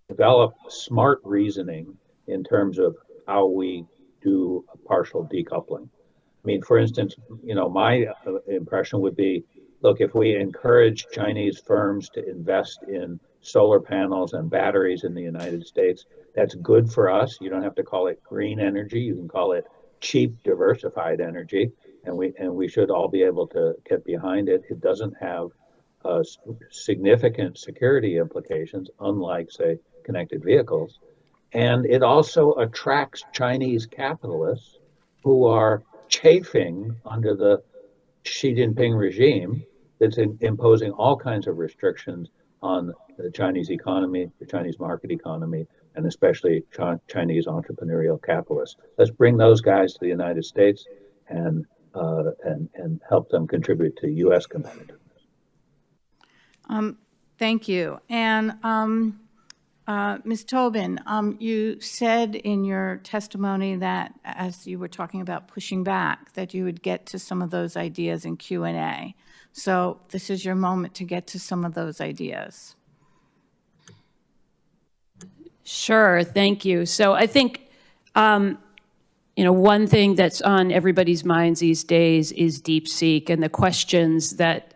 develop smart reasoning in terms of how we do a partial decoupling. I mean, for instance, you know, my impression would be, look, if we encourage Chinese firms to invest in solar panels and batteries in the United States, that's good for us. You don't have to call it green energy. You can call it cheap, diversified energy, and we should all be able to get behind it. It doesn't have significant security implications, unlike, say, connected vehicles. And it also attracts Chinese capitalists who are chafing under the Xi Jinping regime that's imposing all kinds of restrictions on the Chinese economy, the Chinese market economy, and especially Chinese entrepreneurial capitalists. Let's bring those guys to the United States and help them contribute to U.S. competitiveness. Thank you. And Ms. Tobin, you said in your testimony that, as you were talking about pushing back, that you would get to some of those ideas in Q&A. So this is your moment to get to some of those ideas. Sure, thank you. So I think, you know, one thing that's on everybody's minds these days is DeepSeek and the questions that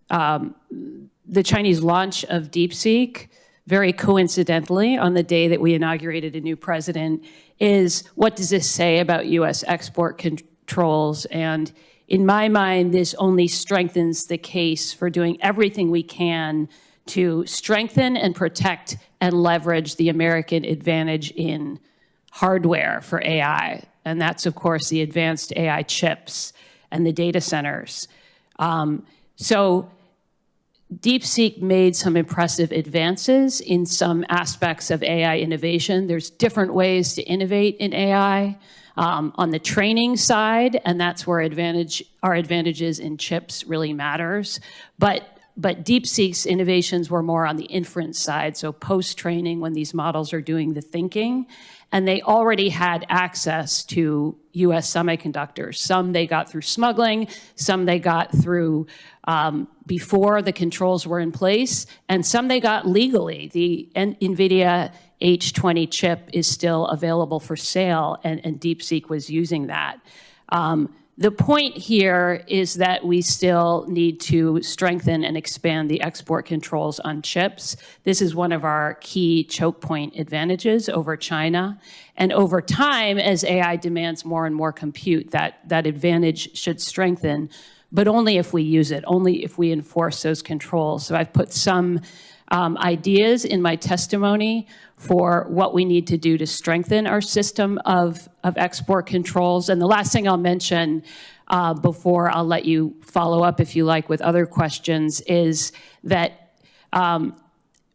the Chinese launch of DeepSeek, very coincidentally, on the day that we inaugurated a new president, is what does this say about U.S. export controls? And in my mind, this only strengthens the case for doing everything we can to strengthen and protect and leverage the American advantage in hardware for AI. And that's, of course, the advanced AI chips and the data centers. So DeepSeek made some impressive advances in some aspects of AI innovation. There's different ways to innovate in AI on the training side, and that's where our advantages in chips really matters. But DeepSeek's innovations were more on the inference side, so post-training when these models are doing the thinking. And they already had access to US semiconductors. Some they got through smuggling, some they got through before the controls were in place, and some they got legally. The NVIDIA H20 chip is still available for sale, and DeepSeek was using that. The point here is that we still need to strengthen and expand the export controls on chips. This is one of our key choke point advantages over China. And over time, as AI demands more and more compute, that advantage should strengthen, but only if we use it, only if we enforce those controls. So I've put some ideas in my testimony for what we need to do to strengthen our system of export controls. And the last thing I'll mention before I'll let you follow up, if you like, with other questions, is that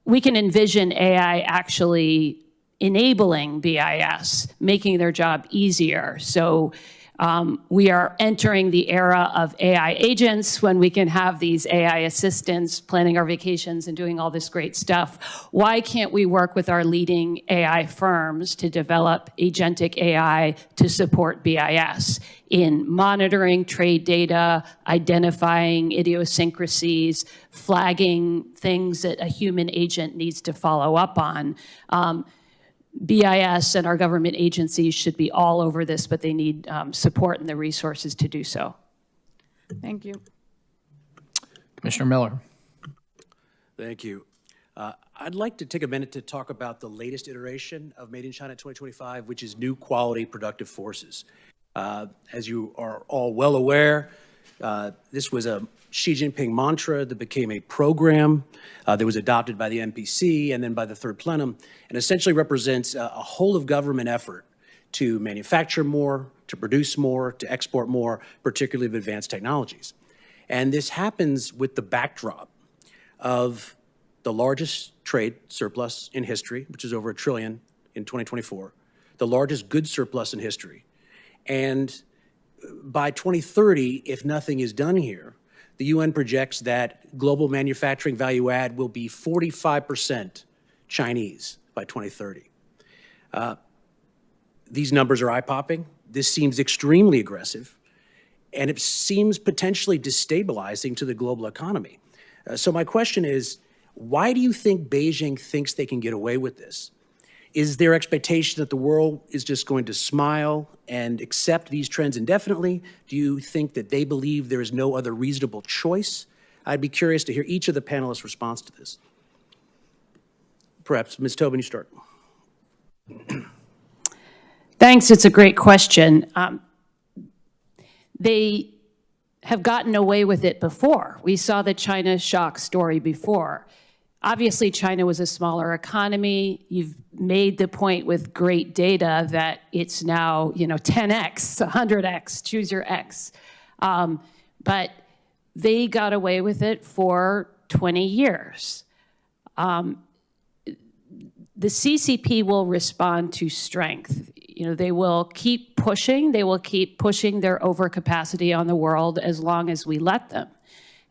we can envision AI actually enabling BIS, making their job easier. So we are entering the era of AI agents when we can have these AI assistants planning our vacations and doing all this great stuff. Why can't we work with our leading AI firms to develop agentic AI to support BIS in monitoring trade data, identifying idiosyncrasies, flagging things that a human agent needs to follow up on? BIS and our government agencies should be all over this, but they need support and the resources to do so. Thank you. Commissioner Miller. Thank you. I'd like to take a minute to talk about the latest iteration of Made in China 2025, which is new quality productive forces. As you are all well aware, this was a Xi Jinping mantra that became a program that was adopted by the NPC and then by the Third Plenum, and essentially represents a whole of government effort to manufacture more, to produce more, to export more, particularly of advanced technologies. And this happens with the backdrop of the largest trade surplus in history, which is over $1 trillion in 2024, the largest goods surplus in history. And by 2030, if nothing is done here, the UN projects that global manufacturing value add will be 45% Chinese by 2030. These numbers are eye-popping. This seems extremely aggressive, and it seems potentially destabilizing to the global economy. So my question is, Why do you think Beijing thinks they can get away with this? Is their expectation that the world is just going to smile and accept these trends indefinitely? Do you think that they believe there is no other reasonable choice? I'd be curious to hear each of the panelists' response to this. Perhaps, Ms. Tobin, you start. Thanks. It's a great question. They have gotten away with it before. We saw the China shock story before. Obviously, China was a smaller economy. You've made the point with great data that it's now, 10x, 100x, choose your X. But they got away with it for 20 years. The CCP will respond to strength. They will keep pushing. They will keep pushing their overcapacity on the world as long as we let them.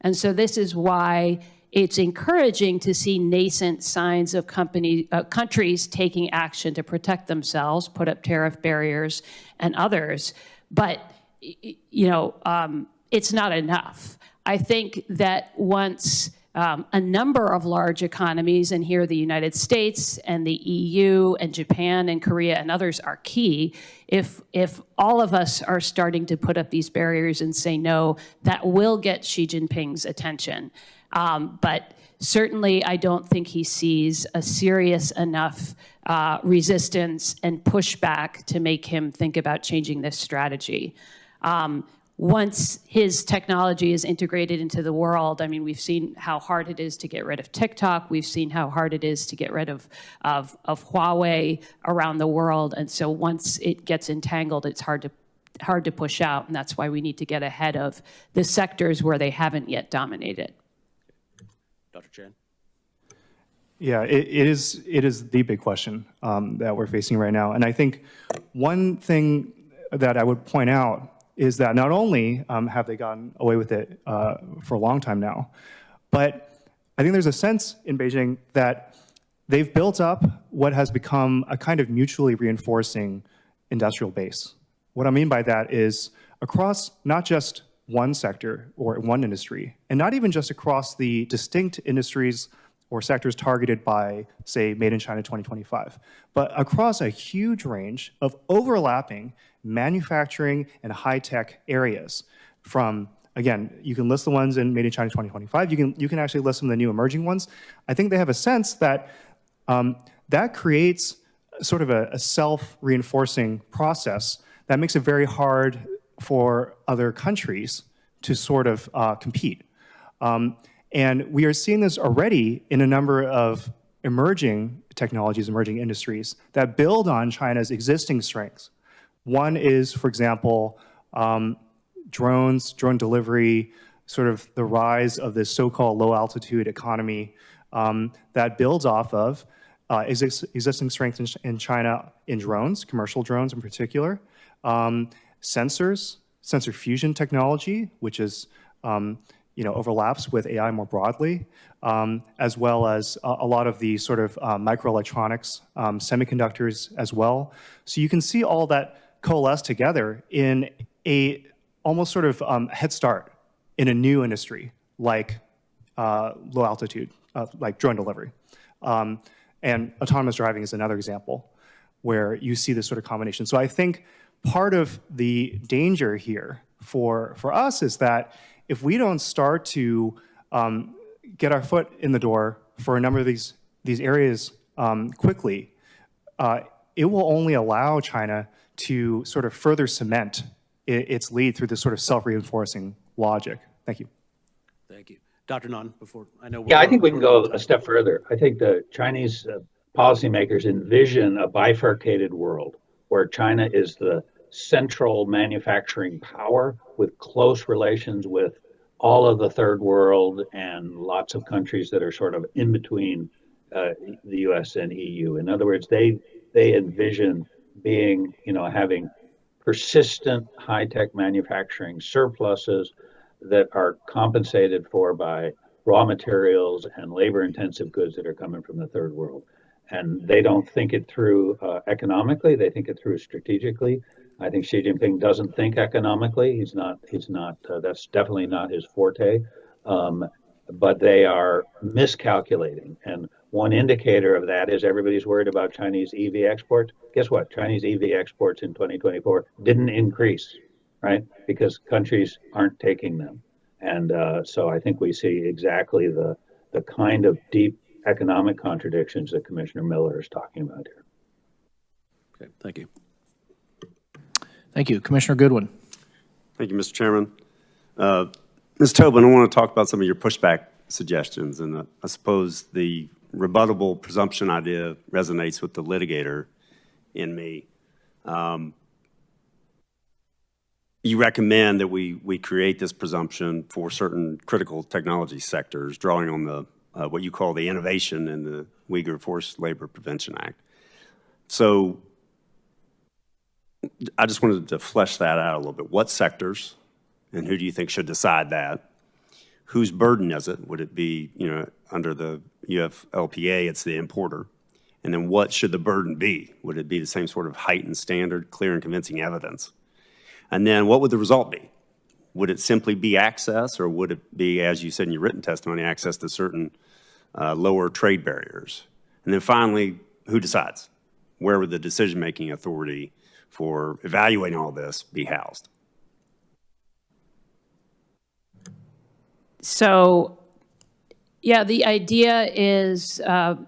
And so this is why it's encouraging to see nascent signs of countries taking action to protect themselves, put up tariff barriers and others. But, it's not enough. I think that once a number of large economies, and here the United States and the EU and Japan and Korea and others are key, if all of us are starting to put up these barriers and say no, that will get Xi Jinping's attention. But certainly I don't think he sees a serious enough resistance and pushback to make him think about changing this strategy. Once his technology is integrated into the world, we've seen how hard it is to get rid of TikTok. We've seen how hard it is to get rid of Huawei around the world. And so once it gets entangled, it's hard to push out. And that's why we need to get ahead of the sectors where they haven't yet dominated. Dr. Chan. Yeah, it is the big question that we're facing right now. And I think one thing that I would point out is that not only have they gotten away with it for a long time now, but I think there's a sense in Beijing that they've built up what has become a kind of mutually reinforcing industrial base. What I mean by that is across not just one sector or one industry, and not even just across the distinct industries or sectors targeted by, say, Made in China 2025, but across a huge range of overlapping manufacturing and high-tech areas. From, again, you can list the ones in Made in China 2025, you can actually list some of the new emerging ones. I think they have a sense that that creates sort of a self-reinforcing process that makes it very hard for other countries to sort of compete. And we are seeing this already in a number of emerging technologies, emerging industries that build on China's existing strengths. One is, for example, drones, drone delivery, sort of the rise of this so-called low-altitude economy that builds off of existing strength in China in drones, commercial drones in particular, sensors, sensor fusion technology, which is overlaps with AI more broadly, as well as a lot of the sort of microelectronics, semiconductors as well. So you can see all that coalesce together in a almost sort of head start in a new industry like low altitude, like drone delivery. And autonomous driving is another example where you see this sort of combination. So I think part of the danger here for us is that if we don't start to get our foot in the door for a number of these areas quickly, it will only allow China to sort of further cement its lead through this sort of self-reinforcing logic. Thank you. Thank you. Dr. Nan, before I know. Yeah, I think we can go a step further. I think the Chinese policymakers envision a bifurcated world where China is the central manufacturing power with close relations with all of the third world and lots of countries that are sort of in between the US and EU. In other words, they envision being, having persistent high-tech manufacturing surpluses that are compensated for by raw materials and labor-intensive goods that are coming from the third world. And they don't think it through economically, they think it through strategically. I think Xi Jinping doesn't think economically. He's not, that's definitely not his forte. but they are miscalculating. And one indicator of that is everybody's worried about Chinese EV exports. Guess what? Chinese EV exports in 2024 didn't increase, right? Because countries aren't taking them. And so I think we see exactly the kind of deep economic contradictions that Commissioner Miller is talking about here. Okay, thank you. Thank you. Commissioner Goodwin. Thank you, Mr. Chairman. Ms. Tobin, I want to talk about some of your pushback suggestions, and I suppose the rebuttable presumption idea resonates with the litigator in me. You recommend that we create this presumption for certain critical technology sectors, drawing on the what you call the innovation in the Uyghur Forced Labor Prevention Act. So I just wanted to flesh that out a little bit. What sectors, and who do you think should decide that? Whose burden is it? Would it be, under the UFLPA, it's the importer? And then what should the burden be? Would it be the same sort of heightened standard, clear and convincing evidence? And then what would the result be? Would it simply be access, or would it be, as you said in your written testimony, access to certain lower trade barriers? And then finally, who decides? Where would the decision-making authority for evaluating all this be housed? So, yeah, the idea is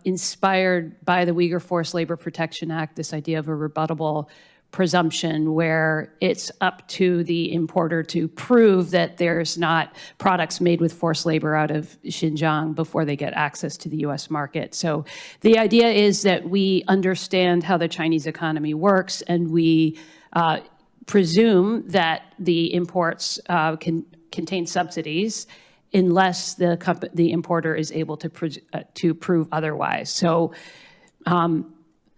inspired by the Uyghur Forced Labor Protection Act, this idea of a rebuttable presumption where it's up to the importer to prove that there's not products made with forced labor out of Xinjiang before they get access to the US market. So the idea is that we understand how the Chinese economy works, and we presume that the imports can contain subsidies unless the importer is able to prove otherwise. So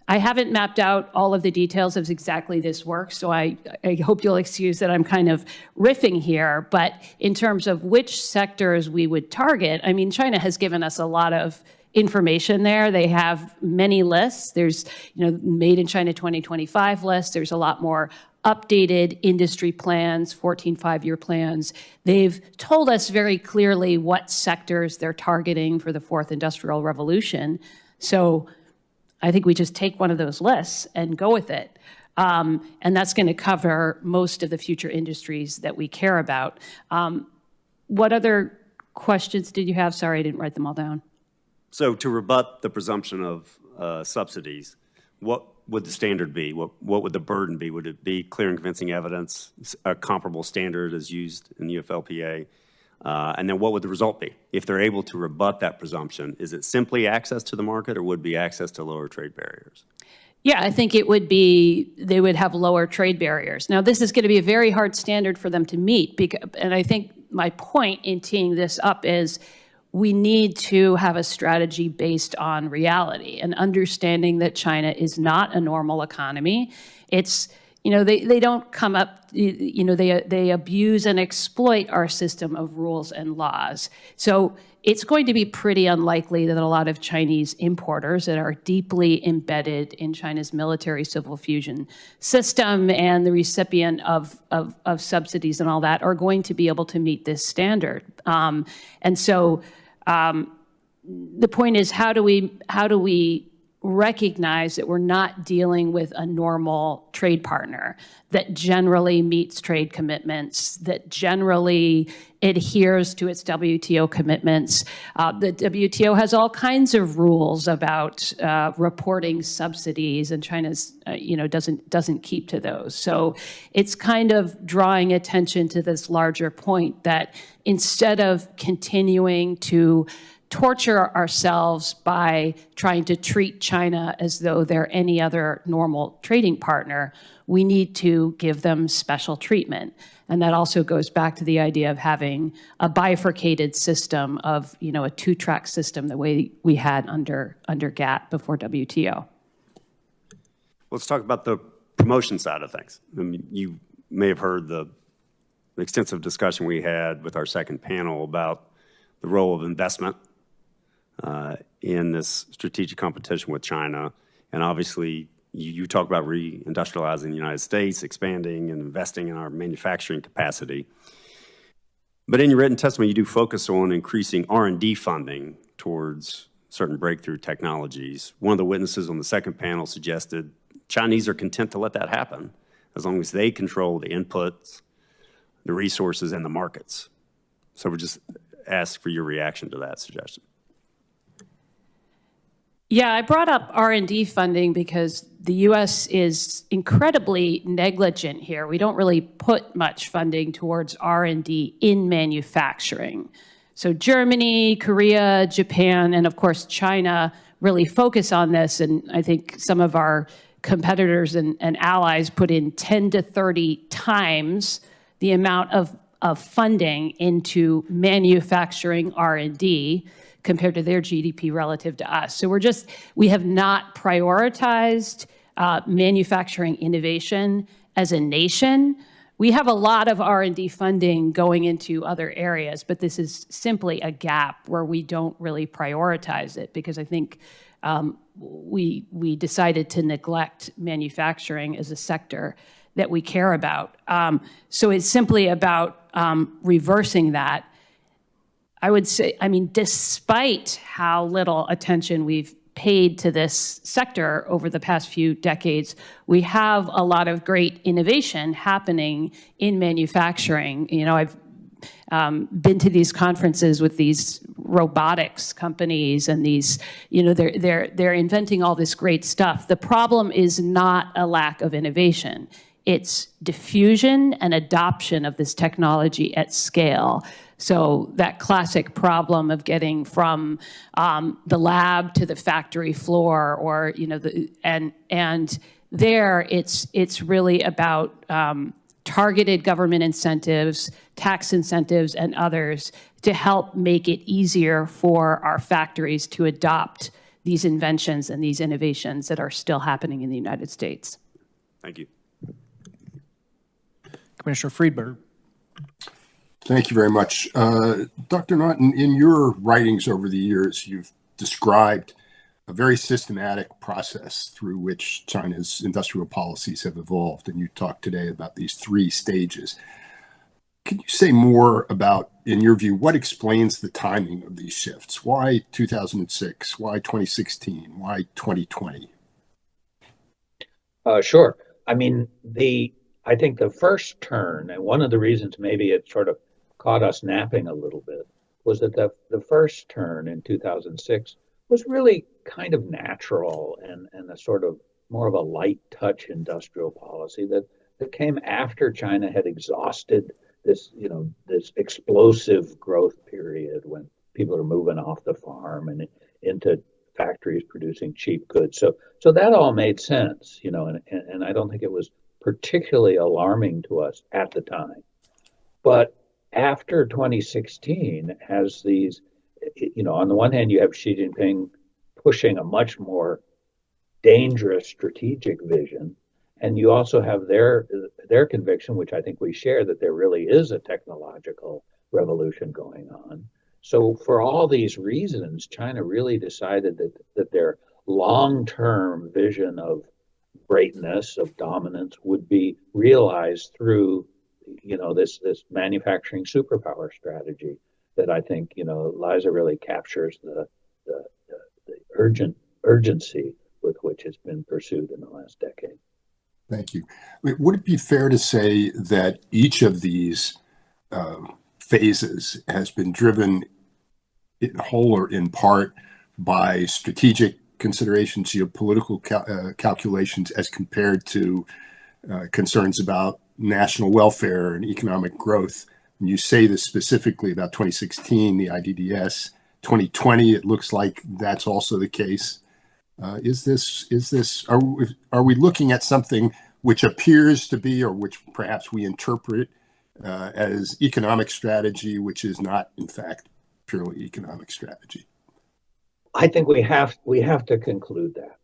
I haven't mapped out all of the details of exactly this work, so I hope you'll excuse that I'm kind of riffing here. But in terms of which sectors we would target, I mean, China has given us a lot of information there. They have many lists. There's, Made in China 2025 list. There's a lot more updated industry plans, 14 five-year plans. They've told us very clearly what sectors they're targeting for the fourth industrial revolution. So I think we just take one of those lists and go with it. And that's going to cover most of the future industries that we care about. What other questions did you have? Sorry, I didn't write them all down. So to rebut the presumption of subsidies, what would the standard be? What would the burden be? Would it be clear and convincing evidence, a comparable standard as used in the UFLPA? And then what would the result be? If they're able to rebut that presumption, is it simply access to the market, or would it be access to lower trade barriers? Yeah, I think it would be, they would have lower trade barriers. Now, this is going to be a very hard standard for them to meet, and I think my point in teeing this up is we need to have a strategy based on reality and understanding that China is not a normal economy. It's, they don't come up, they abuse and exploit our system of rules and laws. So it's going to be pretty unlikely that a lot of Chinese importers that are deeply embedded in China's military civil fusion system and the recipient of subsidies and all that are going to be able to meet this standard. And so the point is, how do we recognize that we're not dealing with a normal trade partner that generally meets trade commitments, that generally adheres to its WTO commitments? The WTO has all kinds of rules about reporting subsidies, and China's doesn't keep to those. So it's kind of drawing attention to this larger point that instead of continuing to torture ourselves by trying to treat China as though they're any other normal trading partner, we need to give them special treatment. And that also goes back to the idea of having a bifurcated system of, a two-track system the way we had under GATT before WTO. Let's talk about the promotion side of things. I mean, you may have heard the extensive discussion we had with our second panel about the role of investment in this strategic competition with China. And obviously, you talk about reindustrializing the United States, expanding and investing in our manufacturing capacity. But in your written testimony, you do focus on increasing R&D funding towards certain breakthrough technologies. One of the witnesses on the second panel suggested Chinese are content to let that happen as long as they control the inputs, the resources, and the markets. So we just ask for your reaction to that suggestion. Yeah, I brought up R&D funding because the U.S. is incredibly negligent here. We don't really put much funding towards R&D in manufacturing. So Germany, Korea, Japan, and of course China really focus on this, and I think some of our competitors and allies put in 10 to 30 times the amount of funding into manufacturing R&D compared to their GDP relative to us. So we have not prioritized manufacturing innovation as a nation. We have a lot of R&D funding going into other areas, but this is simply a gap where we don't really prioritize it because I think we decided to neglect manufacturing as a sector that we care about. So it's simply about reversing that. I would say, I mean, despite how little attention we've paid to this sector over the past few decades, we have a lot of great innovation happening in manufacturing. You know, I've been to these conferences with these robotics companies and these, you know, they're inventing all this great stuff. The problem is not a lack of innovation. It's diffusion and adoption of this technology at scale. So that classic problem of getting from the lab to the factory floor, or you know, and there it's really about targeted government incentives, tax incentives, and others to help make it easier for our factories to adopt these inventions and these innovations that are still happening in the United States. Thank you. Commissioner Friedberg. Thank you very much. Dr. Naughton, in your writings over the years, you've described a very systematic process through which China's industrial policies have evolved, and you talked today about these 3 stages. Can you say more about, in your view, what explains the timing of these shifts? Why 2006? Why 2016? Why 2020? Sure. I mean, I think the first turn, and one of the reasons maybe it sort of caught us napping a little bit, was that the first turn in 2006 was really kind of natural and a sort of more of a light touch industrial policy that came after China had exhausted this, you know, this explosive growth period when people are moving off the farm and into factories producing cheap goods. So that all made sense, you know, and I don't think it was particularly alarming to us at the time. But after 2016, as these, you know, on the one hand, you have Xi Jinping pushing a much more dangerous strategic vision, and you also have their conviction, which I think we share, that there really is a technological revolution going on. So for all these reasons, China really decided that their long-term vision of greatness, of dominance, would be realized through, you know, this manufacturing superpower strategy that I think, you know, Liza really captures the urgency with which it's been pursued in the last decade. Thank you. Would it be fair to say that each of these phases has been driven in whole or in part by strategic considerations, geopolitical calculations, as compared to concerns about national welfare and economic growth? And you say this specifically about 2016, the IDDS. 2020, it looks like that's also the case. Are we looking at something which appears to be, or which perhaps we interpret as economic strategy, which is not, in fact, purely economic strategy? I think we have to conclude that.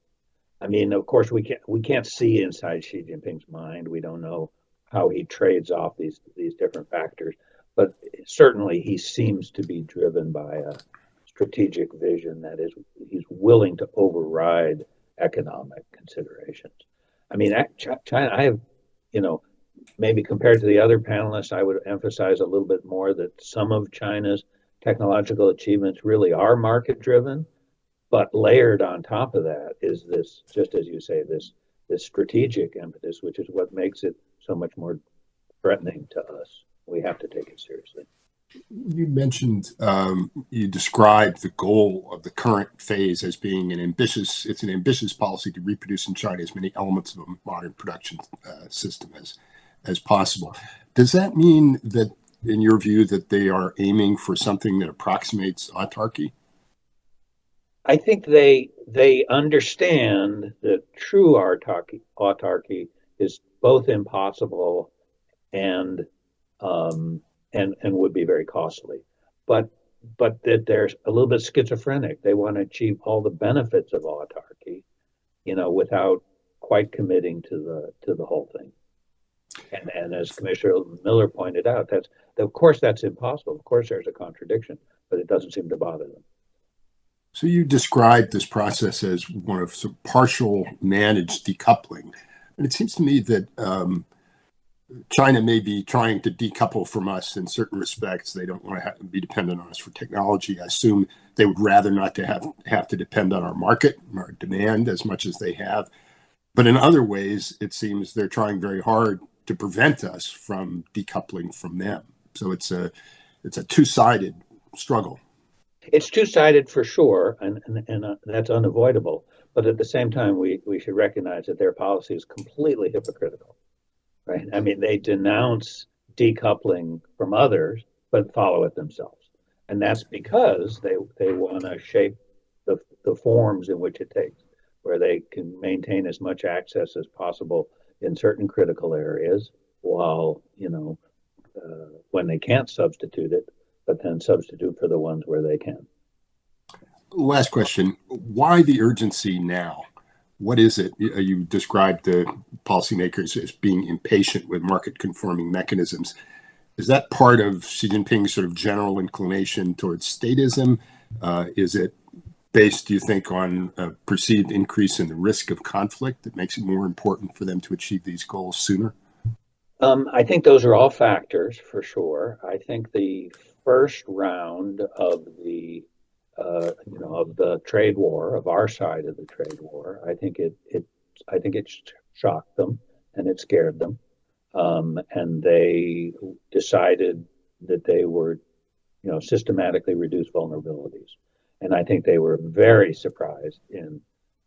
I mean, of course, we can't see inside Xi Jinping's mind. We don't know how he trades off these different factors, but certainly he seems to be driven by a strategic vision that is, he's willing to override economic considerations. I mean, China, I have, you know, maybe compared to the other panelists, I would emphasize a little bit more that some of China's technological achievements really are market-driven, but layered on top of that is this, just as you say, this strategic impetus, which is what makes it so much more threatening to us. We have to take it seriously. You mentioned, you described the goal of the current phase as being an ambitious policy to reproduce in China as many elements of a modern production system as possible. Does that mean that, in your view, that they are aiming for something that approximates autarky? I think they understand that true autarky is both impossible and would be very costly, but that they're a little bit schizophrenic. They want to achieve all the benefits of autarky, without quite committing to the whole thing. And as Commissioner Miller pointed out, of course that's impossible. Of course there's a contradiction, but it doesn't seem to bother them. So you described this process as one of some partial managed decoupling, and it seems to me that China may be trying to decouple from us in certain respects. They don't want to be dependent on us for technology. I assume they would rather not to have to depend on our market, our demand, as much as they have. But in other ways, it seems they're trying very hard to prevent us from decoupling from them. So it's a two-sided struggle. It's two-sided for sure, and that's unavoidable. But at the same time, we should recognize that their policy is completely hypocritical. Right? I mean, they denounce decoupling from others, but follow it themselves. And that's because they want to shape the forms in which it takes, where they can maintain as much access as possible in certain critical areas, while, when they can't substitute it, but then substitute for the ones where they can. Last question. Why the urgency now? What is it? You described the policymakers as being impatient with market-conforming mechanisms. Is that part of Xi Jinping's sort of general inclination towards statism? Is it based, do you think, on a perceived increase in the risk of conflict that makes it more important for them to achieve these goals sooner? I think those are all factors, for sure. I think the first round of the trade war, of our side of the trade war, I think it shocked them and it scared them, and they decided that they were, systematically reduce vulnerabilities. And I think they were very surprised in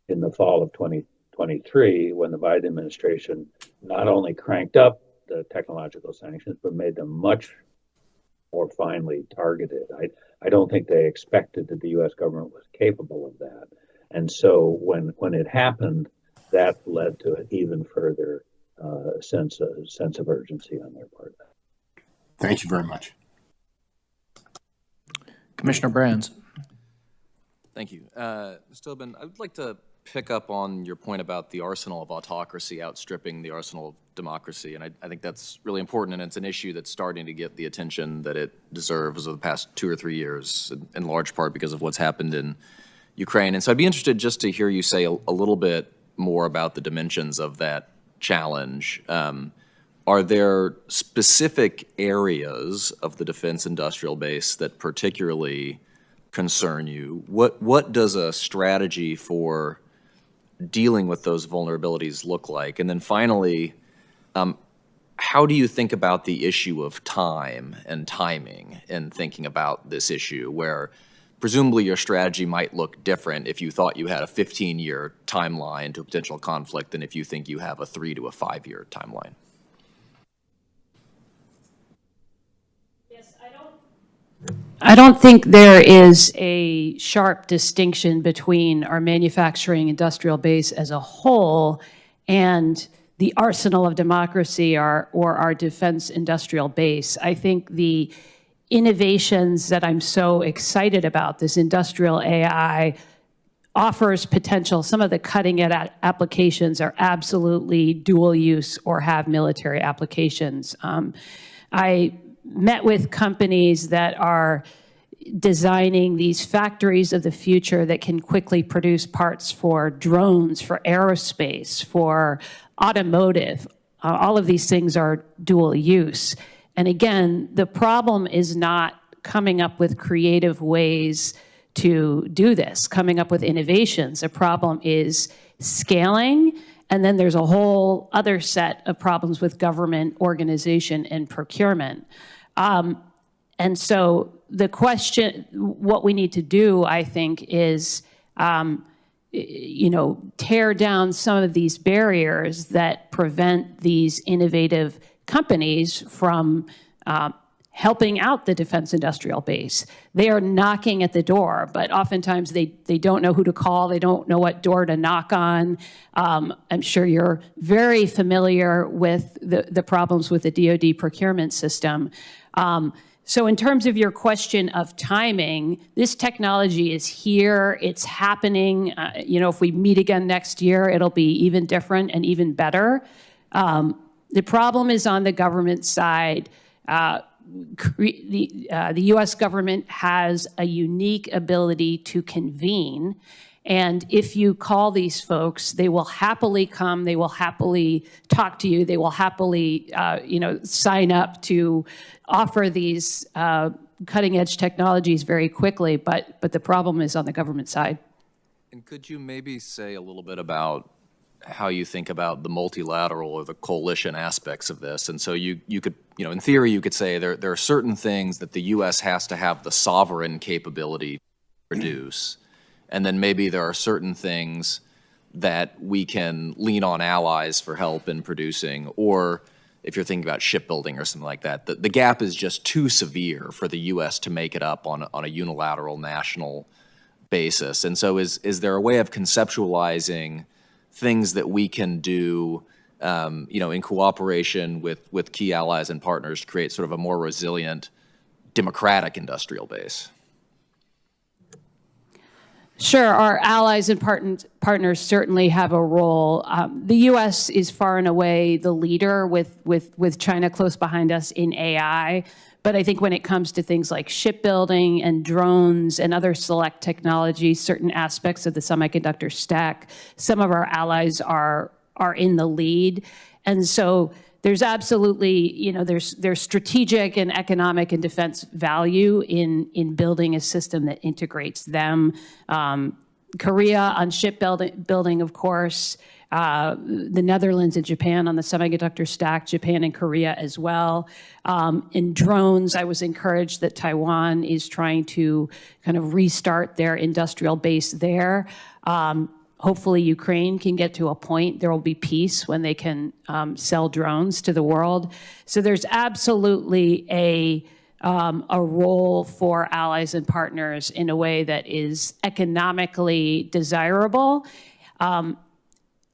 the fall of 2023 when the Biden administration not only cranked up the technological sanctions, but made them much more finely targeted. I don't think they expected that the U.S. government was capable of that. And so when it happened, that led to an even further sense of urgency on their part. Thank you very much. Commissioner Brands. Thank you. Mr. Tobin, I would like to pick up on your point about the arsenal of autocracy outstripping the arsenal of democracy. And I think that's really important, and it's an issue that's starting to get the attention that it deserves over the past 2 or 3 years, in large part because of what's happened in Ukraine. And so I'd be interested just to hear you say a little bit more about the dimensions of that challenge. Are there specific areas of the defense industrial base that particularly concern you? What does a strategy for dealing with those vulnerabilities look like? And then finally, how do you think about the issue of time and timing in thinking about this issue, where presumably your strategy might look different if you thought you had a 15-year timeline to a potential conflict than if you think you have a 3 to a 5-year timeline? I don't think there is a sharp distinction between our manufacturing industrial base as a whole and the arsenal of democracy or our defense industrial base. I think the innovations that I'm so excited about, this industrial AI, offers potential. Some of the cutting-edge applications are absolutely dual use or have military applications. I met with companies that are designing these factories of the future that can quickly produce parts for drones, for aerospace, for automotive, all of these things are dual use. And again, the problem is not coming up with creative ways to do this, coming up with innovations. The problem is scaling, and then there's a whole other set of problems with government organization and procurement. And so the question, what we need to do, I think, is tear down some of these barriers that prevent these innovative companies from helping out the defense industrial base. They are knocking at the door, but oftentimes they don't know who to call. They don't know what door to knock on. I'm sure you're very familiar with the problems with the DoD procurement system. So in terms of your question of timing, this technology is here, it's happening. If we meet again next year, it'll be even different and even better. The problem is on the government side. The US government has a unique ability to convene. And if you call these folks, they will happily come, they will happily talk to you, they will happily sign up to offer these cutting edge technologies very quickly, but the problem is on the government side. And could you maybe say a little bit about how you think about the multilateral or the coalition aspects of this? And so you could, in theory, you could say there are certain things that the U.S. has to have the sovereign capability to produce, and then maybe there are certain things that we can lean on allies for help in producing, or if you're thinking about shipbuilding or something like that, the gap is just too severe for the U.S. to make it up on a unilateral national basis. And so is there a way of conceptualizing things that we can do, in cooperation with key allies and partners to create sort of a more resilient, democratic industrial base? Sure, our allies and partners certainly have a role. The U.S. is far and away the leader with China close behind us in AI. But I think when it comes to things like shipbuilding and drones and other select technologies, certain aspects of the semiconductor stack, some of our allies are in the lead. And so there's absolutely, there's strategic and economic and defense value in building a system that integrates them. Korea on shipbuilding, of course, the Netherlands and Japan on the semiconductor stack, Japan and Korea as well. In drones, I was encouraged that Taiwan is trying to kind of restart their industrial base there. Hopefully Ukraine can get to a point, there will be peace when they can sell drones to the world. So there's absolutely a role for allies and partners in a way that is economically desirable. And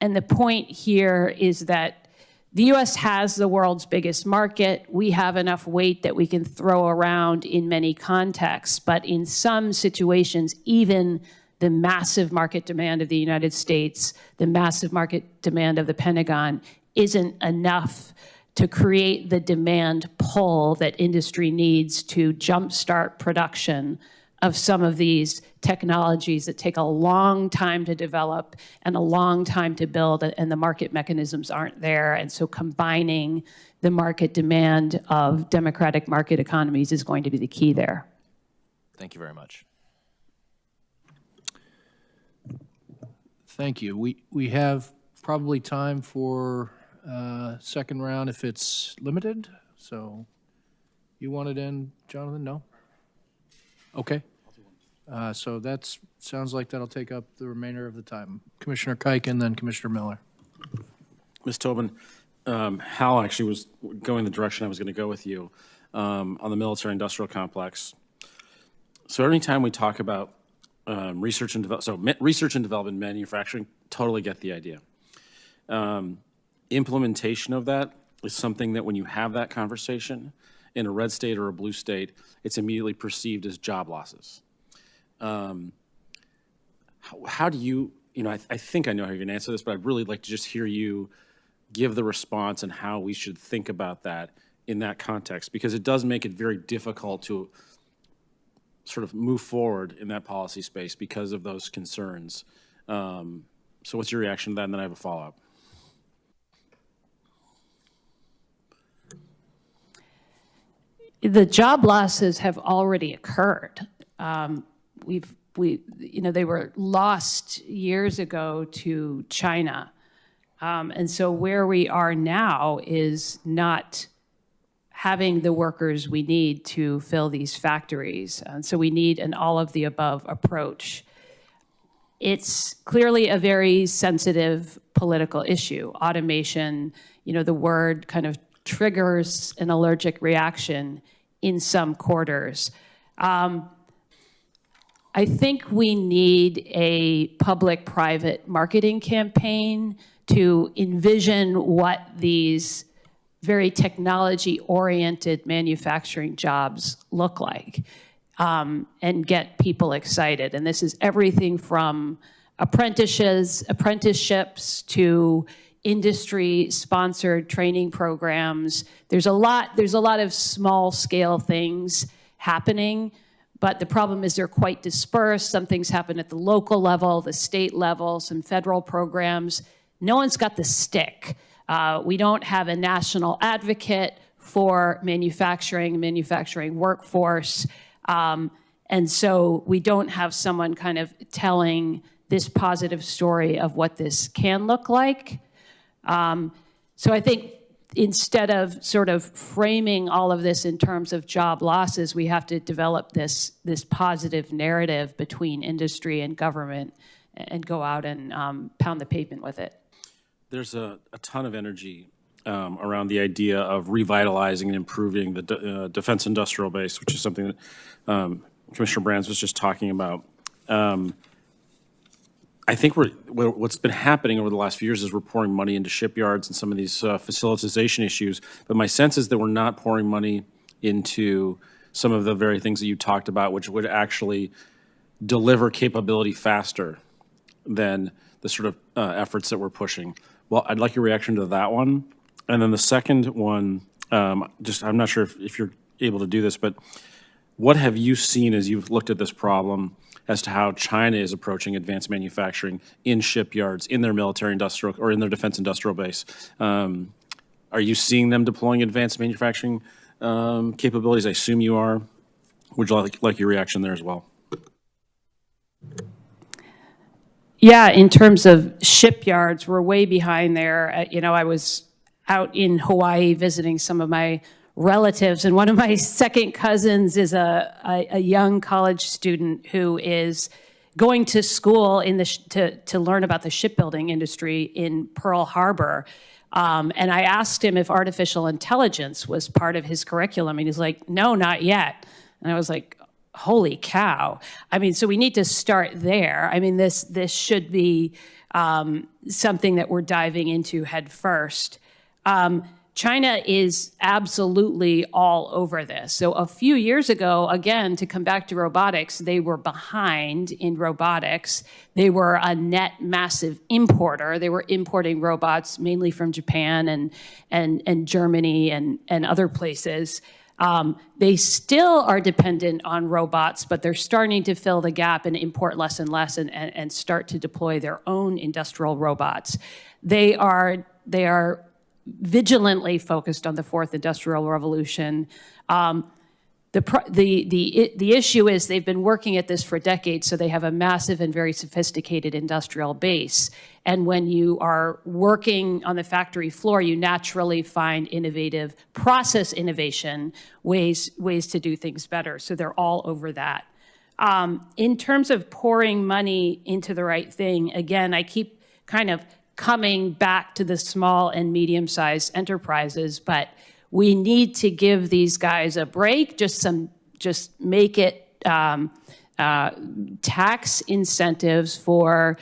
the point here is that the US has the world's biggest market. We have enough weight that we can throw around in many contexts, but in some situations, even the massive market demand of the United States, the massive market demand of the Pentagon isn't enough to create the demand pull that industry needs to jumpstart production of some of these technologies that take a long time to develop and a long time to build, and the market mechanisms aren't there. And so combining the market demand of democratic market economies is going to be the key there. Thank you very much. Thank you. We have probably time for second round if it's limited. So you want it in, Jonathan? No? Okay. So that sounds like that'll take up the remainder of the time. Commissioner Kuiken, then Commissioner Miller. Ms. Tobin, Hal actually was going the direction I was going to go with you on the military-industrial complex. So anytime we talk about research and development, manufacturing, totally get the idea. Implementation of that is something that when you have that conversation in a red state or a blue state, it's immediately perceived as job losses. How do you, I think I know how you're going to answer this, but I'd really like to just hear you give the response and how we should think about that in that context, because it does make it very difficult to sort of move forward in that policy space because of those concerns. So what's your reaction to that? And then I have a follow-up. The job losses have already occurred. They were lost years ago to China. And so where we are now is not having the workers we need to fill these factories. And so we need an all-of-the-above approach. It's clearly a very sensitive political issue. Automation, the word kind of triggers an allergic reaction in some quarters. I think we need a public-private marketing campaign to envision what these very technology-oriented manufacturing jobs look like, and get people excited. And this is everything from apprenticeships to industry-sponsored training programs. There's a lot of small-scale things happening, but the problem is they're quite dispersed. Some things happen at the local level, the state level, some federal programs. No one's got the stick. We don't have a national advocate for manufacturing workforce. And so we don't have someone kind of telling this positive story of what this can look like. So I think instead of sort of framing all of this in terms of job losses, we have to develop this positive narrative between industry and government and go out and pound the pavement with it. There's a ton of energy around the idea of revitalizing and improving the defense industrial base, which is something that Commissioner Brands was just talking about. I think what's been happening over the last few years is we're pouring money into shipyards and some of these facilitization issues. But my sense is that we're not pouring money into some of the very things that you talked about, which would actually deliver capability faster than the sort of efforts that we're pushing. Well, I'd like your reaction to that one. And then the second one, I'm not sure if you're able to do this, but what have you seen as you've looked at this problem as to how China is approaching advanced manufacturing in shipyards, in their military industrial, or in their defense industrial base? Are you seeing them deploying advanced manufacturing capabilities? I assume you are. Would you like your reaction there as well? Yeah, in terms of shipyards, we're way behind there. I was out in Hawaii visiting some of my relatives, and one of my second cousins is a young college student who is going to school to learn about the shipbuilding industry in Pearl Harbor. And I asked him if artificial intelligence was part of his curriculum, and he's like, no, not yet. And I was like, holy cow. I mean, so we need to start there. I mean, this should be something that we're diving into head first. China is absolutely all over this. So a few years ago, again, to come back to robotics, they were behind in robotics. They were a net massive importer. They were importing robots mainly from Japan and Germany and other places. They still are dependent on robots, but they're starting to fill the gap and import less and less and start to deploy their own industrial robots. They are vigilantly focused on the fourth industrial revolution. The issue is they've been working at this for decades, so they have a massive and very sophisticated industrial base. And when you are working on the factory floor, you naturally find innovative process innovation, ways to do things better. So they're all over that. In terms of pouring money into the right thing, again, I keep kind of coming back to the small and medium-sized enterprises, but we need to give these guys a break, just make it tax incentives for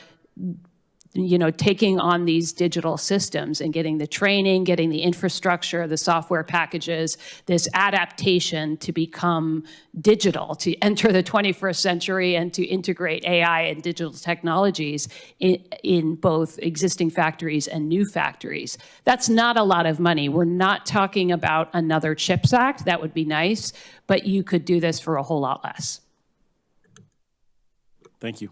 taking on these digital systems and getting the training, getting the infrastructure, the software packages, this adaptation to become digital, to enter the 21st century and to integrate AI and digital technologies in both existing factories and new factories. That's not a lot of money. We're not talking about another CHIPS Act. That would be nice, but you could do this for a whole lot less. Thank you.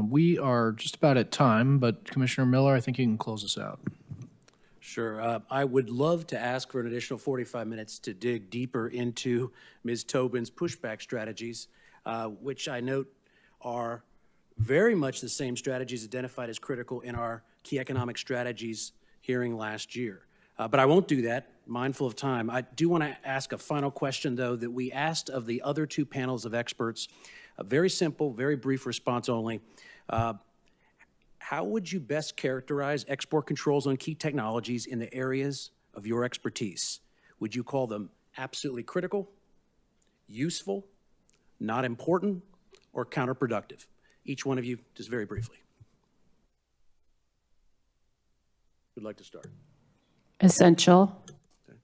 We are just about at time, but Commissioner Miller, I think you can close us out. Sure. I would love to ask for an additional 45 minutes to dig deeper into Ms. Tobin's pushback strategies, which I note are very much the same strategies identified as critical in our key economic strategies hearing last year. But I won't do that, mindful of time. I do want to ask a final question, though, that we asked of the other two panels of experts. A very simple, very brief response only. How would you best characterize export controls on key technologies in the areas of your expertise? Would you call them absolutely critical, useful, not important, or counterproductive? Each one of you, just very briefly. Who'd like to start? Essential. Okay.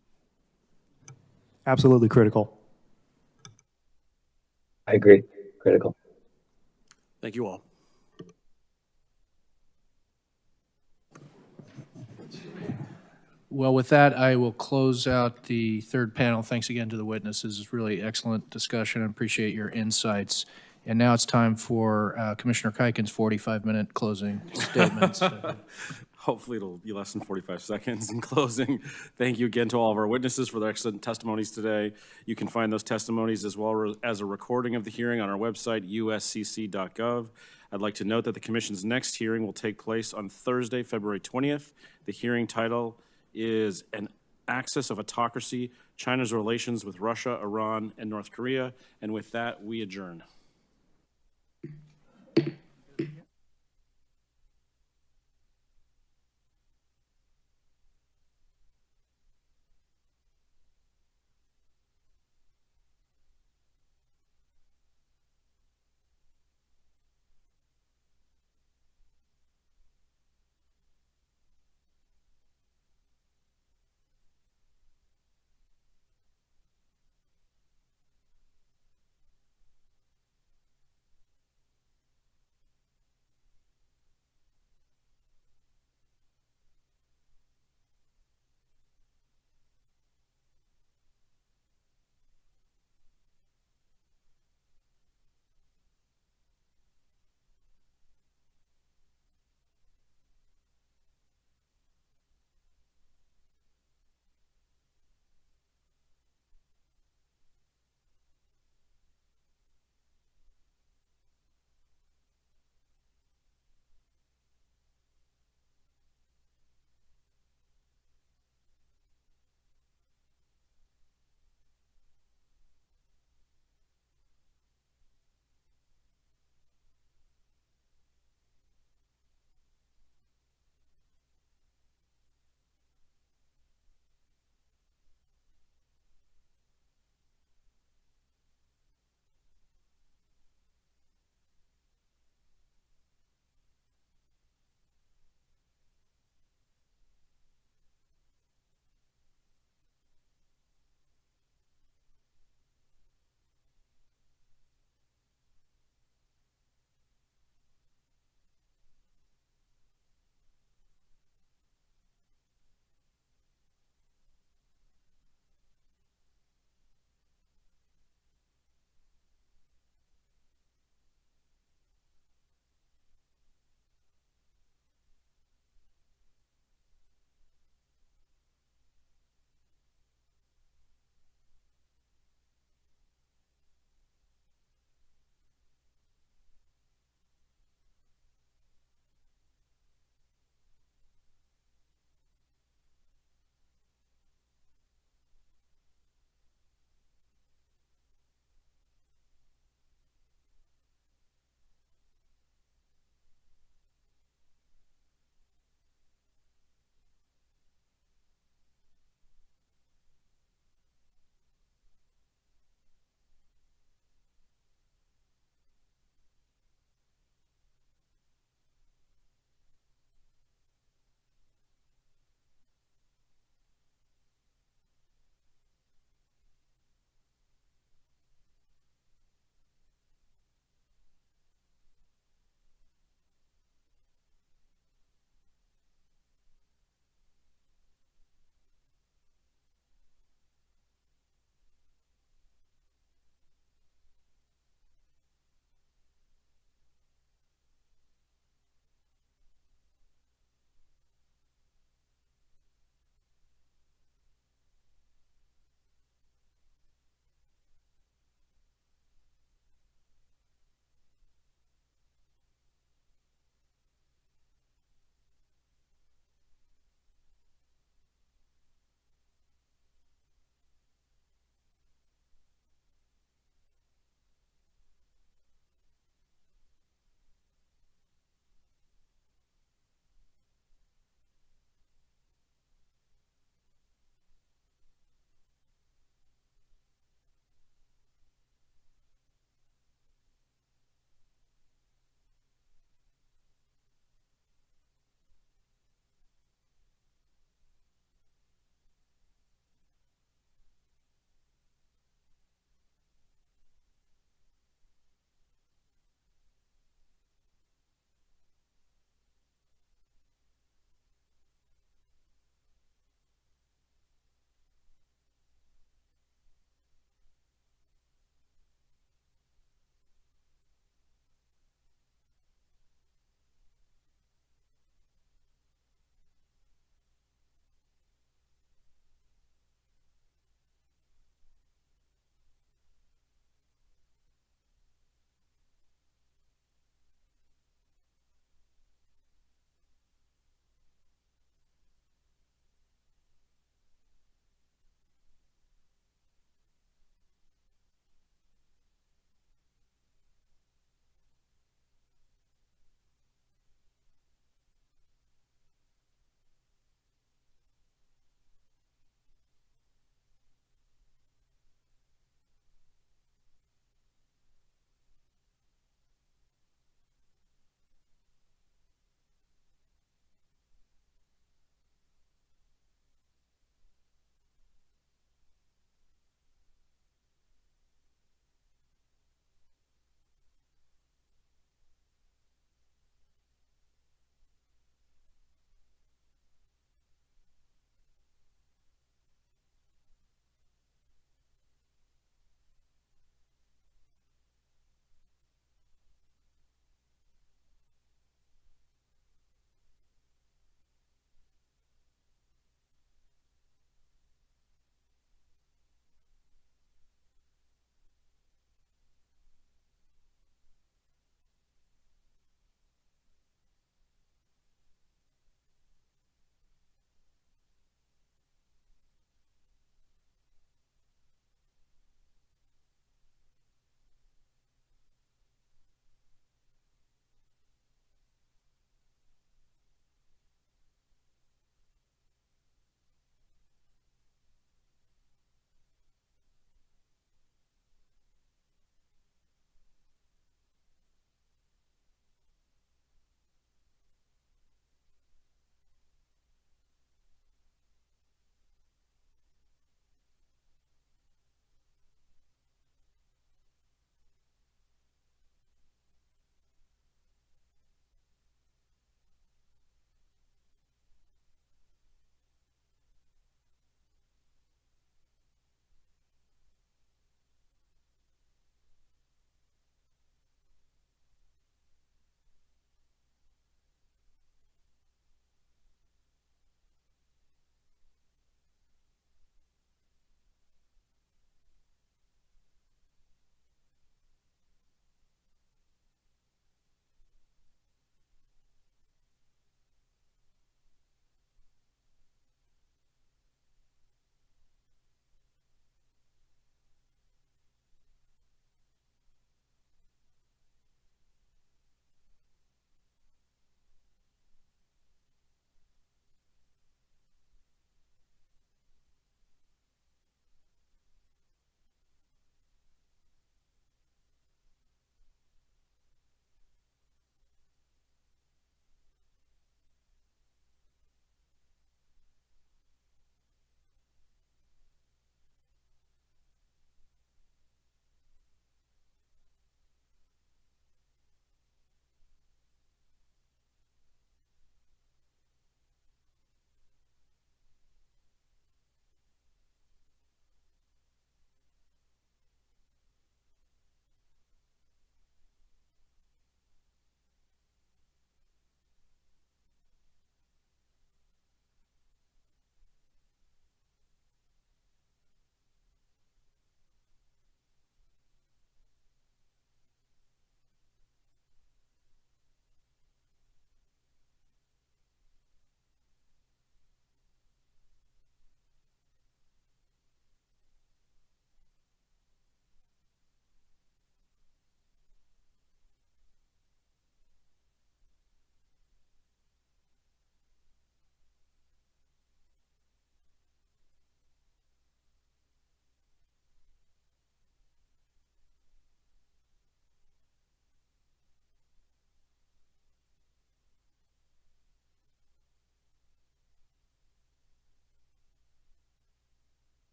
Absolutely critical. I agree. Critical. Thank you all. Well, with that, I will close out the third panel. Thanks again to the witnesses. It's really excellent discussion. I appreciate your insights. And now it's time for Commissioner Kuiken's 45-minute closing statements. Hopefully it'll be less than 45 seconds in closing. Thank you again to all of our witnesses for their excellent testimonies today. You can find those testimonies as well as a recording of the hearing on our website, uscc.gov. I'd like to note that the Commission's next hearing will take place on Thursday, February 20th. The hearing title is An Axis of Autocracy, China's Relations with Russia, Iran, and North Korea. And with that, we adjourn.